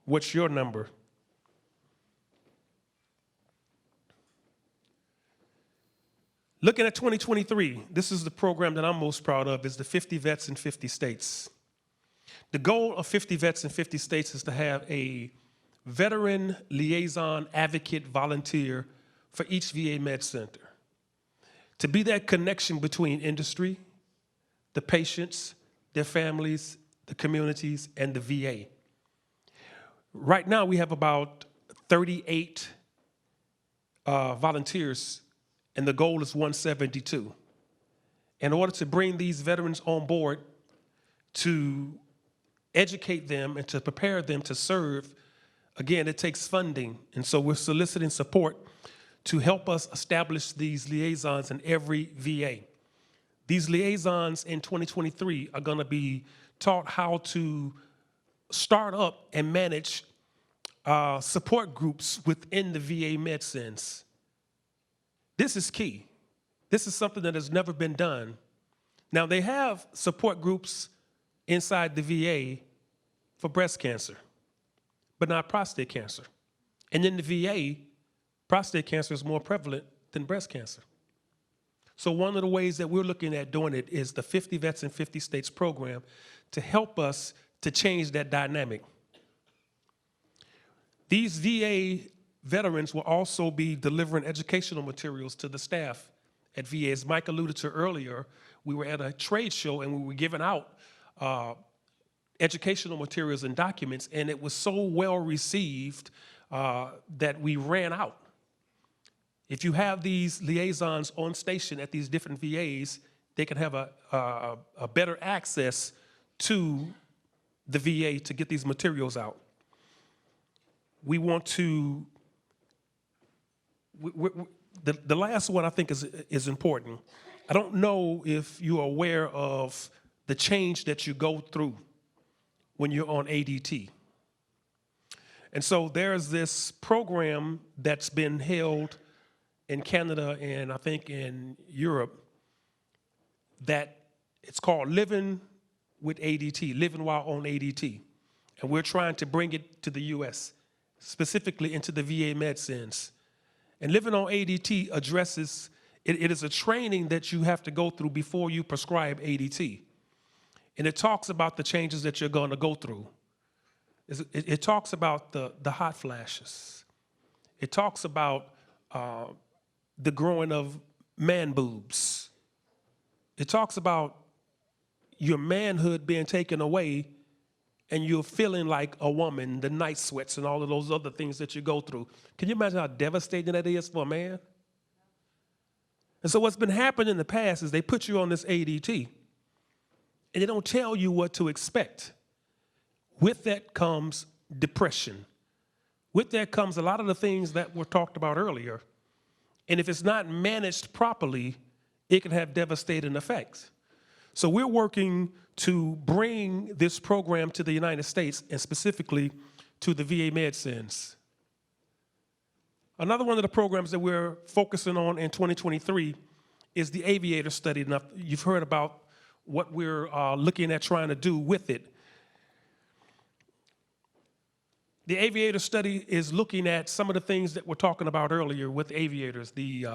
What's your number? Looking at 2023, this is the program that I'm most proud of, is the 50 Vets in 50 States. The goal of 50 Vets in 50 States is to have a veteran liaison advocate volunteer for each VA Med Center, to be that connection between industry, the patients, their families, the communities, and the VA. Right now, we have about 38 volunteers, and the goal is 172. In order to bring these veterans on board, to educate them and to prepare them to serve, again, it takes funding. And so we're soliciting support to help us establish these liaisons in every VA. These liaisons in 2023 are going to be taught how to start up and manage support groups within the VA medicines. This is key. This is something that has never been done. Now, they have support groups inside the VA for breast cancer, but not prostate cancer. And in the VA, prostate cancer is more prevalent than breast cancer. So one of the ways that we're looking at doing it is the 50 Vets in 50 States program to help us to change that dynamic. These VA veterans will also be delivering educational materials to the staff at VA. As Mike alluded to earlier, we were at a trade show and we were giving out educational materials and documents, and it was so well received that we ran out. If you have these liaisons on station at these different VAs, they can have a better access to the VA to get these materials out. We want to, the last one I think is important. I don't know if you're aware of the change that you go through when you're on ADT. And so there's this program that's been held in Canada and I think in Europe that it's called Living with ADT, Living While on ADT. And we're trying to bring it to the US, specifically into the VA medicines. And Living on ADT addresses, it is a training that you have to go through before you prescribe ADT. And it talks about the changes that you're going to go through. It talks about the hot flashes. It talks about the growing of man boobs. It talks about your manhood being taken away and you're feeling like a woman, the night sweats and all of those other things that you go through. Can you imagine how devastating that is for a man? And so what's been happening in the past is they put you on this ADT and they don't tell you what to expect. With that comes depression. With that comes a lot of the things that were talked about earlier. And if it's not managed properly, it can have devastating effects. So we're working to bring this program to the United States and specifically to the VA medicines. Another one of the programs that we're focusing on in 2023 is the aviator study. Now, you've heard about what we're looking at trying to do with it. The aviator study is looking at some of the things that we're talking about earlier with aviators, the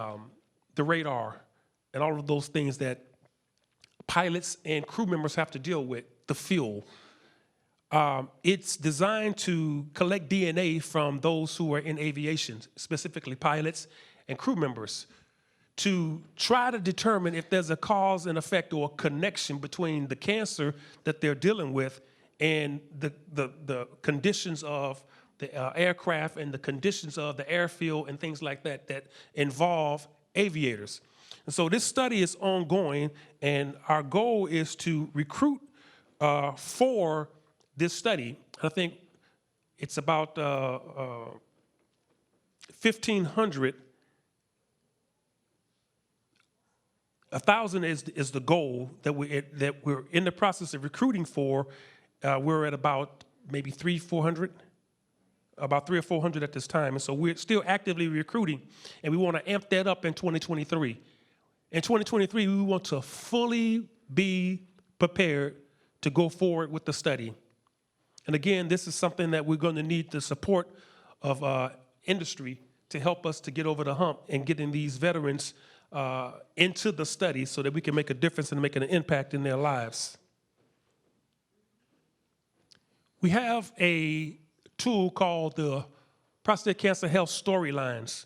radar, and all of those things that pilots and crew members have to deal with, the fuel. It's designed to collect DNA from those who are in aviation, specifically pilots and crew members, to try to determine if there's a cause and effect or a connection between the cancer that they're dealing with and the conditions of the aircraft and the conditions of the airfield and things like that that involve aviators. And so this study is ongoing, and our goal is to recruit for this study. I think it's about 1,500. 1,000 is the goal that we're in the process of recruiting for. We're at about maybe 300 or 400 at this time. And so we're still actively recruiting, and we want to amp that up in 2023. In 2023, we want to fully be prepared to go forward with the study. And again, this is something that we're going to need the support of industry to help us to get over the hump and getting these veterans into the study so that we can make a difference and make an impact in their lives. We have a tool called the Prostate Cancer Health Storylines.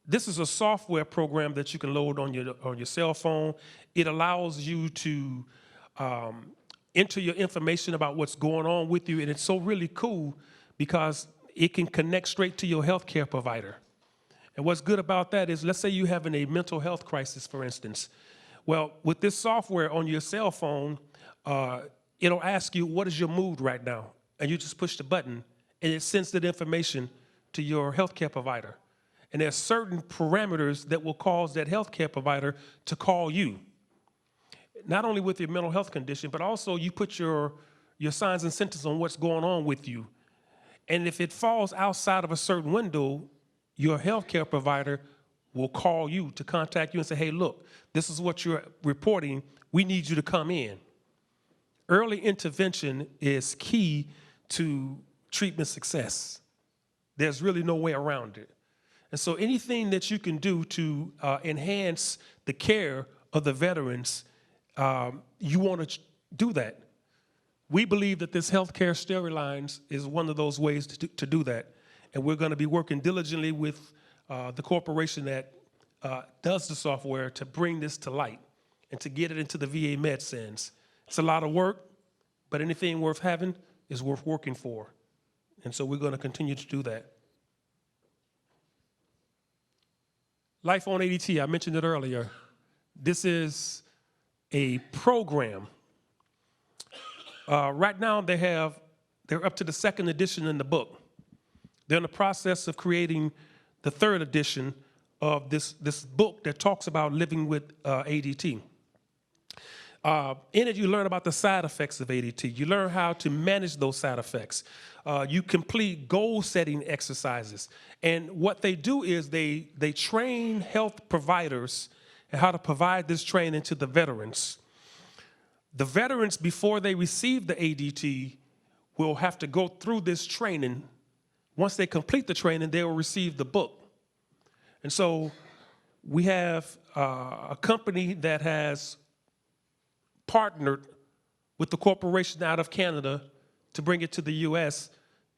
This is a software program that you can load on your cell phone. It allows you to enter your information about what's going on with you, and it's so really cool because it can connect straight to your healthcare provider. And what's good about that is, let's say you're having a mental health crisis, for instance. Well, with this software on your cell phone, it'll ask you, what is your mood right now? And you just push the button, and it sends that information to your healthcare provider. And there's certain parameters that will cause that healthcare provider to call you. Not only with your mental health condition, but also you put your signs and symptoms on what's going on with you. And if it falls outside of a certain window, your healthcare provider will call you to contact you and say, hey, look, this is what you're reporting. We need you to come in. Early intervention is key to treatment success. There's really no way around it. And so anything that you can do to enhance the care of the veterans, you want to do that. We believe that this healthcare storylines is one of those ways to do that. And we're going to be working diligently with the corporation that does the software to bring this to light and to get it into the VA medicines. It's a lot of work, but anything worth having is worth working for. And so we're going to continue to do that. Life on ADT, I mentioned it earlier. This is a program. Right now they're up to the 2nd edition in the book. They're in the process of creating the 3rd edition of this book that talks about living with ADT. In it, you learn about the side effects of ADT. You learn how to manage those side effects. You complete goal-setting exercises. And what they do is they train health providers and how to provide this training to the veterans. The veterans, before they receive the ADT, will have to go through this training. Once they complete the training, they will receive the book. And so we have a company that has partnered with the corporation out of Canada to bring it to the U.S.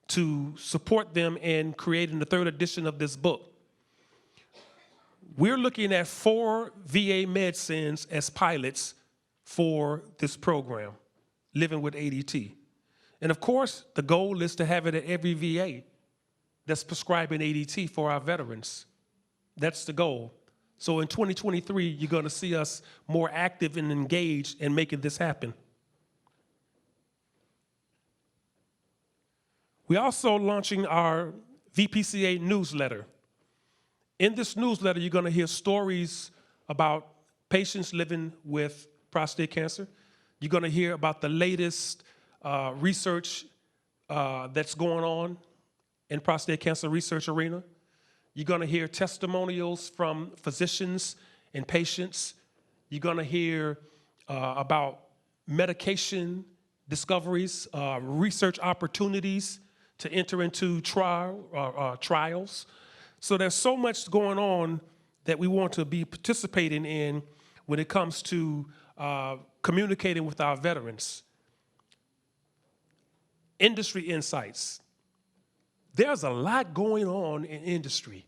to support them in creating the 3rd edition of this book. We're looking at 4 VA medicines as pilots for this program, Living with ADT. And of course, the goal is to have it at every VA that's prescribing ADT for our veterans. That's the goal. So in 2023, you're going to see us more active and engaged in making this happen. We're also launching our VPCa newsletter. In this newsletter, you're going to hear stories about patients living with prostate cancer. You're going to hear about the latest research that's going on in prostate cancer research arena. You're going to hear testimonials from physicians and patients. You're going to hear about medication discoveries, research opportunities to enter into trials. So there's so much going on that we want to be participating in when it comes to communicating with our veterans. Industry insights. There's a lot going on in industry.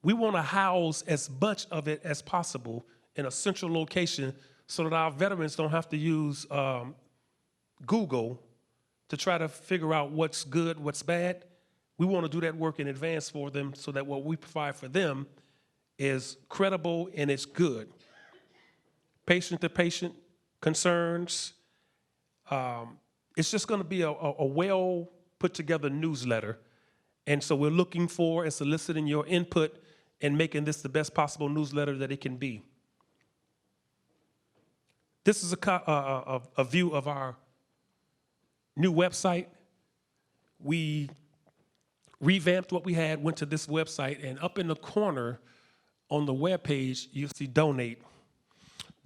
We want to house as much of it as possible in a central location so that our veterans don't have to use Google to try to figure out what's good, what's bad. We want to do that work in advance for them so that what we provide for them is credible and it's good. Patient-to-patient concerns. It's just going to be a well put together newsletter. And so we're looking for and soliciting your input and making this the best possible newsletter that it can be. This is a view of our new website. We revamped what we had, went to this website, and up in the corner on the webpage, you'll see donate.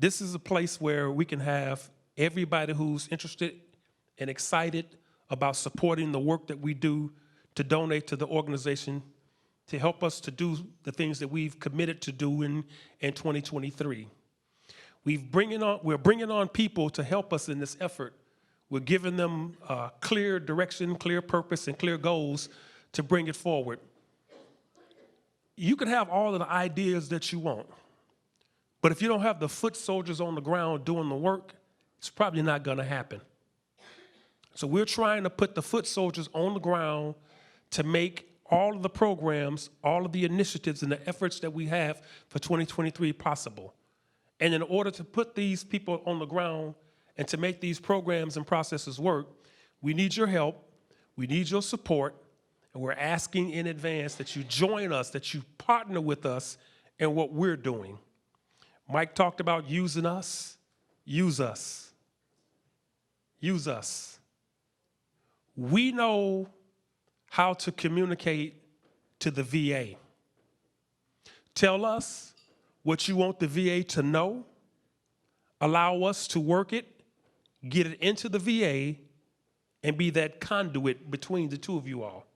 This is a place where we can have everybody who's interested and excited about supporting the work that we do to donate to the organization to help us to do the things that we've committed to do in 2023. We're bringing on people to help us in this effort. We're giving them clear direction, clear purpose, and clear goals to bring it forward. You can have all of the ideas that you want, but if you don't have the foot soldiers on the ground doing the work, it's probably not going to happen. So we're trying to put the foot soldiers on the ground to make all of the programs, all of the initiatives and the efforts that we have for 2023 possible. And in order to put these people on the ground and to make these programs and processes work, we need your help, we need your support, and we're asking in advance that you join us, that you partner with us in what we're doing. Mike talked about using us. Use us. Use us. We know how to communicate to the VA. Tell us what you want the VA to know. Allow us to work it, get it into the VA, and be that conduit between the two of you all.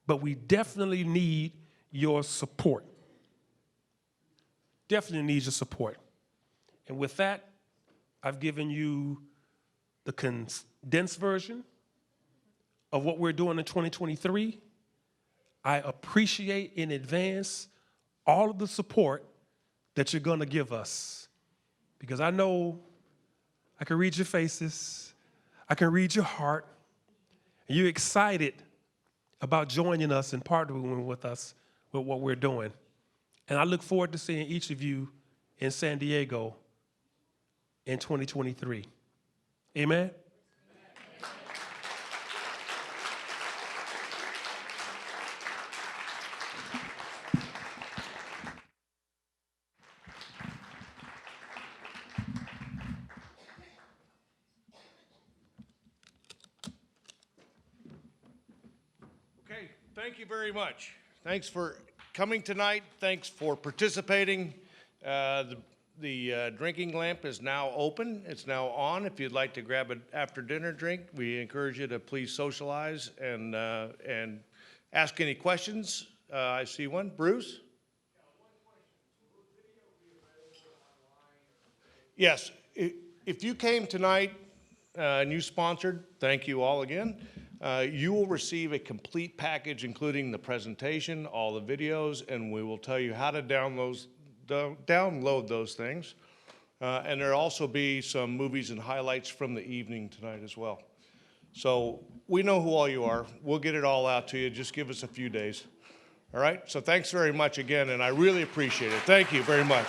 But we definitely need your support. Definitely need your support. And with that, I've given you the condensed version of what we're doing in 2023. I appreciate in advance all of the support that you're going to give us, because I know I can read your faces, I can read your heart, and you're excited about joining us and partnering with us with what we're doing. And I look forward to seeing each of you in San Diego in 2023. Amen? Okay, thank you very much. Thanks for coming tonight. Thanks for participating. The drinking lamp is now open. It's now on. If you'd like to grab an after-dinner drink, we encourage you to please socialize and ask any questions. I see one. Bruce? Yes. If you came tonight and you sponsored, thank you all again. You will receive a complete package, including the presentation, all the videos, and we will tell you how to download those things. And there'll also be some movies and highlights from the evening tonight as well. So we know who all you are. We'll get it all out to you. Just give us a few days. All right? So thanks very much again, and I really appreciate it. Thank you very much.